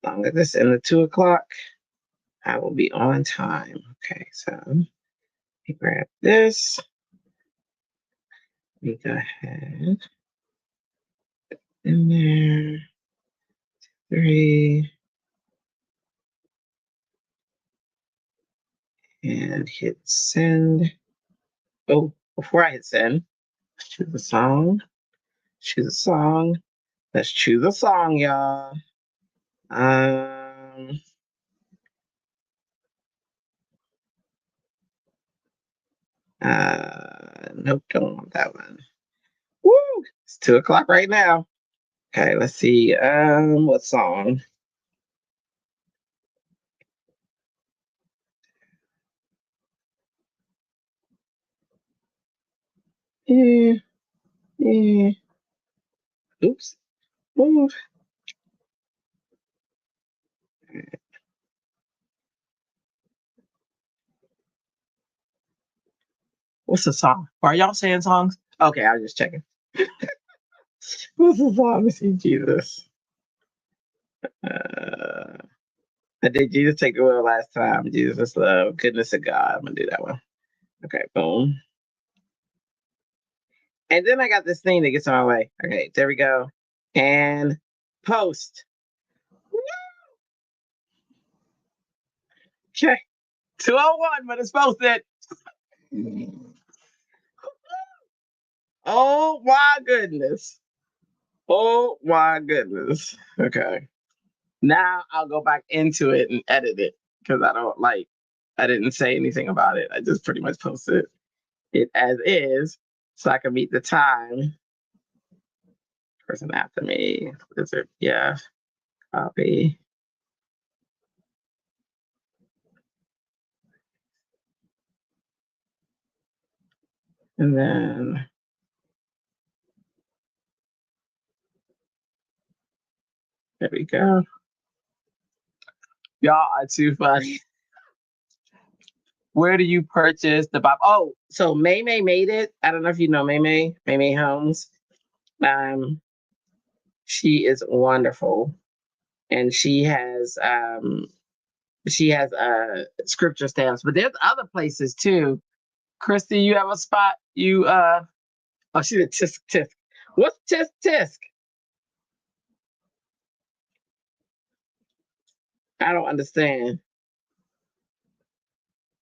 As long as it's in the 2 o'clock, I will be on time. Okay, so let me grab this. Let me go ahead. In there. 3. And hit send. Oh, before I hit send, choose a song. Choose a song. Let's choose a song, y'all. Nope, don't want that one. Woo! It's 2 o'clock right now. Okay, let's see. What song? Eh, eh. Oops. Move. What's the song? Are y'all saying songs? Okay, I was just checking. What's the song? Let me see, Jesus. I did Jesus take the wheel last time. Jesus love, goodness of God. I'm gonna do that one. Okay, boom. And then I got this thing that gets in my way. Okay, there we go. And post. Okay. 201, but it's posted. Oh my goodness. Oh my goodness. Okay. Now I'll go back into it and edit it because I didn't say anything about it. I just pretty much posted it as is so I can meet the time. Person after me. Is it? Yeah. Copy. And then There we go. Y'all are too funny. Where do you purchase the Bob? Oh, so Maymay Made It. I don't know if you know Maymay Homes. Um, she is wonderful, and she has scripture stamps. But there's other places too. Christy, you have a spot? You oh, she's a tisk tisk. What's tisk tisk? I don't understand.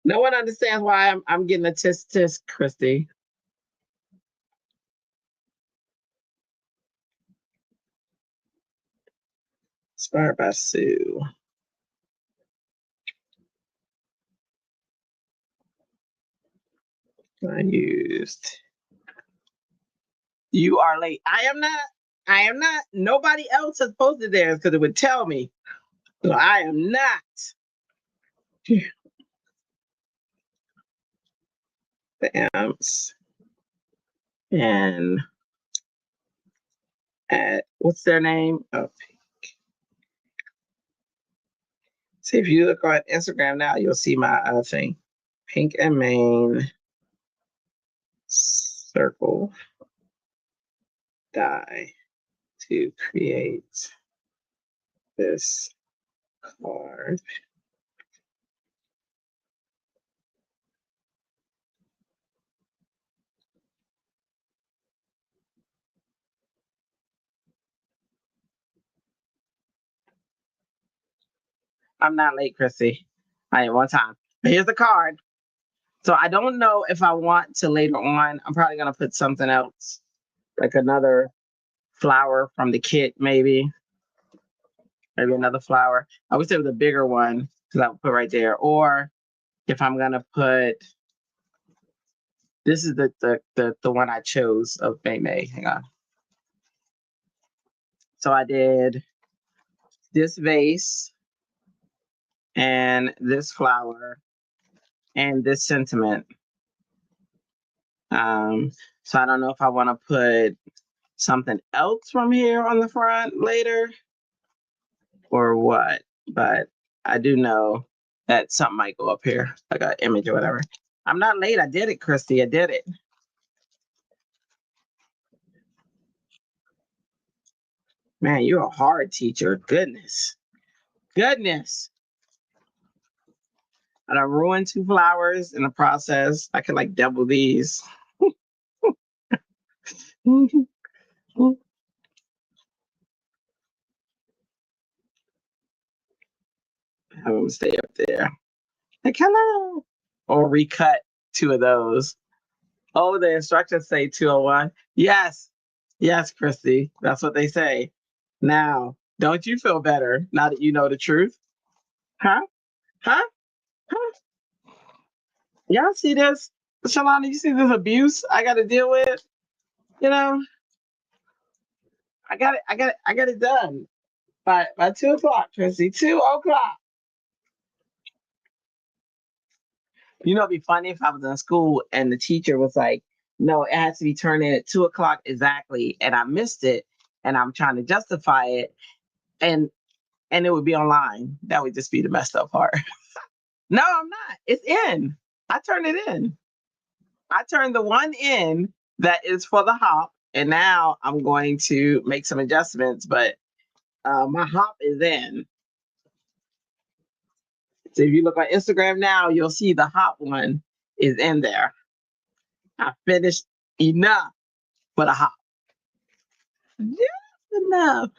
No one understands why I'm getting a tisk tisk, Christy. Inspired by Sue. I used. You are late. I am not. I am not. Nobody else has posted theirs because it would tell me. So I am not. Stamps and at what's their name? Oh, see if you look on Instagram now, you'll see my thing. Pink and Main circle die to create this card. I'm not late, Chrissy. I am one time. But here's the card. So I don't know if I want to later on. I'm probably gonna put something else, like another flower from the kit, maybe another flower. I wish there was a bigger one because I would put right there. Or if I'm gonna put, this is the one I chose of Maymay. Hang on. So I did this vase and this flower and this sentiment. So I don't know if I want to put something else from here on the front later or what, but I do know that something might go up here, like an image or whatever. I'm not late. I did it, Christy. I did it. Man, you're a hard teacher. Goodness. Goodness. And I ruined 2 flowers in the process. I could like double these. Have them stay up there. Like, hello. Or recut 2 of those. Oh, the instructions say 201. Yes. Yes, Christy. That's what they say. Now, don't you feel better now that you know the truth? Huh? Huh? Huh? Y'all see this? Shalana, you see this abuse I got to deal with? You know, I got it done by 2 o'clock, Chrissy. 2 o'clock. You know, it'd be funny if I was in school and the teacher was like, no, it has to be turned in at 2 o'clock exactly, and I missed it, and I'm trying to justify it, and it would be online. That would just be the messed up part. No, I'm not. It's in. I turned it in. I turned the one in that is for the hop, and now I'm going to make some adjustments, but my hop is in. So if you look on Instagram now, you'll see the hop one is in there. I finished enough for the hop. Just enough.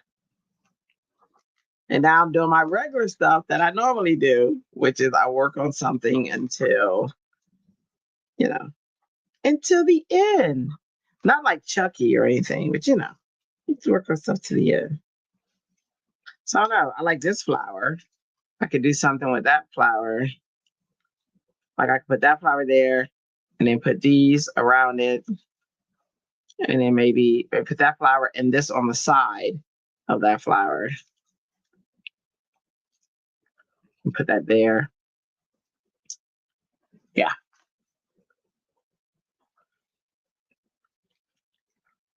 And now I'm doing my regular stuff that I normally do, which is I work on something until, you know, until the end. Not like Chucky or anything, but you know, let's work on stuff to the end. So I don't know. I like this flower. I could do something with that flower. Like I could put that flower there and then put these around it. And then maybe put that flower and this on the side of that flower. And put that there. Yeah.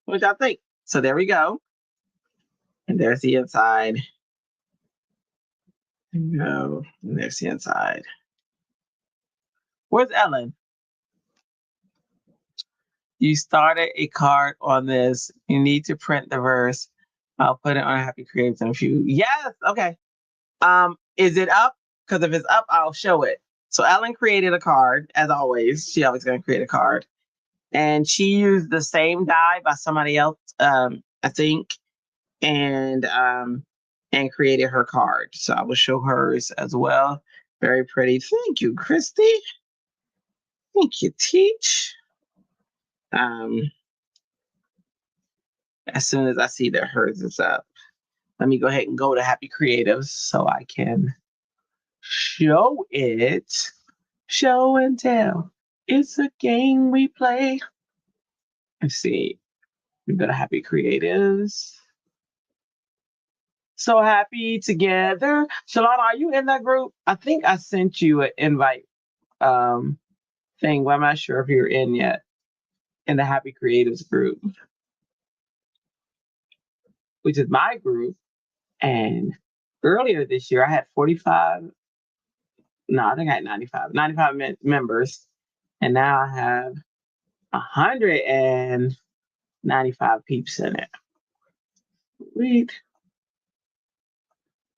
What y'all think? So there we go. And there's the inside. No, and there's the inside. Where's Ellen? You started a card on this. You need to print the verse. I'll put it on Happy Creatives in a few. Yes. Okay. Is it up? Because if it's up, I'll show it. So Ellen created a card, as always. She always gonna create a card. And she used the same die by somebody else, I think, and created her card. So I will show hers as well. Very pretty. Thank you, Christy. Thank you, Teach. Um, as soon as I see that hers is up, let me go ahead and go to Happy Creatives so I can show it. Show and tell. It's a game we play. Let's see. We go to Happy Creatives. So happy together. Shalana, are you in that group? I think I sent you an invite thing, but I'm not sure if you're in yet in the Happy Creatives group, which is my group. And earlier this year, I had 45. No, I think I had 95 members. And now I have 195 peeps in it. Sweet.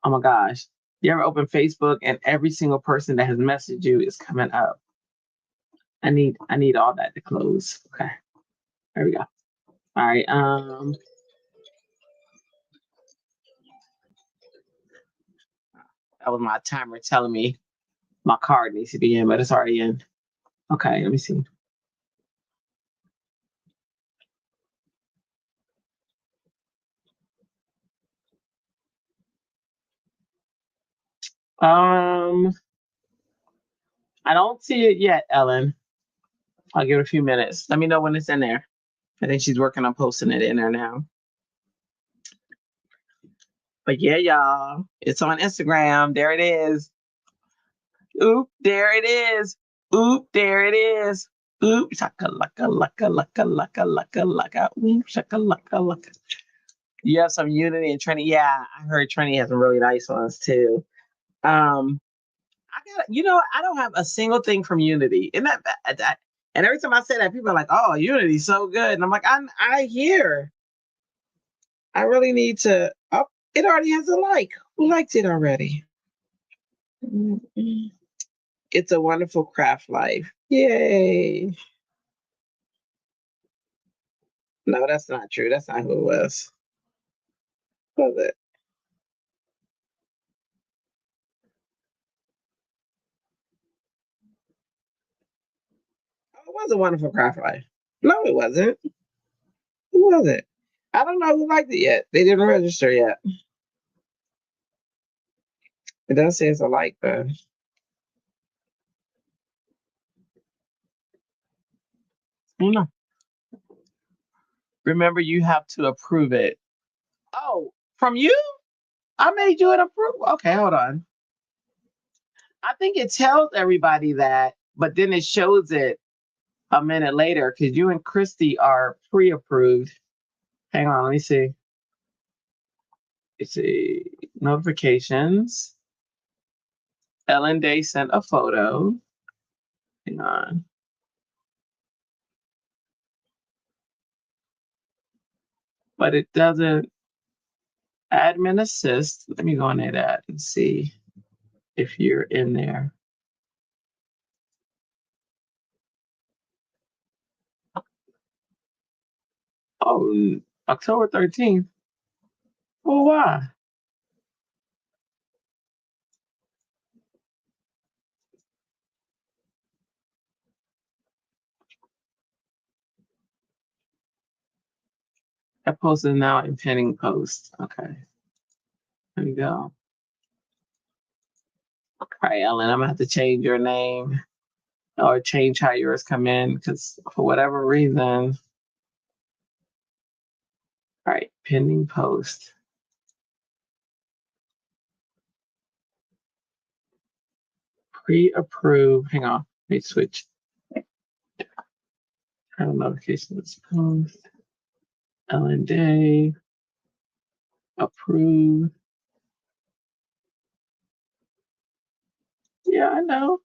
Oh my gosh. You ever open Facebook and every single person that has messaged you is coming up? I need all that to close. Okay. There we go. All right. That was my timer telling me my card needs to be in, but it's already in. Okay, let me see. Um, I don't see it yet, Ellen. I'll give it a few minutes. Let me know when it's in there. I think she's working on posting it in there now. But yeah, y'all, it's on Instagram. There it is. Oop, there it is. Oop, there it is. Oop, shaka laka laka laka laka laka laka. Oop, shaka laka laka. You have some Unity and Trinity. Yeah, I heard Trinity has some really nice ones too. Um, I don't have a single thing from Unity. Isn't that bad? And every time I say that, people are like, "Oh, Unity's so good," and I'm like, I hear. I really need to. Oh, it already has a like. Who liked it already? It's a wonderful craft life. Yay! No, that's not true. That's not who it was. Was it? Oh, it was a wonderful craft life. No, it wasn't. Who was it? I don't know who liked it yet. They didn't register yet. It does say it's a like though. I don't know. Remember, you have to approve it. Oh, from you? I made you an approval. Okay, hold on. I think it tells everybody that, but then it shows it a minute later because you and Christy are pre-approved. Hang on, let me see. Let's see. Notifications. Ellen Day sent a photo. Hang on. But it doesn't admin assist. Let me go into that and see if you're in there. Oh, October 13th. Well, why? That post is now in pending post. Okay. There we go. All right, Ellen, I'm gonna have to change your name or change how yours come in because for whatever reason. All right, pending post. Pre-approved. Hang on. Let me switch. Have notifications post. Ellen Day. Approve. Yeah, I know.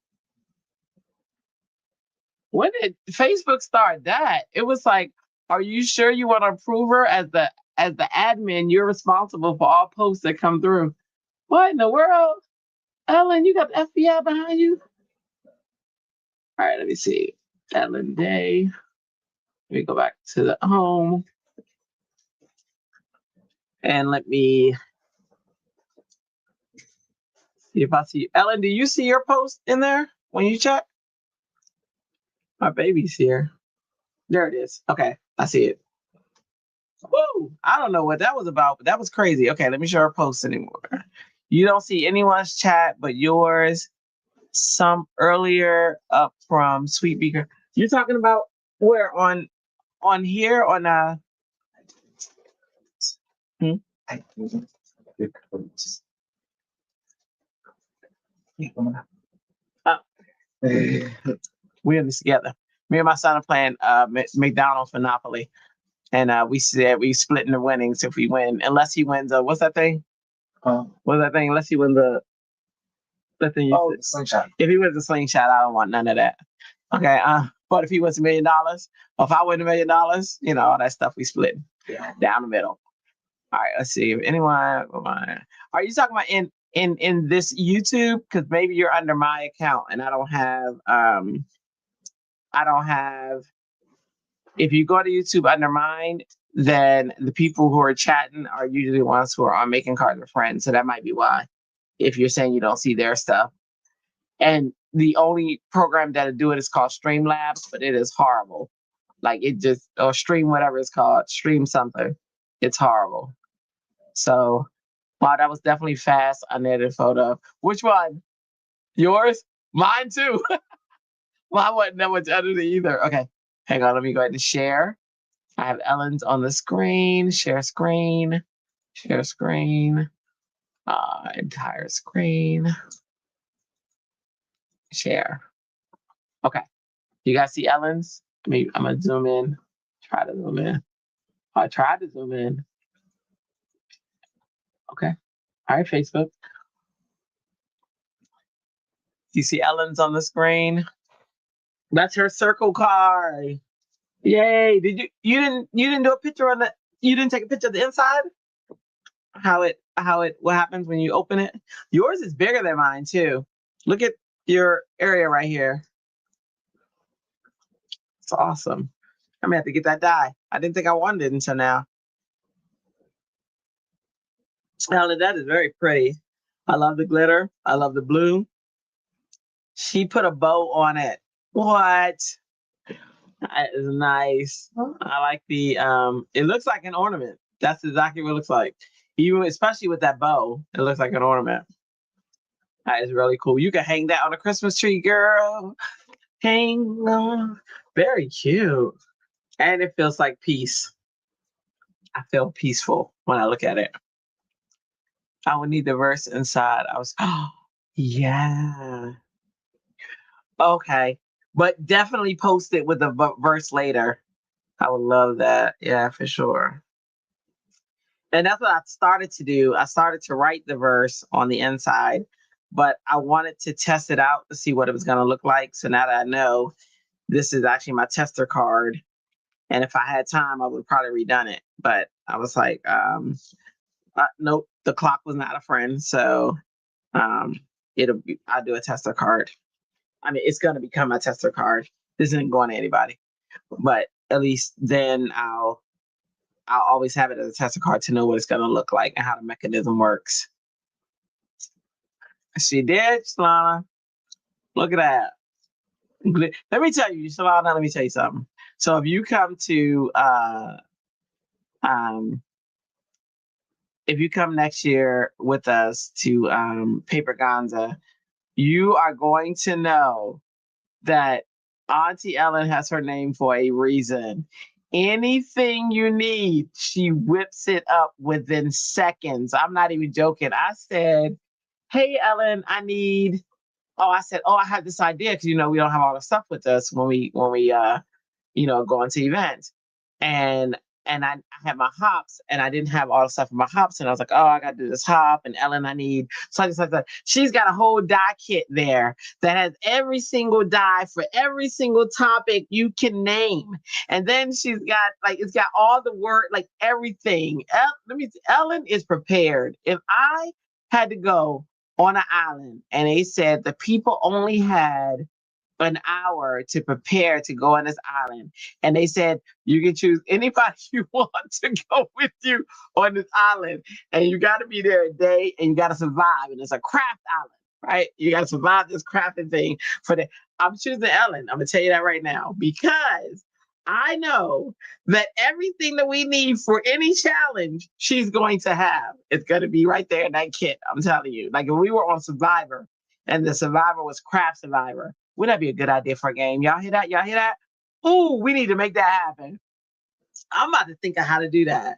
When did Facebook start that? It was like, are you sure you want to approve her as the admin? You're responsible for all posts that come through. What in the world? Ellen, you got the FBI behind you? All right, let me see. Ellen Day. Let me go back to the home. And let me see if I see. Ellen, do you see your post in there when you check? My baby's here. There it is. Okay, I see it. Woo! I don't know what that was about, but that was crazy. Okay, let me show her post anymore. You don't see anyone's chat but yours. Some earlier up from Sweet Beaker. You're talking about where on here on hmm? uh we're in this together. Me and my son are playing McDonald's Monopoly. And we said we splitting the winnings if we win, unless he wins. What's that thing? What's that thing? Unless he wins the thing. The slingshot. If he wins the slingshot, I don't want none of that. Okay. But if he wins $1,000,000, or if I win $1,000,000, all that stuff we split down the middle. All right. Let's see if anyone. Are you talking about in this YouTube? Because maybe you're under my account, and I don't have. I don't have. If you go to YouTube under mine, then the people who are chatting are usually the ones who are on Making Cards with Friends. So that might be why. If you're saying you don't see their stuff. And the only program that'll do it is called Streamlabs, but it is horrible. Like it just, or Stream, whatever it's called, Stream something. It's horrible. So, wow, that was definitely fast, unedited photo. Which one? Yours? Mine too. Mine wasn't that much edited either. Okay, hang on. Let me go ahead and share. I have Ellen's on the screen. Share screen. Share screen. Entire screen. Share. Okay. You guys see Ellen's? I'm gonna zoom in. Try to zoom in. I tried to zoom in. Okay. All right, Facebook. You see Ellen's on the screen? That's her circle card. Yay! Did you didn't do a picture on the you didn't take a picture of the inside? What happens when you open it? Yours is bigger than mine too. Look at your area right here. It's awesome. I'm gonna have to get that die. I didn't think I wanted it until now. Ellen, that is very pretty. I love the glitter. I love the blue. She put a bow on it. What? That is nice. I like the it looks like an ornament. That's exactly what it looks like. Even especially with that bow, it looks like an ornament. That is really cool. You can hang that on a Christmas tree, girl. Hang on. Very cute. And it feels like peace. I feel peaceful when I look at it. I would need the verse inside. Oh, yeah. Okay. But definitely post it with the verse later. I would love that. Yeah, for sure. And that's what I started to do. I started to write the verse on the inside, but I wanted to test it out to see what it was going to look like. So now that I know, this is actually my tester card. And if I had time, I would probably redone it. But I was like, nope, the clock was not a friend. So I'll do a tester card. I mean, it's going to become a tester card. This isn't going to anybody, but at least then I'll always have it as a tester card to know what it's going to look like and how the mechanism works. She did, Shalana. Look at that. Let me tell you, Shalana, let me tell you something. So if you come to if you come next year with us to Paper Gonza, you are going to know that Auntie Ellen has her name for a reason. Anything you need, she whips it up within seconds. I'm not even joking. I said, hey, Ellen, I said, I have this idea because, we don't have all the stuff with us when we go into events. And and I had my hops and I didn't have all the stuff for my hops. And I was like, oh, I got to do this hop. And Ellen, I need such and such. She's got a whole die kit there that has every single die for every single topic you can name. And then she's got like, it's got all the word, like everything. Let me see, Ellen is prepared. If I had to go on an island and they said the people only had an hour to prepare to go on this island. And they said you can choose anybody you want to go with you on this island. And you got to be there a day and you got to survive. And it's a craft island, right? You got to survive this crafting thing for the. I'm choosing Ellen. I'm going to tell you that right now because I know that everything that we need for any challenge she's going to have, it's going to be right there in that kit. I'm telling you. Like if we were on Survivor and the Survivor was Craft Survivor, would that be a good idea for a game? Y'all hear that? Y'all hear that? Ooh, we need to make that happen. I'm about to think of how to do that.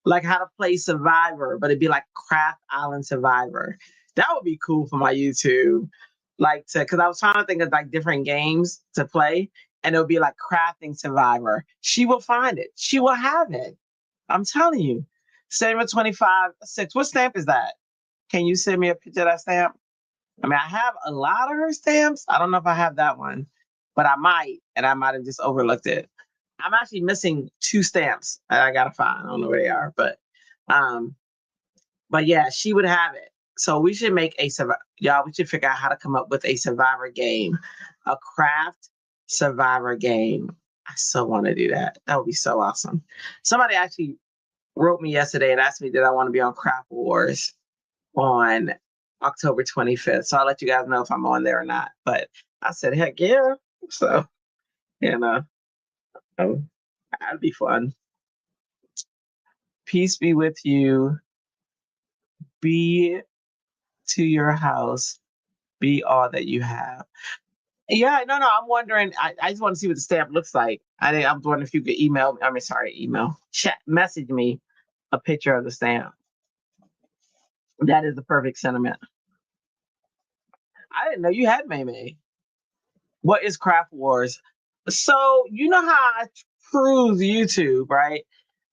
Like how to play Survivor, but it'd be like Craft Island Survivor. That would be cool for my YouTube. Like to, because I was trying to think of like different games to play, and it'll be like crafting Survivor. She will find it. She will have it. I'm telling you. Saber 25-6. What stamp is that? Can you send me a picture of that stamp? I mean, I have a lot of her stamps. I don't know if I have that one, but I might, and I might have just overlooked it. I'm actually missing 2 stamps that I gotta find. I don't know where they are, um, but yeah, she would have it. So we should make a y'all. We should figure out how to come up with a Survivor game, a craft Survivor game. I so want to do that. That would be so awesome. Somebody actually wrote me yesterday and asked me did I want to be on Craft Wars on October 25th. So I'll let you guys know if I'm on there or not. But I said, heck yeah. So, you know, that'd be fun. Peace be with you. Be to your house. Be all that you have. Yeah, no, I'm wondering. I just want to see what the stamp looks like. I'm wondering if you could chat, message me a picture of the stamp. That is the perfect sentiment. I didn't know you had Maymay. What is Craft Wars? So you know how I cruise YouTube, right?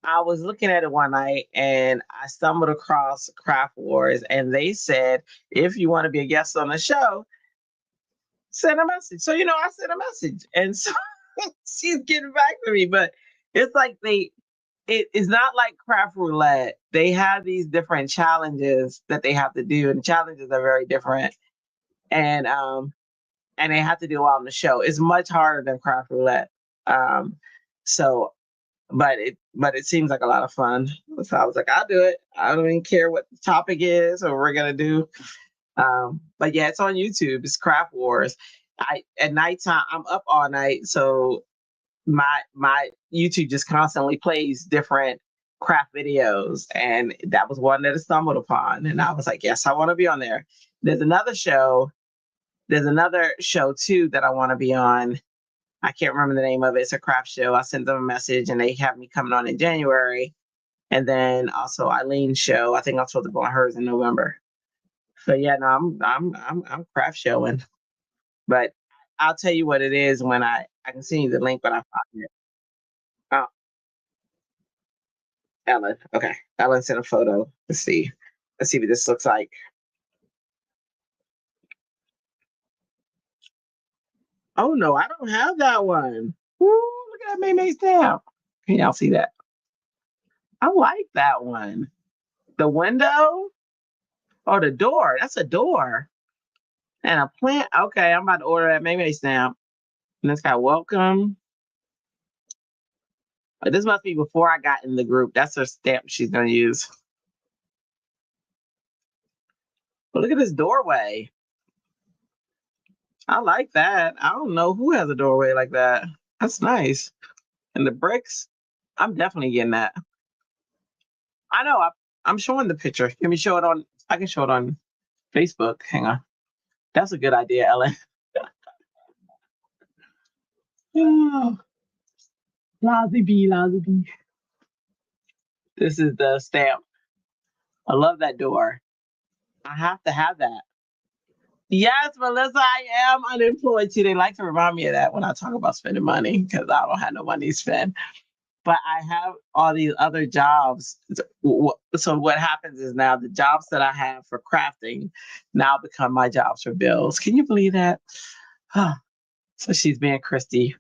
I was looking at it one night and I stumbled across Craft Wars, and they said if you want to be a guest on the show, send a message. So I sent a message, and so she's getting back to me. But it's like it is not like Craft Roulette. They have these different challenges that they have to do, and the challenges are very different. And they have to do it on the show. It's much harder than Craft Roulette. So, but it seems like a lot of fun. So I was like, I'll do it. I don't even care what the topic is or what we're gonna do. But yeah, it's on YouTube. It's Craft Wars. At nighttime, I'm up all night, so my YouTube just constantly plays different craft videos, and that was one that I stumbled upon, and I was like, yes, I want to be on there. There's another show too that I want to be on. I can't remember the name of it. It's a craft show. I sent them a message and they have me coming on in January. And then also Eileen's show. I think I'm supposed to go on hers in November. So yeah, no, I'm craft showing. But I'll tell you what it is when I can send you the link when I find it. Oh, Ellen. Okay. Ellen sent a photo. Let's see. Let's see what this looks like. Oh no, I don't have that one. Woo, look at that Maymay stamp. Can y'all see that? I like that one. The window or the door. That's a door. And a plant. Okay, I'm about to order that Maymay stamp. And it's got welcome. This must be before I got in the group. That's her stamp she's gonna use. But look at this doorway. I like that. I don't know who has a doorway like that. That's nice. And the bricks, I'm definitely getting that. I know. I'm showing the picture. Can we show it on? I can show it on Facebook. Hang on. That's a good idea, Ellen. Oh, lousy bee, lousy bee. This is the stamp. I love that door. I have to have that. Yes, Melissa, I am unemployed too. They like to remind me of that when I talk about spending money because I don't have no money to spend. but I have all these other jobs. So what happens is now the jobs that I have for crafting now become my jobs for bills. Can you believe that? So she's being Christy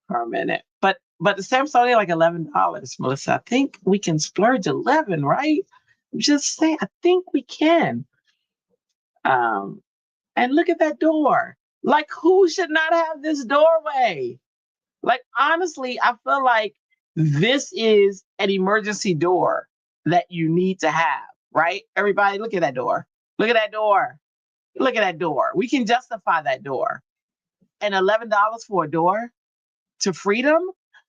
for a minute. But the stamps only like $11, Melissa. I think we can splurge 11, right? I'm just saying, I think we can. Um, and look at that door. Like, who should not have this doorway? Like, honestly, I feel like this is an emergency door that you need to have, right? Everybody, look at that door. Look at that door. Look at that door. We can justify that door. And $11 for a door to freedom?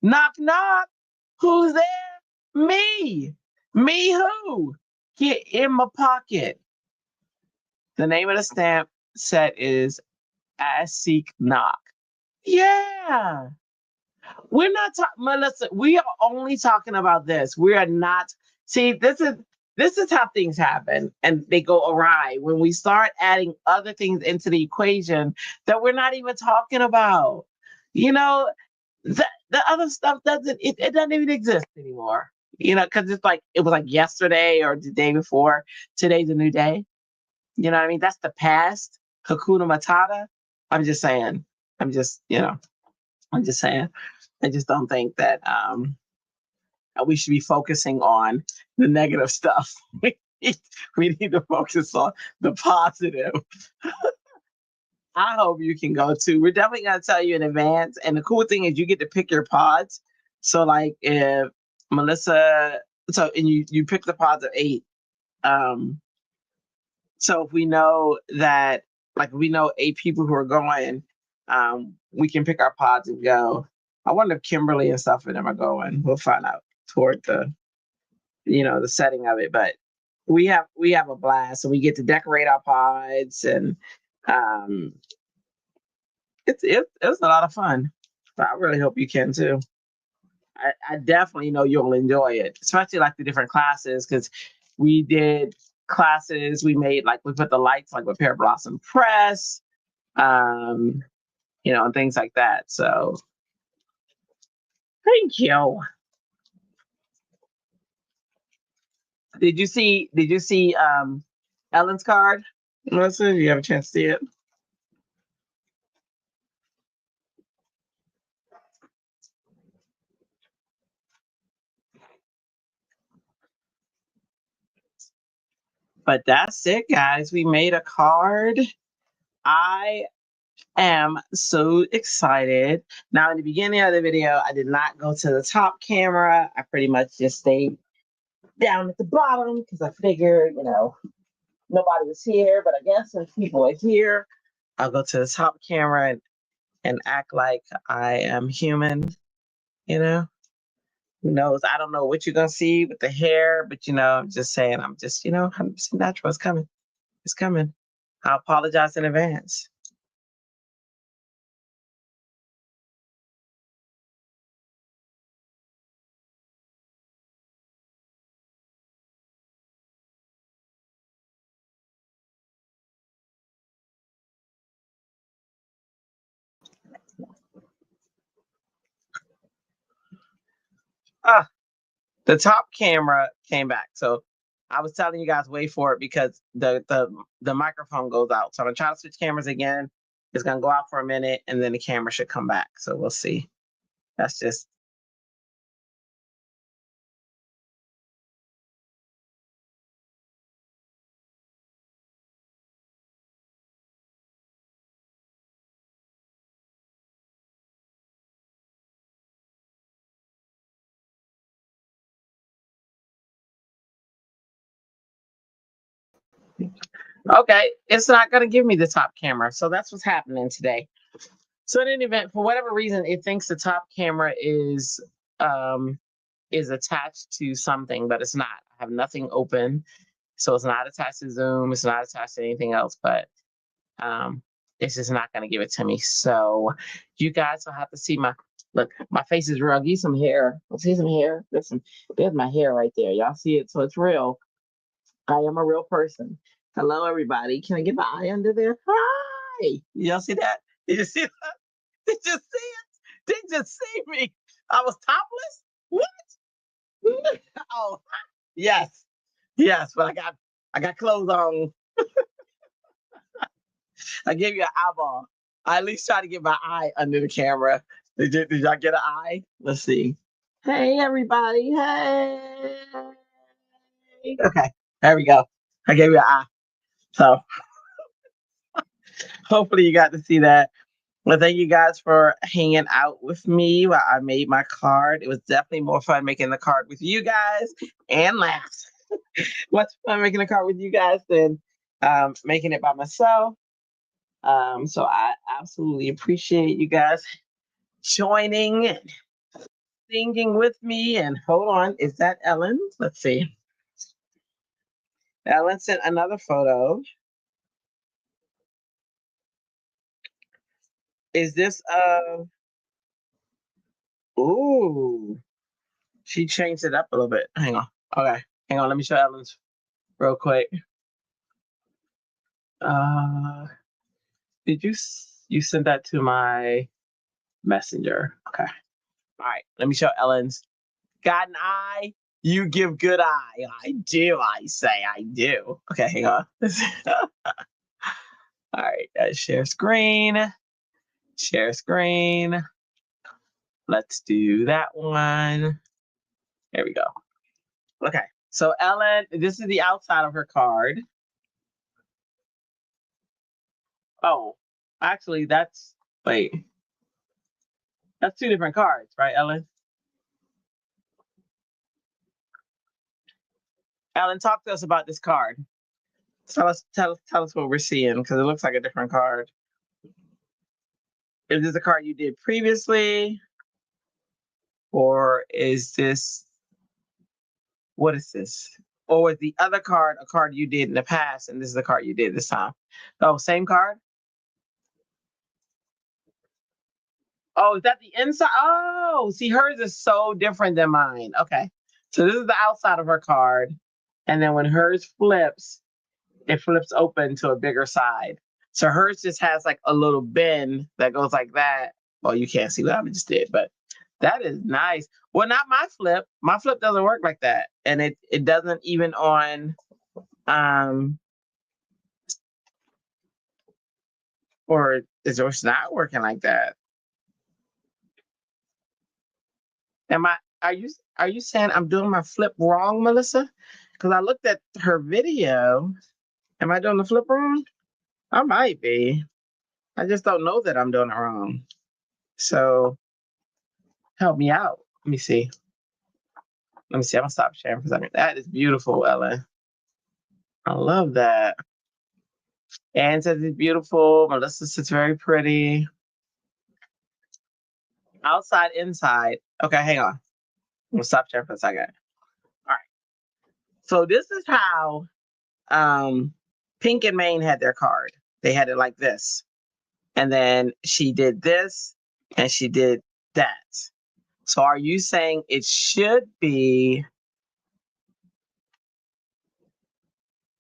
Knock, knock. Who's there? Me. Me who? Get in my pocket. The name of the stamp set is Ask, Seek, Knock. Yeah. We're not talking, Melissa. We are only talking about this. We are not. See, this is how things happen, and they go awry when we start adding other things into the equation that we're not even talking about. You know, the other stuff it doesn't even exist anymore. Because it's like it was like yesterday or the day before. Today's a new day. You know what I mean? That's the past. Hakuna Matata. I'm just saying. I'm just, I'm just saying. I just don't think that we should be focusing on the negative stuff. We need to focus on the positive. I hope you can go too. We're definitely going to tell you in advance. And the cool thing is you get to pick your pods. So like if Melissa, and you pick the pods of 8. So if we know that, like we know 8 people who are going, we can pick our pods and go. I wonder if Kimberly and stuff of them are going. We'll find out toward the setting of it. But we have a blast, and we get to decorate our pods, and um, it's a lot of fun. But I really hope you can too. I definitely know you'll enjoy it, especially like the different classes, because we did classes. We put the lights like with Pear Blossom Press, and things like that. So thank you. Did you see Ellen's card? Melissa, do you have a chance to see it? But that's it, guys. We made a card. I am so excited. Now, in the beginning of the video, I did not go to the top camera. I pretty much just stayed down at the bottom because I figured, nobody was here. But I guess since people are here, I'll go to the top camera and act like I am human, you know? Who knows? I don't know what you're gonna see with the hair, but I'm just saying, I'm just, 100% natural. It's coming. It's coming. I apologize in advance. Ah, the top camera came back. So I was telling you guys wait for it because the microphone goes out. So I'm gonna try to switch cameras again. It's gonna go out for a minute and then the camera should come back. So we'll see. That's just okay. It's not gonna give me the top camera. So that's what's happening today. So in any event, for whatever reason, it thinks the top camera is attached to something, but it's not. I have nothing open. So it's not attached to Zoom. It's not attached to anything else, but um, it's just not going to give it to me. So you guys will have to see look. My face is real. I'll give you some hair. Let's see some hair. There's my hair right there. Y'all see it? So it's real. I am a real person. Hello, everybody. Can I get my eye under there? Hi. Y'all see that? Did you see that? Did you see it? Did you see me? I was topless. What? Oh, yes. Yes, but I got clothes on. I gave you an eyeball. I at least try to get my eye under the camera. Did y'all get an eye? Let's see. Hey everybody. Hey. Okay. There we go. I gave you an eye. So hopefully you got to see that. Well, thank you guys for hanging out with me while I made my card. It was definitely more fun making the card with you guys and laughs. What's fun making a card with you guys than making it by myself? So I absolutely appreciate you guys joining and singing with me. And hold on, is that Ellen? Let's see. Ellen sent another photo. Is this ooh, she changed it up a little bit. Hang on. Okay. Hang on, let me show Ellen's real quick. Uh did you send that to my messenger? Okay. All right. Let me show Ellen's. Got an eye? You give good eye. I do, I say I do. Okay, hang on. All right, share screen. Share screen. Let's do that one. There we go. Okay, so Ellen, this is the outside of her card. Oh, actually, wait, that's two different cards, right, Ellen? Ellen, talk to us about this card. Tell us what we're seeing because it looks like a different card. Is this a card you did previously, or is this what is this? Or was the other card a card you did in the past, and this is the card you did this time? Oh, same card. Oh, is that the inside? Oh, see, hers is so different than mine. Okay, so this is the outside of her card, and then when hers flips, it flips open to a bigger side. So hers just has like a little bend that goes like that. Well, you can't see what I just did, but that is nice. Well, not my flip. My flip doesn't work like that, and it doesn't even on um or is it's not working like that. Am I? Are you saying I'm doing my flip wrong, Melissa? Because I looked at her video. Am I doing the flip wrong? I might be. I just don't know that I'm doing it wrong. So help me out. Let me see. Let me see. I'm gonna stop sharing for a second. That is beautiful, Ellen. I love that. Anne says it's beautiful. Melissa says it's very pretty. Outside, inside. Okay, hang on. I'm gonna stop sharing for a second. All right. So this is how Pink and Maine had their card. They had it like this. And then she did this and she did that. So are you saying it should be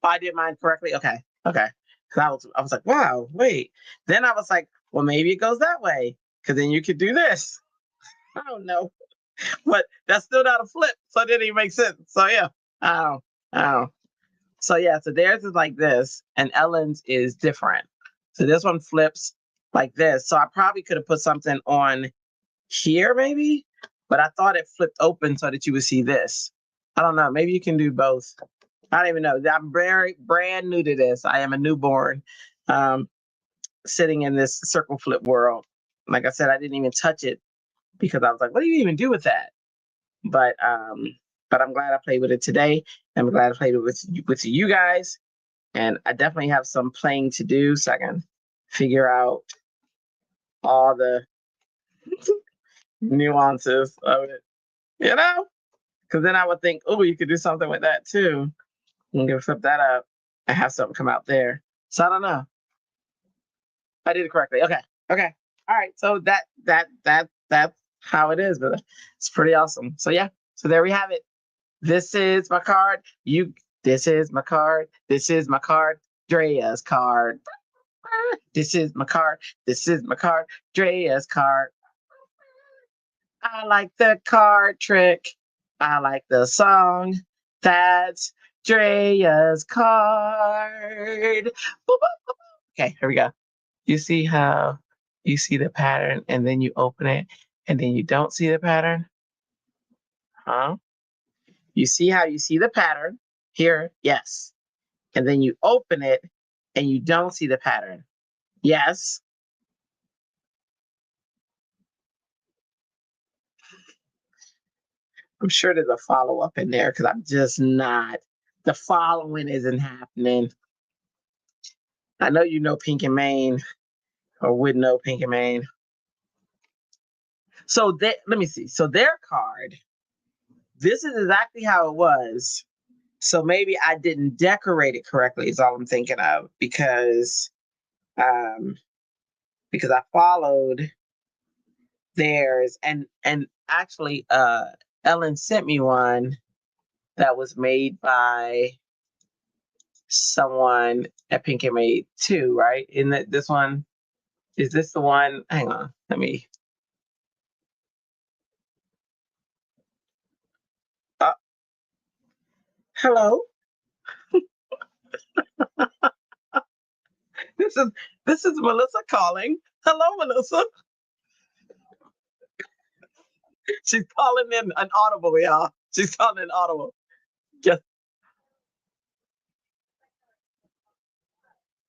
I did mine correctly? Okay. Okay. Cause I was like, wow, wait. Then I was like, well, maybe it goes that way. Cause then you could do this. I don't know. But that's still not a flip. So it didn't even make sense. So yeah. Oh. Oh. So yeah, so theirs is like this, and Ellen's is different. So this one flips like this. So I probably could have put something on here, maybe, but I thought it flipped open so that you would see this. I don't know. Maybe you can do both. I don't even know. I'm very brand new to this. I am a newborn, um, sitting in this circle flip world. Like I said, I didn't even touch it because I was like, "What do you even do with that?" But but I'm glad I played with it today. I'm glad I played it with you guys. And I definitely have some playing to do so I can figure out all the nuances of it, you know? Because then I would think, oh, you could do something with that too. You can flip that up and have something come out there. So I don't know. I did it correctly. Okay. Okay. All right. So that's how it is, but it's pretty awesome. So yeah. So there we have it. This is my card. This is my card. This is my card. Drea's card. This is my card. This is my card. Drea's card. I like the card trick. I like the song. That's Drea's card. Boop, boop, boop. Okay, here we go. You see how you see the pattern and then you open it and then you don't see the pattern? Huh? You see how you see the pattern here? Yes. And then you open it and you don't see the pattern. Yes. I'm sure there's a follow up in there because I'm just not. The following isn't happening. I know you know Pink and Maine or would know Pink and Maine. So let me see. So their card, this is exactly how it was. So maybe I didn't decorate it correctly is all I'm thinking of um because I followed theirs and actually Ellen sent me one that was made by someone at Pink and Made too, right? In that this one is this the one? Hang on, let me. Uh, hello, this is this is Melissa calling. Hello, Melissa. She's calling in an audible, y'all. She's calling in audible. Just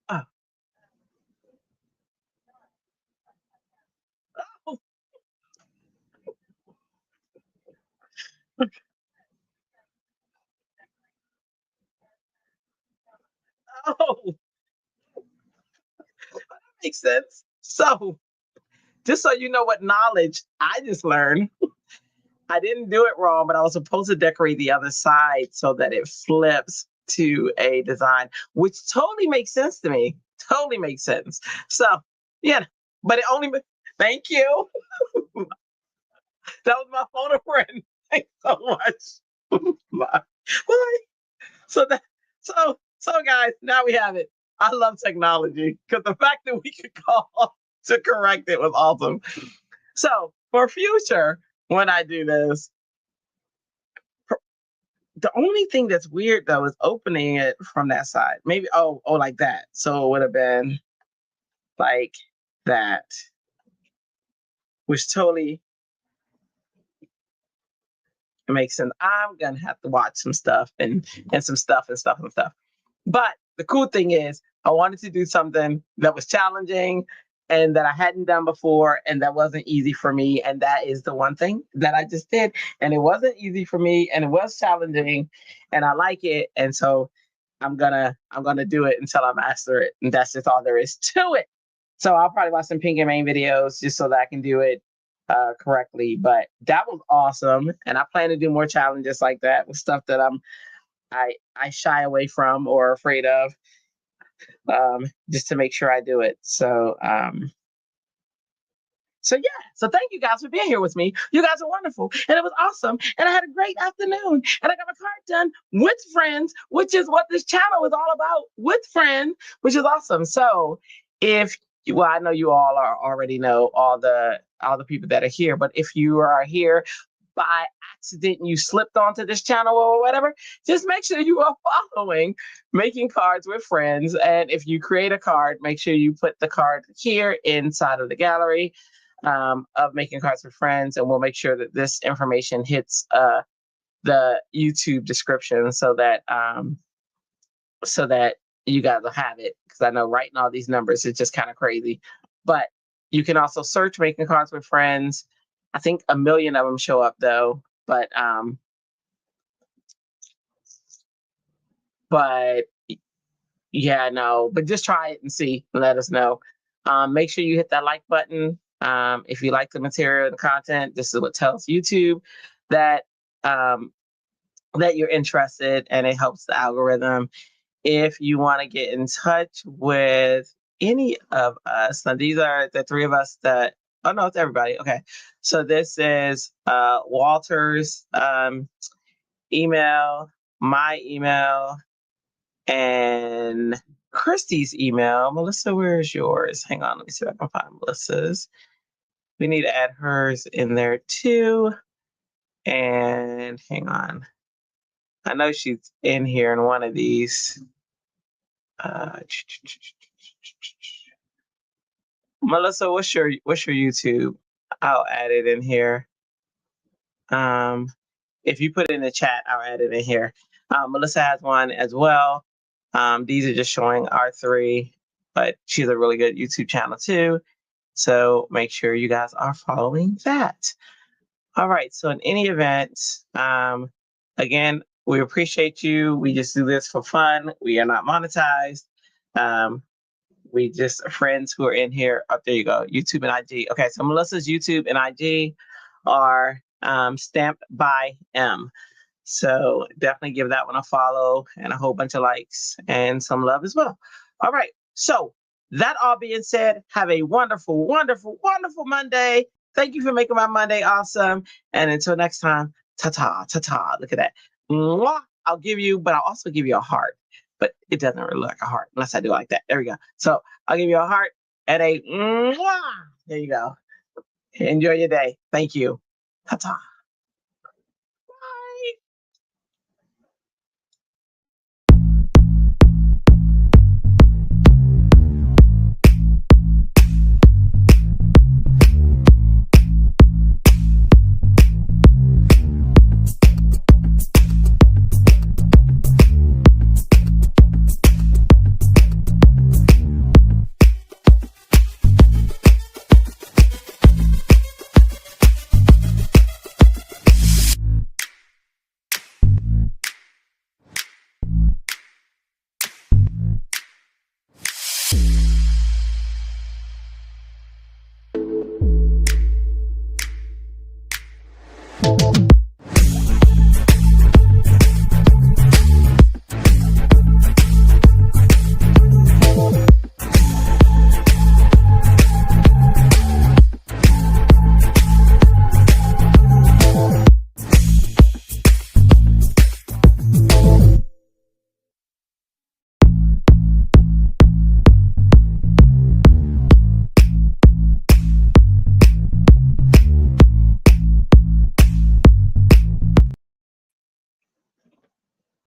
oh, oh, oh, makes sense. So just so you know what knowledge I just learned, I didn't do it wrong, but I was supposed to decorate the other side so that it flips to a design, which totally makes sense to me. Totally makes sense. So, yeah, but it only, thank you. That was my phone a friend. Thanks so much. Bye. Bye. So that, so guys, now we have it. I love technology because the fact that we could call to correct it was awesome. So for future, when I do this, the only thing that's weird though is opening it from that side. Maybe like that. So it would have been like that, which totally makes sense. I'm gonna have to watch some stuff and some stuff and stuff and stuff. But the cool thing is, I wanted to do something that was challenging and that I hadn't done before and that wasn't easy for me. And that is the one thing that I just did. And it wasn't easy for me and it was challenging and I like it. And so I'm gonna do it until I master it. And that's just all there is to it. So I'll probably watch some Pink and Main videos just so that I can do it correctly. But that was awesome. And I plan to do more challenges like that with stuff that I shy away from or afraid of, just to make sure I do it. So yeah. So thank you guys for being here with me. You guys are wonderful, and it was awesome. And I had a great afternoon. And I got my card done with friends, which is what this channel is all about. With friends, which is awesome. So if well, I know you all are already know all the people that are here, but if you are here by accident you slipped onto this channel or whatever, just make sure you are following Making Cards with Friends. And if you create a card, make sure you put the card here inside of the gallery of Making Cards with Friends. And we'll make sure that this information hits the YouTube description so that you guys will have it. Because I know writing all these numbers is just kind of crazy. But you can also search Making Cards with Friends. I think a million of them show up though. But yeah, no, but just try it and see and let us know. Make sure you hit that like button. If you like the material and the content, this is what tells YouTube that um, that you're interested and it helps the algorithm. If you want to get in touch with any of us, now these are the three of us that, oh no, it's everybody. Okay. So this is Walter's email, my email, and Christy's email. Melissa, where is yours? Hang on, let me see if I can find Melissa's. We need to add hers in there too. And hang on. I know she's in here in one of these. Uh, Melissa, what's your YouTube? I'll add it in here. If you put it in the chat, I'll add it in here. Melissa has one as well. These are just showing our three, but she's a really good YouTube channel too. So make sure you guys are following that. All right. So in any event, again, we appreciate you. We just do this for fun. We are not monetized. We just are friends who are in here. Oh, there you go. YouTube and IG. Okay. So Melissa's YouTube and IG are stamped by M. So definitely give that one a follow and a whole bunch of likes and some love as well. All right. So that all being said, have a wonderful, wonderful, wonderful Monday. Thank you for making my Monday awesome. And until next time, ta-ta, ta-ta. Look at that. Mwah. But I'll also give you a heart. But it doesn't really look like a heart unless I do like that. There we go. So I'll give you a heart and a mwah. There you go. Enjoy your day. Thank you. Ta-ta.